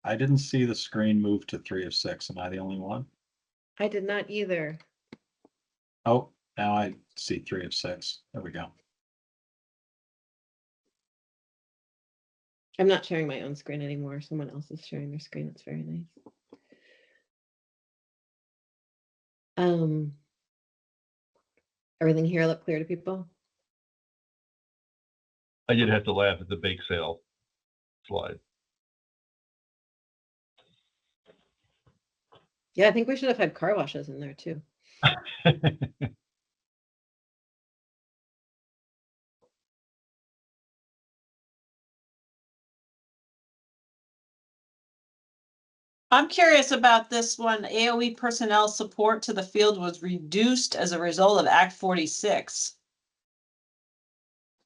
I didn't see the screen move to 3 of 6. Am I the only one? I did not either. Oh, now I see 3 of 6. There we go. I'm not sharing my own screen anymore. Someone else is sharing their screen. It's very nice. Everything here look clear to people? I did have to laugh at the bake sale slide. Yeah, I think we should have had car washes in there too. I'm curious about this one. AOE personnel support to the field was reduced as a result of Act 46.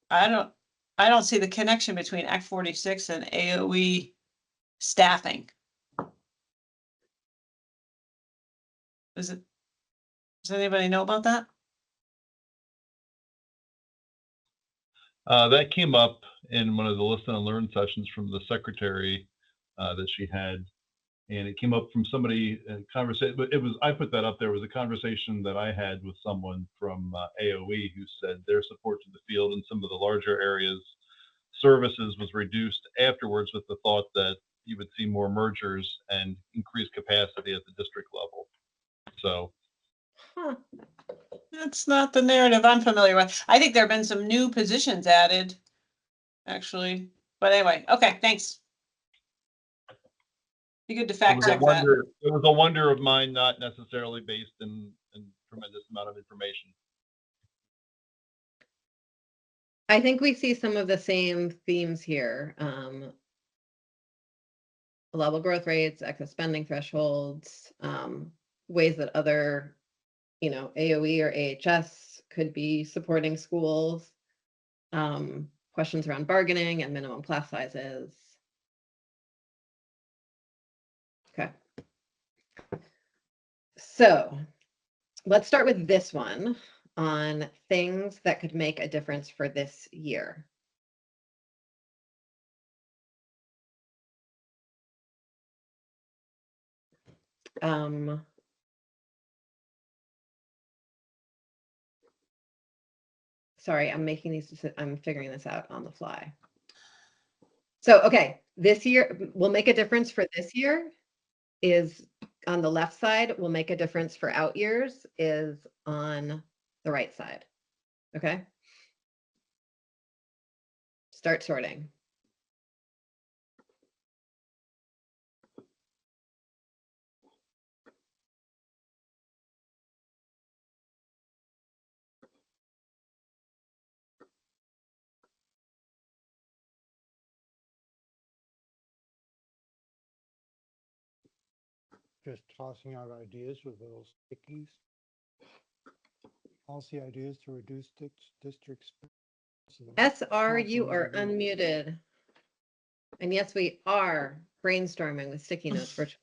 I don't see the connection between Act 46 and AOE staffing. Does anybody know about that? That came up in one of the listen and learn sessions from the secretary that she had, and it came up from somebody conversation. But I put that up there. Was a conversation that I had with someone from AOE who said their support to the field in some of the larger areas services was reduced afterwards, with the thought that you would see more mergers and increased capacity at the district level. So. Huh. That's not the narrative I'm familiar with. I think there have been some new positions added, actually. But anyway, okay, thanks. Be good to fact check that. It was a wonder of mine, not necessarily based in tremendous amount of information. I think we see some of the same themes here. Level growth rates, excess spending thresholds, ways that other, AOE or AHS could be supporting schools, questions around bargaining and minimum class sizes. Okay. So let's start with this one on things that could make a difference for this year. Sorry, I'm figuring this out on the fly. So, okay, this year will make a difference for this year is on the left side, will make a difference for out years is on the right side. Okay. Start sorting. Just tossing out ideas with little stickies. Policy ideas to reduce district. SR, you are unmuted. And yes, we are brainstorming with sticky notes virtually.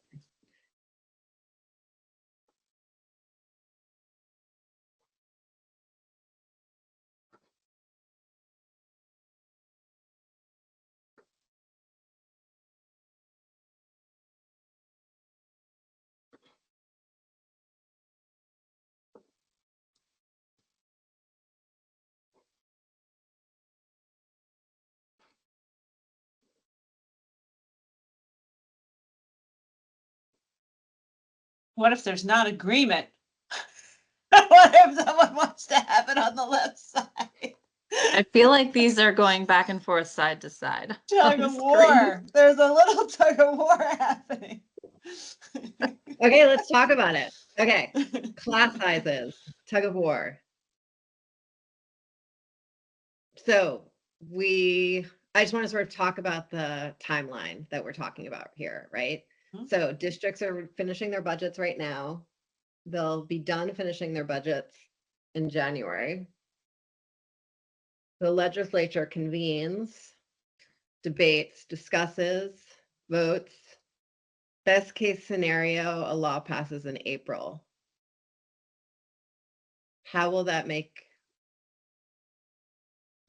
What if there's not agreement? What if someone wants to have it on the left side? I feel like these are going back and forth side to side. Tug of war. There's a little tug of war happening. Okay, let's talk about it. Okay, class sizes, tug of war. So I just want to sort of talk about the timeline that we're talking about here, right? Mm-hmm. So districts are finishing their budgets right now. They'll be done finishing their budgets in January. The legislature convenes, debates, discusses, votes. Best case scenario, a law passes in April. How will that make,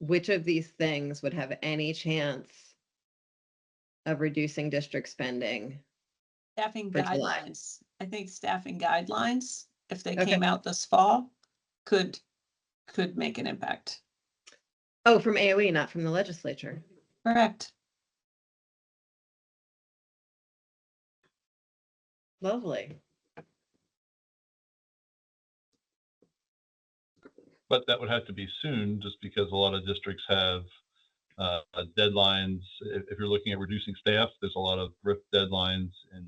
which of these things would have any chance of reducing district spending. Staffing For July. guidelines. I think staffing guidelines, if they Okay. came out this fall, could make an impact. Oh, from AOE, not from the legislature. Correct. Lovely. But that would have to be soon, just because a lot of districts have deadlines. If you're looking at reducing staff, there's a lot of RIF deadlines and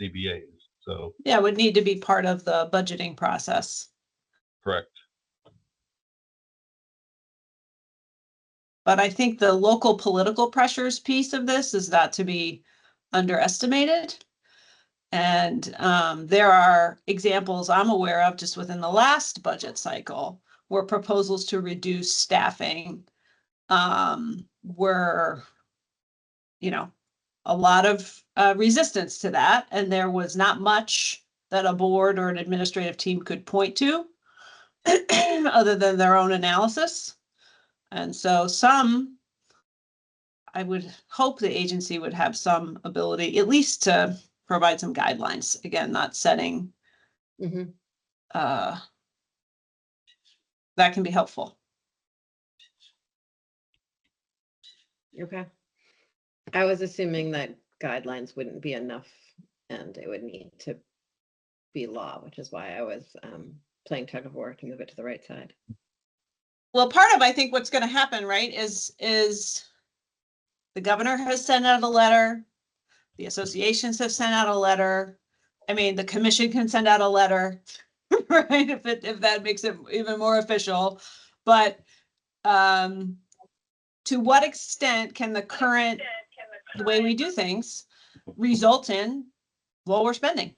CBAs. So Yeah, it would need to be part of the budgeting process. correct. But I think the local political pressures piece of this is not to be underestimated. And there are examples I'm aware of just within the last budget cycle where proposals to reduce staffing were, you know, a lot of resistance to that. And there was not much that a board or an administrative team could point to other than their own analysis. And so I would hope the agency would have some ability, at least to provide some guidelines. Again, not setting, Mm-hmm. that can be helpful. Okay. I was assuming that guidelines wouldn't be enough and it would need to be law, which is why I was playing tug of war to move it to the right side. Well, part of, I think what's going to happen, right, is the governor has sent out a letter. The associations have sent out a letter. I mean, the commission can send out a letter, right? If that makes it even more official. But to what extent can the way we do things result in lower spending?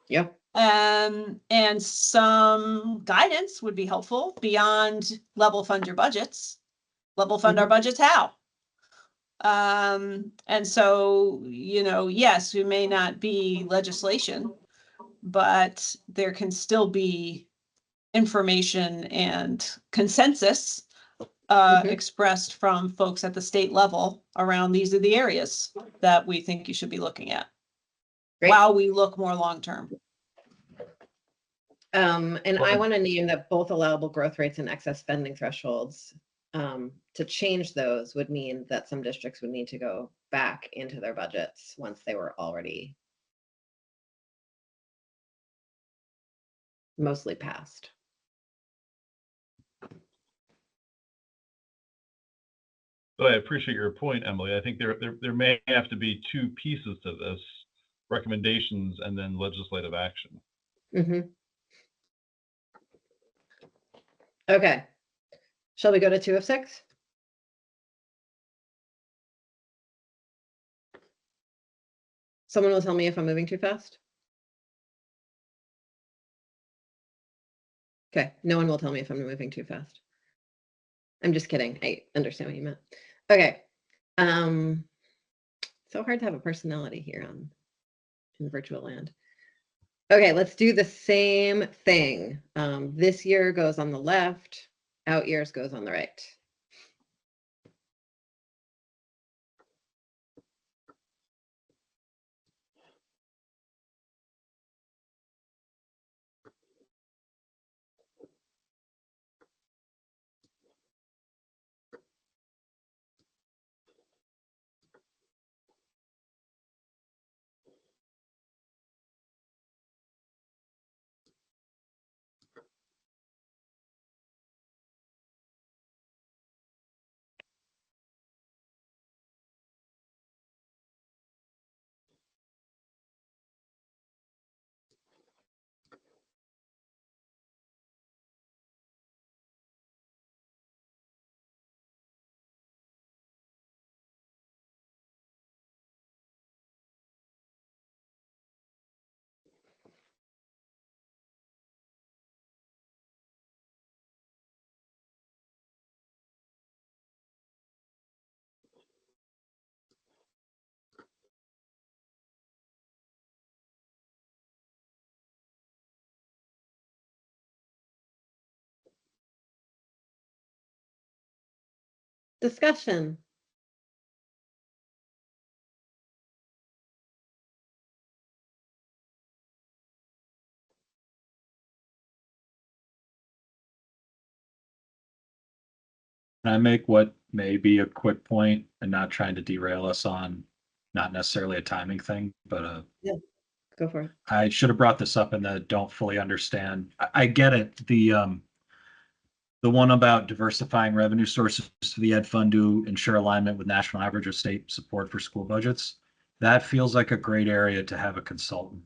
Yeah. And some guidance would be helpful beyond level fund your budgets. Level fund our budgets how? And so, yes, we may not be legislation, but there can still be information and consensus expressed from folks at the state level around these are the areas that we think you should be looking at. Great. While we look more long-term. And I want to name that both allowable growth rates and excess spending thresholds. To change those would mean that some districts would need to go back into their budgets once they were already mostly passed. But I appreciate your point, Emily. I think there may have to be two pieces to this: recommendations and then legislative action. Mm-hmm. Okay. Shall we go to 2 of 6? Someone will tell me if I'm moving too fast. Okay, no one will tell me if I'm moving too fast. I'm just kidding. I understand what you meant. Okay. So hard to have a personality here in virtual land. Okay, let's do the same thing. This year goes on the left, out years goes on the right. Discussion. Can I make what may be a quick point and not trying to derail us on not necessarily a timing thing, but Go for it. I should have brought this up in the don't fully understand. I get it. The one about diversifying revenue sources to the ed fund to ensure alignment with national average or state support for school budgets. That feels like a great area to have a consultant,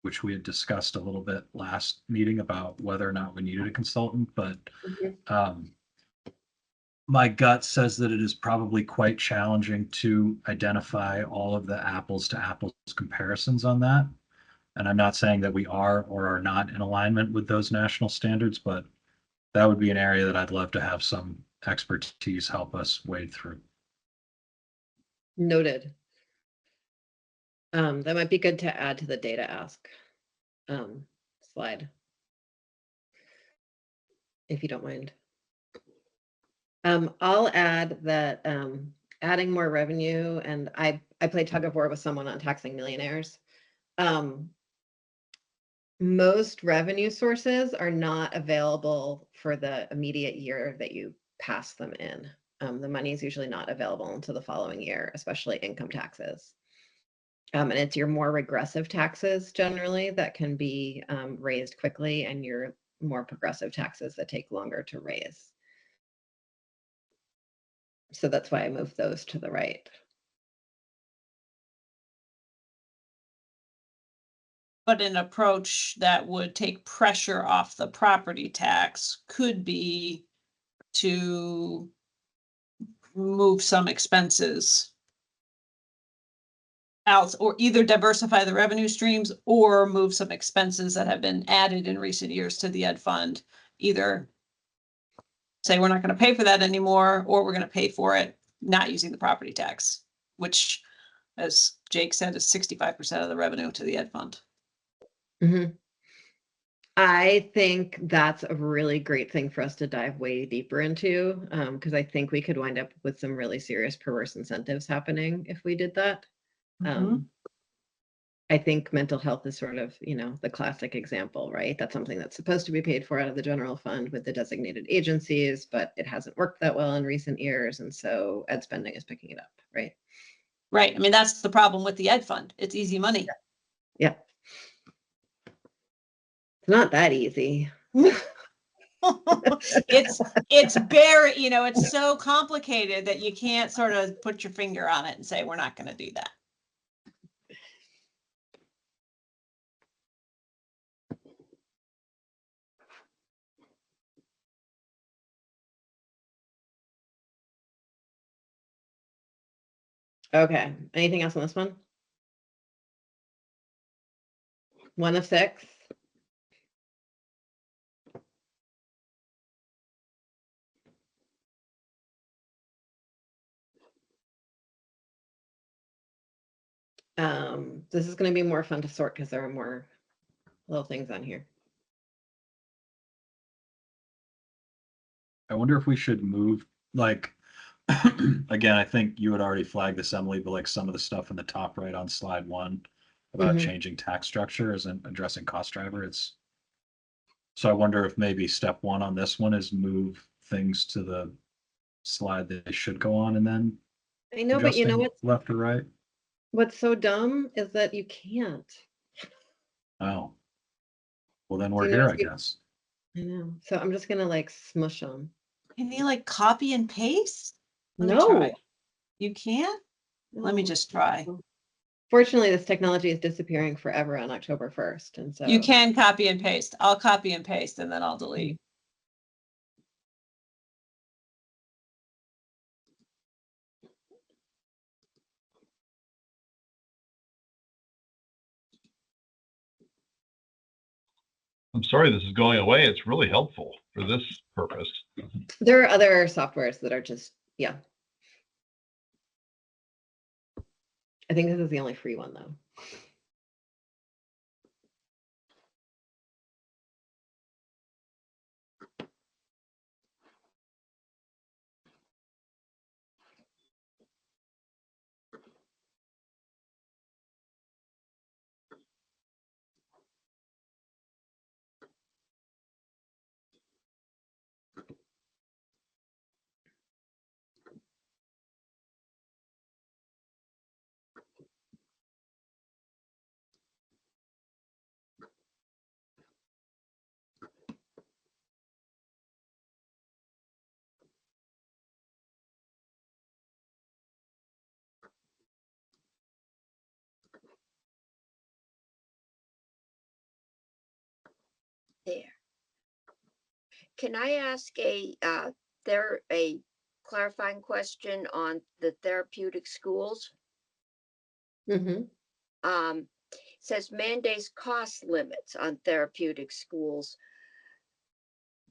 which we had discussed a little bit last meeting about whether or not we needed a consultant, but my gut says that it is probably quite challenging to identify all of the apples to apples comparisons on that. And I'm not saying that we are or are not in alignment with those national standards, but that would be an area that I'd love to have some expertise help us wade through. Noted. That might be good to add to the data ask slide, if you don't mind. I'll add that adding more revenue, and I played tug of war with someone on taxing millionaires. Most revenue sources are not available for the immediate year that you pass them in. The money is usually not available until the following year, especially income taxes. And it's your more regressive taxes generally that can be raised quickly, and your more progressive taxes that take longer to raise. So that's why I moved those to the right. But an approach that would take pressure off the property tax could be to move some expenses out, or either diversify the revenue streams or move some expenses that have been added in recent years to the ed fund. Either say we're not going to pay for that anymore, or we're going to pay for it not using the property tax, which, as Jake said, is 65% of the revenue to the ed fund. Mm-hmm. I think that's a really great thing for us to dive way deeper into, because I think we could wind up with some really serious perverse incentives happening if we did that. I think mental health is sort of, the classic example, right? That's something that's supposed to be paid for out of the general fund with the designated agencies, but it hasn't worked that well in recent years. And so ed spending is picking it up, right? Right. I mean, that's the problem with the ed fund. It's easy money. Yeah. It's not that easy. It's bare, it's so complicated that you can't sort of put your finger on it and say, we're not going to do that. Okay. Anything else on this one? 1 of 6. This is going to be more fun to sort because there are more little things on here. I wonder if we should move, like, again, I think you had already flagged this, Emily, but like some of the stuff in the top right on slide 1 about changing tax structure isn't addressing cost driver. So I wonder if maybe step 1 on this one is move things to the slide that they should go on, and then I know, but you know adjusting left or right. what's so dumb is that you can't. Oh, well then we're you here, notice I guess. I know. So I'm just gonna like smush them. Can you like copy and paste? Let me No. try. You can't? Let me No. just try. Fortunately, this technology is disappearing forever on October 1st. And so You can copy and paste. I'll copy and paste and then I'll delete. I'm sorry this is going away. It's really helpful for this purpose. there are other softwares that are just, yeah. I think this is the only free one though. There. Can I ask a clarifying question on the therapeutic schools? Mhm. Says mandates cost limits on therapeutic schools.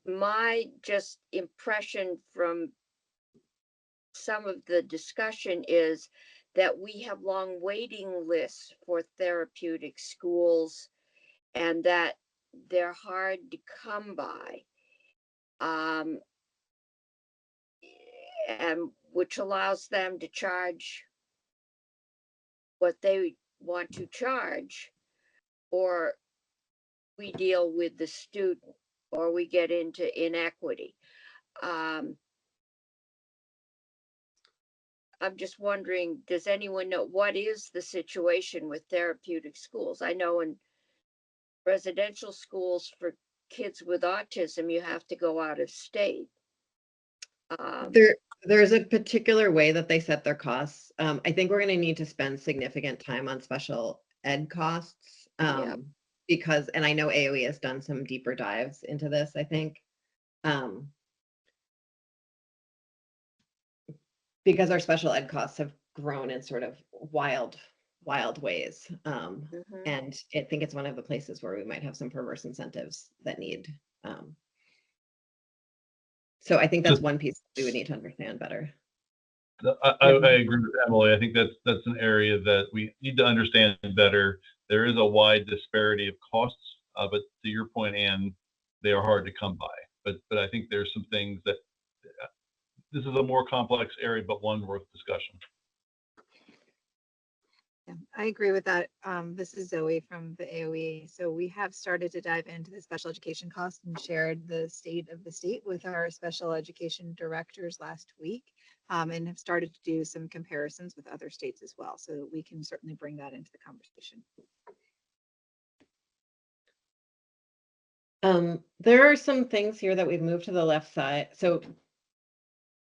My just impression from some of the discussion is that we have long waiting lists for therapeutic schools and that they're hard to come by. And which allows them to charge what they want to charge, or we deal with the student, or we get into inequity. I'm just wondering, does anyone know what is the situation with therapeutic schools? I know in residential schools for kids with autism, you have to go out of state. There's a particular way that they set their costs. I think we're going to need to spend significant time on special ed costs. Yeah. Because, and I know AOE has done some deeper dives into this, I think. Because our special ed costs have grown in sort of wild ways. And I think it's one of the places where we might have some perverse incentives that need. So I think that's one piece we would need to understand better. I agree with Emily. I think that's an area that we need to understand better. There is a wide disparity of costs, but to your point, Anne, they are hard to come by. But I think there's some things that this is a more complex area, but one worth discussion. Yeah, I agree with that. This is Zoe from the AOE. So we have started to dive into the special education costs and shared the state of the state with our special education directors last week, and have started to do some comparisons with other states as well. So we can certainly bring that into the conversation. There are some things here that we've moved to the left side. So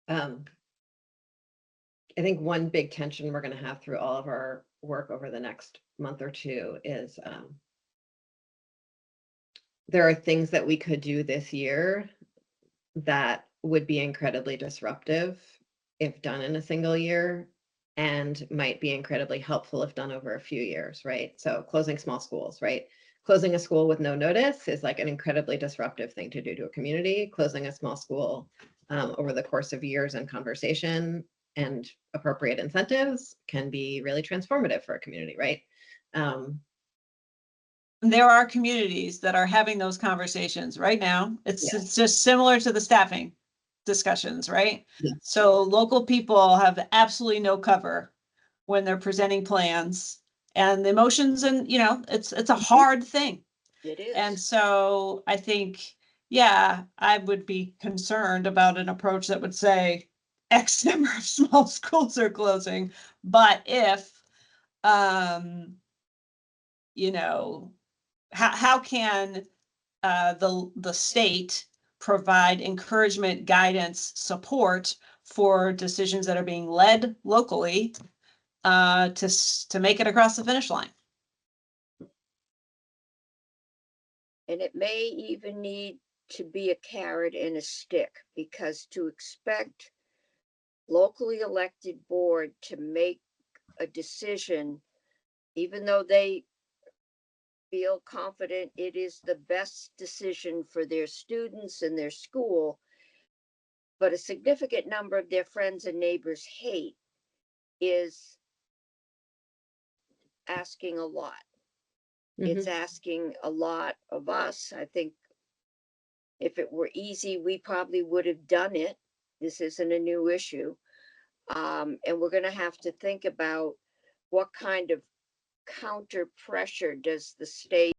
I think one big tension we're going to have through all of our work over the next month or two is there are things that we could do this year that would be incredibly disruptive if done in a single year, and might be incredibly helpful if done over a few years, right? So closing small schools, right? Closing a school with no notice is like an incredibly disruptive thing to do to a community. Closing a small school over the course of years and conversation and appropriate incentives can be really transformative for a community, right? There are communities that are having those conversations right now. It's just similar to the staffing discussions, right? Yeah. So local people have absolutely no cover when they're presenting plans and the emotions, and it's a hard thing. It is. And so I think, yeah, I would be concerned about an approach that would say X number of small schools are closing, but if how can the state provide encouragement, guidance, support for decisions that are being led locally to make it across the finish line? And it may even need to be a carrot and a stick, because to expect locally elected board to make a decision, even though they feel confident it is the best decision for their students and their school, but a significant number of their friends and neighbors hate, is asking a lot. It's asking a lot of us. I think if it were easy, we probably would have done it. This isn't a new issue. And we're going to have to think about what kind of counter pressure does the state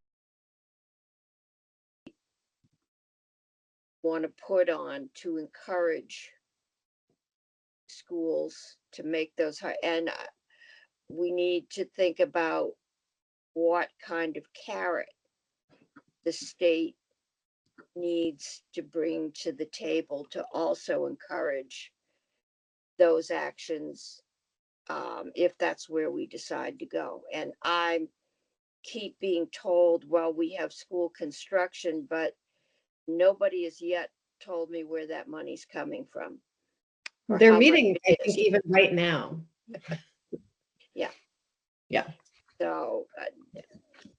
want to put on to encourage schools to make those high. And we need to think about what kind of carrot the state needs to bring to the table to also encourage those actions, if that's where we decide to go. And I'm keep being told, well, we have school construction, but nobody has yet told me where that money's coming from. or They're how much meeting, it I is. think, even right now. Yeah. Yeah. So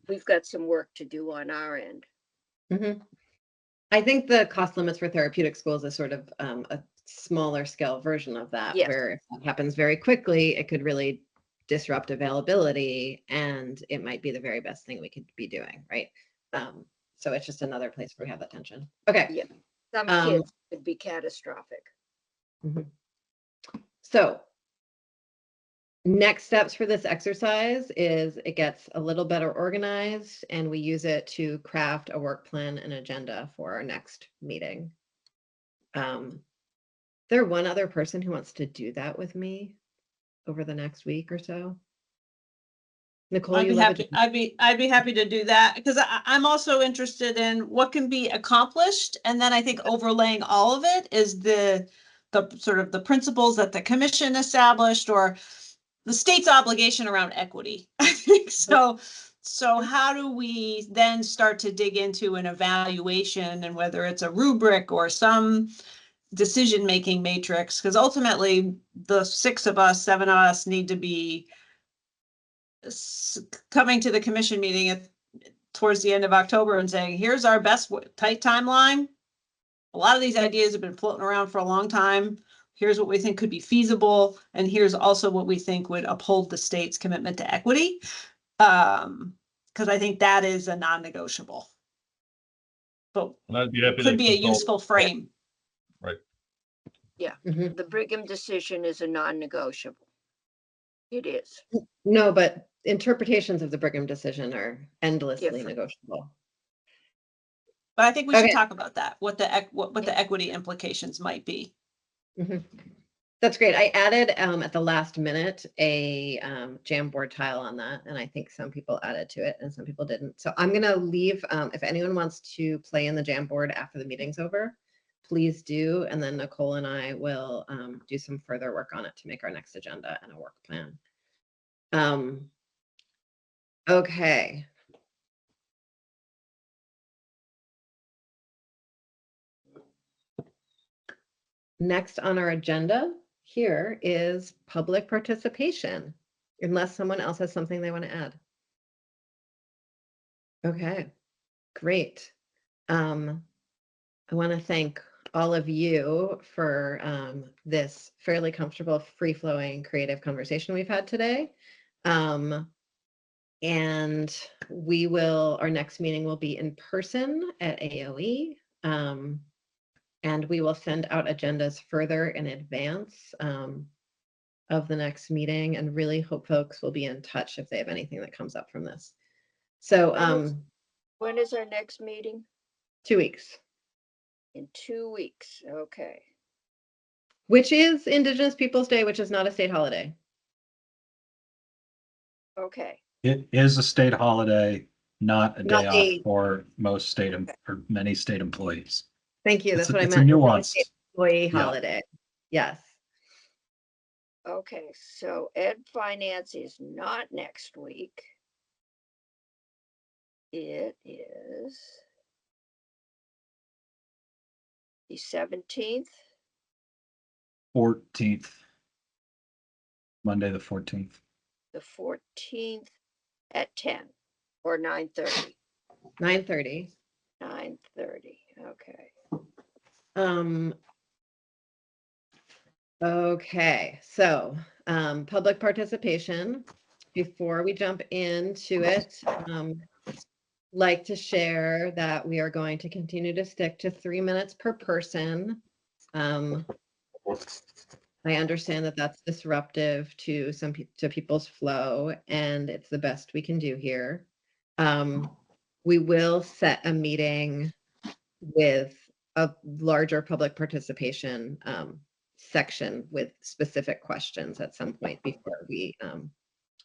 we've got some work to do on our end. Mhm. I think the cost limits for therapeutic schools is sort of a smaller scale version of that, Yes. where if that happens very quickly, it could really disrupt availability, and it might be the very best thing we could be doing, right? So it's just another place where we have that tension. Okay. Yeah. Some Um, kids could be catastrophic. Mhm. So next steps for this exercise is it gets a little better organized, and we use it to craft a work plan and agenda for our next meeting. There one other person who wants to do that with me over the next week or so. Nicole, I'd you be love happy, it. I'd be happy to do that because I'm also interested in what can be accomplished. And then I think overlaying all of it is the sort of the principles that the commission established or the state's obligation around equity. I think so. So how do we then start to dig into an evaluation and whether it's a rubric or some decision-making matrix? Because ultimately the 6 of us, 7 of us need to be coming to the commission meeting towards the end of October and saying, here's our best tight timeline. A lot of these ideas have been floating around for a long time. Here's what we think could be feasible. And here's also what we think would uphold the state's commitment to equity. Because I think that is a non-negotiable. But And I'd be happy could to be a consult. useful frame. Right. Yeah. Mhm. The Brigham decision is a non-negotiable. It is. No, but interpretations of the Brigham decision are endlessly Different. negotiable. But I think we should Okay. talk about that, what the equity implications might be. Mhm. That's great. I added at the last minute a Jamboard tile on that, and I think some people added to it and some people didn't. So I'm gonna leave. If anyone wants to play in the Jamboard after the meeting's over, please do, and then Nicole and I will do some further work on it to make our next agenda and a work plan. Okay. Next on our agenda here is public participation, unless someone else has something they want to add. Okay, great. I want to thank all of you for this fairly comfortable, free-flowing, creative conversation we've had today. And our next meeting will be in person at AOE. And we will send out agendas further in advance of the next meeting, and really hope folks will be in touch if they have anything that comes up from this. So When is our next meeting? 2 weeks. In 2 weeks. Okay. Which is Indigenous Peoples Day, which is not a state holiday. Okay. It is a state holiday, not a Not day a- off for most state or many state employees. Thank you. It's That's what I it's meant. a It's not a nuanced. state employee Yeah. holiday. Yes. Okay. So Ed Finance is not next week. It is the 17th. 14th. Monday, the 14th. The 14th at 10 or 9:30. 9:30. 9:30. Okay. Okay, so public participation. Before we jump into it, like to share that we are going to continue to stick to 3 minutes per person. I understand that that's disruptive to to people's flow, and it's the best we can do here. We will set a meeting with a larger public participation section with specific questions at some point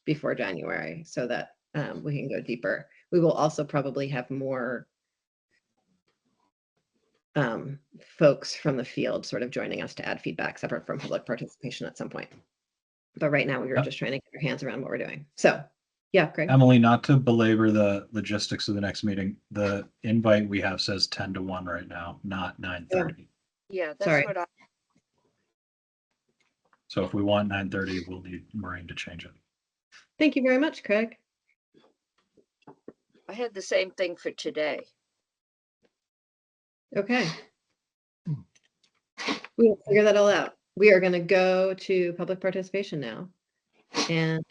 before January, so that we can go deeper. We will also probably have more folks from the field sort of joining us to add feedback separate from public participation at some point. But right now we were Yep. just trying to get our hands around what we're doing. So Yeah, great. Emily, not to belabor the logistics of the next meeting, the invite we have says 10 to 1 right now, not 9:30. Yeah, that's Sorry. what I, So if we want 9:30, we'll need Maureen to change it. Thank you very much, Craig. I had the same thing for today. Okay. We will figure that all out. We are going to go to public participation now. And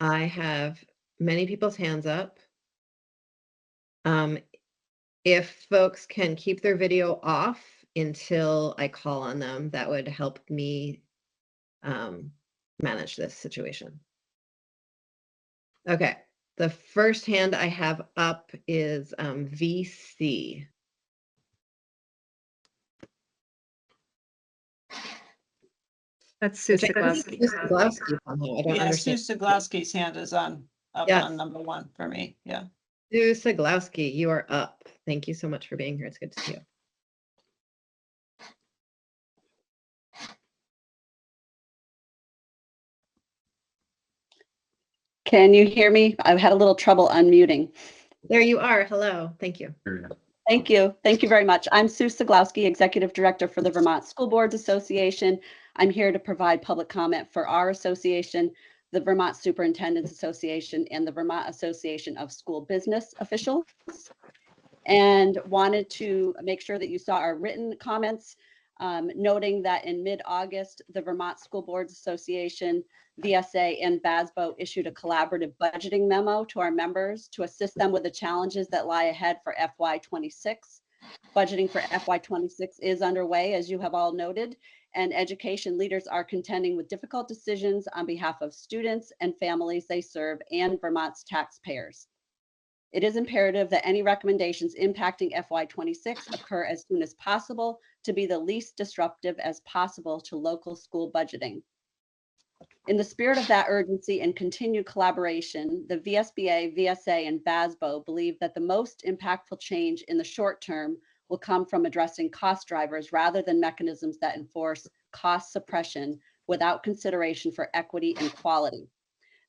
I have many people's hands up. If folks can keep their video off until I call on them, that would help me manage this situation. Okay, the first hand I have up is VC. That's Sue Which I think is Siglowski. Siglowski somehow. I don't Yeah, Sue understand. Siglowski's hand is on, up Yes. on number 1 for me, yeah. Sue Siglowski, you are up. Thank you so much for being here. It's good to see you. Can you hear me? I've had a little trouble unmuting. There you are. Hello. Thank you. Thank you. Thank you very much. I'm Sue Siglowski, Executive Director for the Vermont School Boards Association. I'm here to provide public comment for our association, the Vermont Superintendents Association, and the Vermont Association of School Business Officials, and wanted to make sure that you saw our written comments, noting that in mid-August, the Vermont School Boards Association, VSA, and VASBO issued a collaborative budgeting memo to our members to assist them with the challenges that lie ahead for FY26. Budgeting for FY26 is underway, as you have all noted, and education leaders are contending with difficult decisions on behalf of students and families they serve and Vermont's taxpayers. It is imperative that any recommendations impacting FY26 occur as soon as possible to be the least disruptive as possible to local school budgeting. In the spirit of that urgency and continued collaboration, the VSBA, VSA, and VASBO believe that the most impactful change in the short term will come from addressing cost drivers rather than mechanisms that enforce cost suppression without consideration for equity and quality.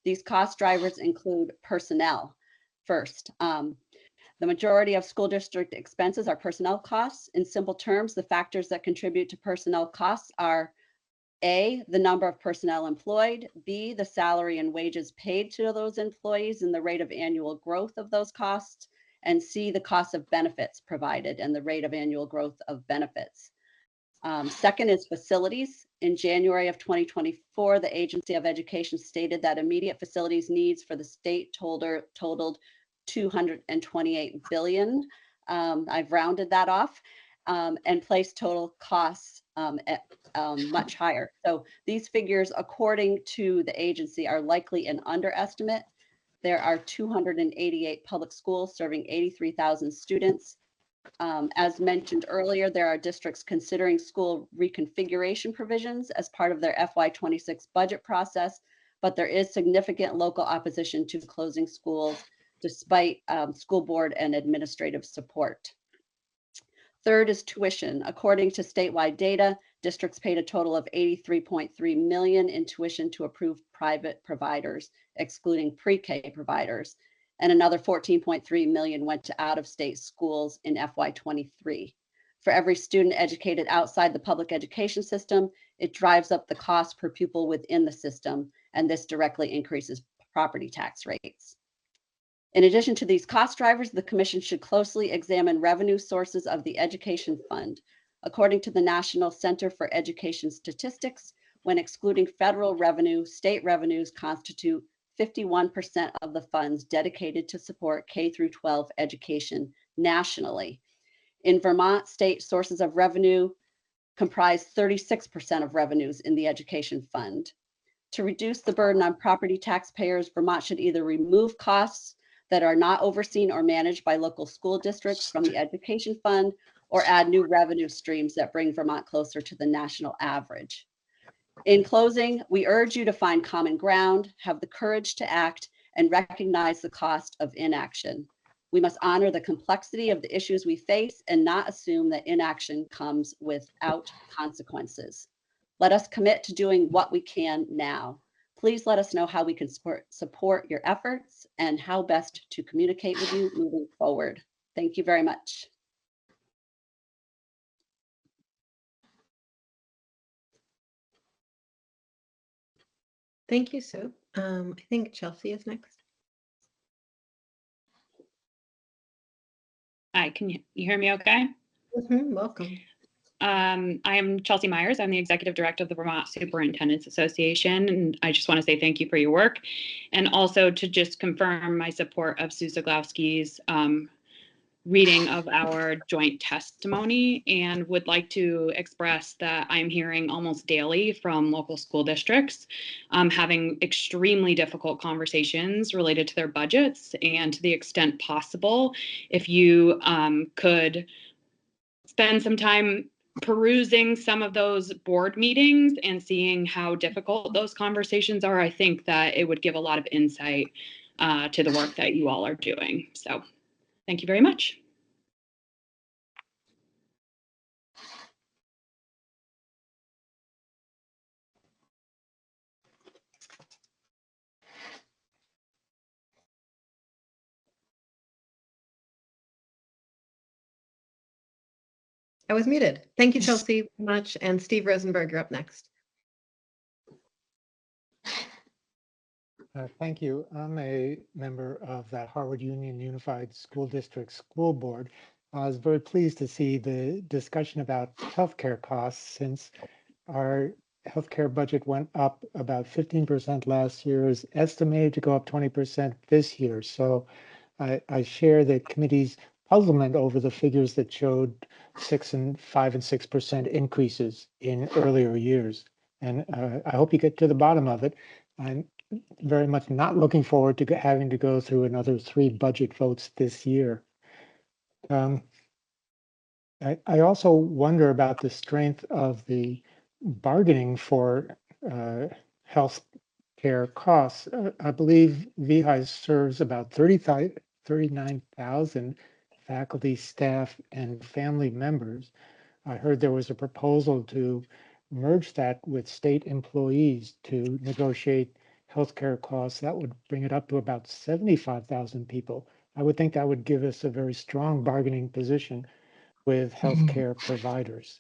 These cost drivers include personnel. First, the majority of school district expenses are personnel costs. In simple terms, the factors that contribute to personnel costs are A, the number of personnel employed, B, the salary and wages paid to those employees and the rate of annual growth of those costs, and C, the cost of benefits provided and the rate of annual growth of benefits. Second is facilities. In January of 2024, the Agency of Education stated that immediate facilities needs for the state totaled $228 billion. I've rounded that off and placed total costs at much higher. So these figures, according to the agency, are likely an underestimate. There are 288 public schools serving 83,000 students. As mentioned earlier, there are districts considering school reconfiguration provisions as part of their FY26 budget process, but there is significant local opposition to closing schools despite school board and administrative support. Third is tuition. According to statewide data, districts paid a total of $83.3 million in tuition to approved private providers, excluding pre-K providers, and another $14.3 million went to out-of-state schools in FY23. For every student educated outside the public education system, it drives up the cost per pupil within the system, and this directly increases property tax rates. In addition to these cost drivers, the Commission should closely examine revenue sources of the Education Fund. According to the National Center for Education Statistics, when excluding federal revenue, state revenues constitute 51% of the funds dedicated to support K-12 education nationally. In Vermont, state sources of revenue comprise 36% of revenues in the Education Fund. To reduce the burden on property taxpayers, Vermont should either remove costs that are not overseen or managed by local school districts from the Education Fund, or add new revenue streams that bring Vermont closer to the national average. In closing, we urge you to find common ground, have the courage to act, and recognize the cost of inaction. We must honor the complexity of the issues we face and not assume that inaction comes without consequences. Let us commit to doing what we can now. Please let us know how we can support your efforts and how best to communicate with you moving forward. Thank you very much. Thank you, Sue. I think Chelsea is next. Hi, can you hear me okay? Welcome. I am Chelsea Myers. I'm the Executive Director of the Vermont Superintendents Association, and I just want to say thank you for your work, and also to just confirm my support of Sue Zaglowski's reading of our joint testimony, and would like to express that I'm hearing almost daily from local school districts having extremely difficult conversations related to their budgets, and to the extent possible, if you could spend some time perusing some of those board meetings and seeing how difficult those conversations are, I think that it would give a lot of insight to the work that you all are doing. So thank you very much. I was muted. Thank you, Chelsea, much. And Steve Rosenberg, you're up next. Thank you. I'm a member of that Harvard Union Unified School District School Board. I was very pleased to see the discussion about healthcare costs, since our healthcare budget went up about 15% last year, is estimated to go up 20% this year. So I share the committee's puzzlement over the figures that showed 5 and 6% increases in earlier years. And I hope you get to the bottom of it. I'm very much not looking forward to having to go through another 3 budget votes this year. I also wonder about the strength of the bargaining for health care costs. I believe VHI serves about 39,000 faculty, staff, and family members. I heard there was a proposal to merge that with state employees to negotiate healthcare costs. That would bring it up to about 75,000 people. I would think that would give us a very strong bargaining position with healthcare providers.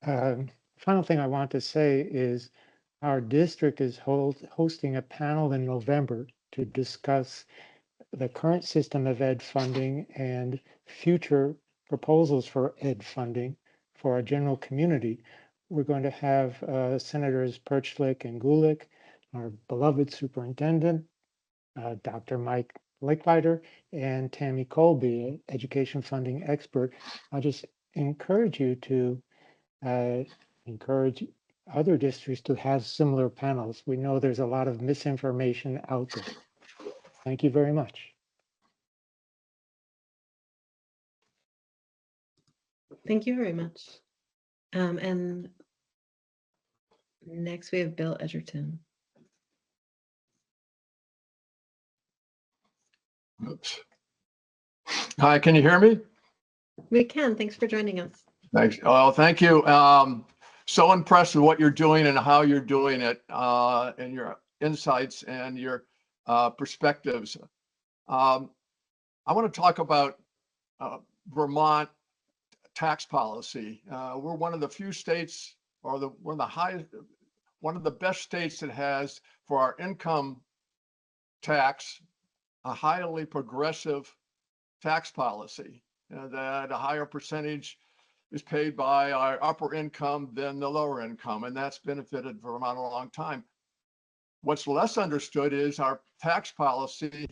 Final thing I want to say is our district is hosting a panel in November to discuss the current system of ed funding and future proposals for ed funding for our general community. We're going to have Senators Perchlik and Gulick, our beloved superintendent, Dr. Mike Licklider, and Tammy Colby, education funding expert. I just encourage you to encourage other districts to have similar panels. We know there's a lot of misinformation out there. Thank you very much. Thank you very much. And next we have Bill Edgerton. Oops. Hi, can you hear me? We can. Thanks for joining us. Thanks. Oh, thank you. So impressed with what you're doing and how you're doing it, and your insights and your perspectives. I want to talk about Vermont tax policy. We're one of the few states, or one of the best states that has, for our income tax, a highly progressive tax policy, that a higher percentage is paid by our upper income than the lower income, and that's benefited Vermont a long time. What's less understood is our tax policy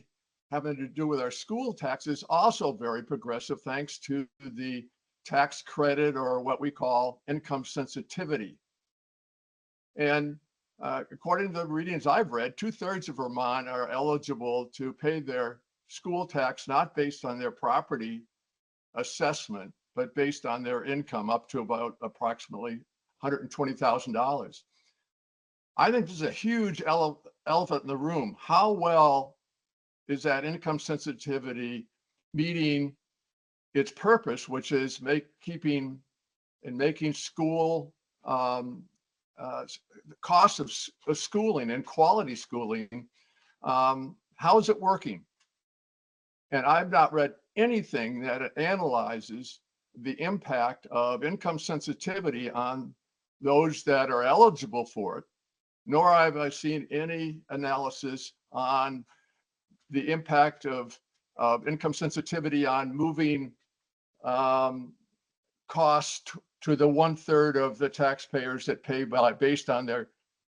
having to do with our school taxes also very progressive, thanks to the tax credit, or what we call income sensitivity. And according to the readings I've read, 2/3 of Vermont are eligible to pay their school tax, not based on their property assessment, but based on their income, up to about approximately $120,000. I think this is a huge elephant in the room. How well is that income sensitivity meeting its purpose, which is making school the cost of schooling and quality schooling. How is it working? And I've not read anything that analyzes the impact of income sensitivity on those that are eligible for it, nor have I seen any analysis on the impact of income sensitivity on moving cost to the 1/3 of the taxpayers that pay based on their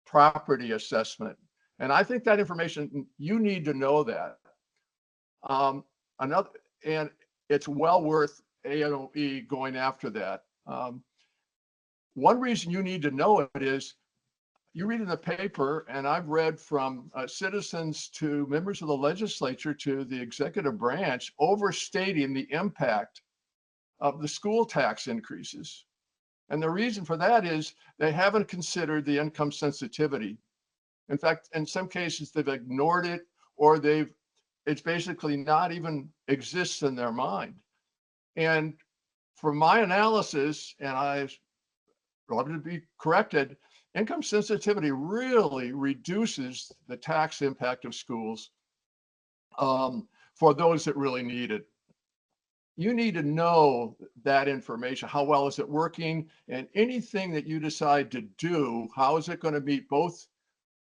property assessment. And I think that information, you need to know that. And it's well worth AOE going after that. One reason you need to know it is you read in the paper, and I've read from citizens to members of the legislature to the executive branch overstating the impact of the school tax increases. And the reason for that is they haven't considered the income sensitivity. In fact, in some cases, they've ignored it, or it's basically not even exists in their mind. And from my analysis, and I've love to be corrected, income sensitivity really reduces the tax impact of schools for those that really need it. You need to know that information. How well is it working? And anything that you decide to do, how is it going to meet both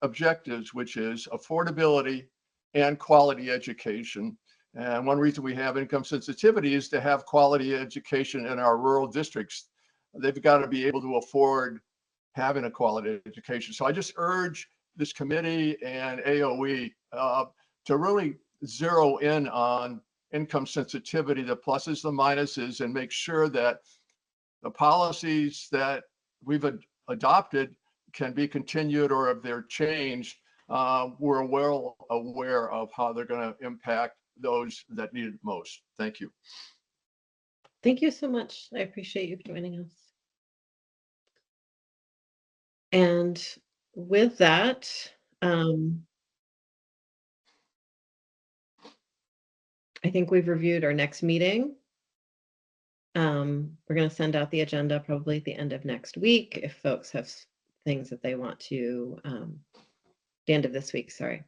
objectives, which is affordability and quality education? And one reason we have income sensitivity is to have quality education in our rural districts. They've got to be able to afford having a quality education. So I just urge this committee and AOE to really zero in on income sensitivity, the pluses, the minuses, and make sure that the policies that we've adopted can be continued, or if they're changed, we're well aware of how they're going to impact those that need it most. Thank you. Thank you so much. I appreciate you joining us. And with that, I think we've reviewed our next meeting. We're going to send out the agenda probably at the end of next week if folks have things that they want to, the end of this week, sorry.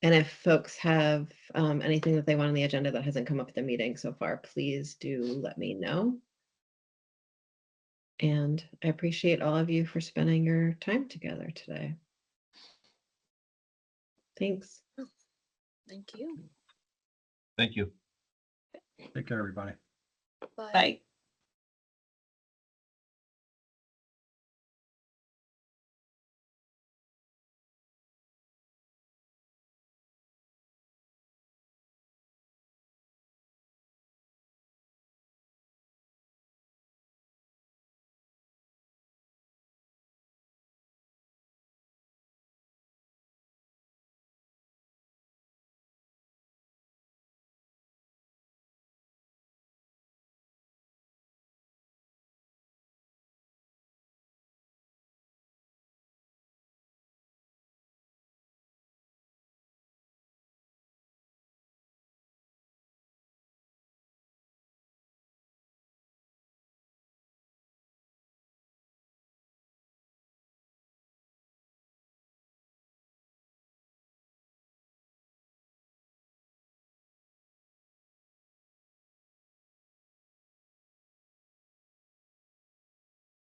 And if folks have anything that they want on the agenda that hasn't come up at the meeting so far, please do let me know. And I appreciate all of you for spending your time together today. Thanks. Thank you. Thank you. Take care, everybody. Bye. Bye.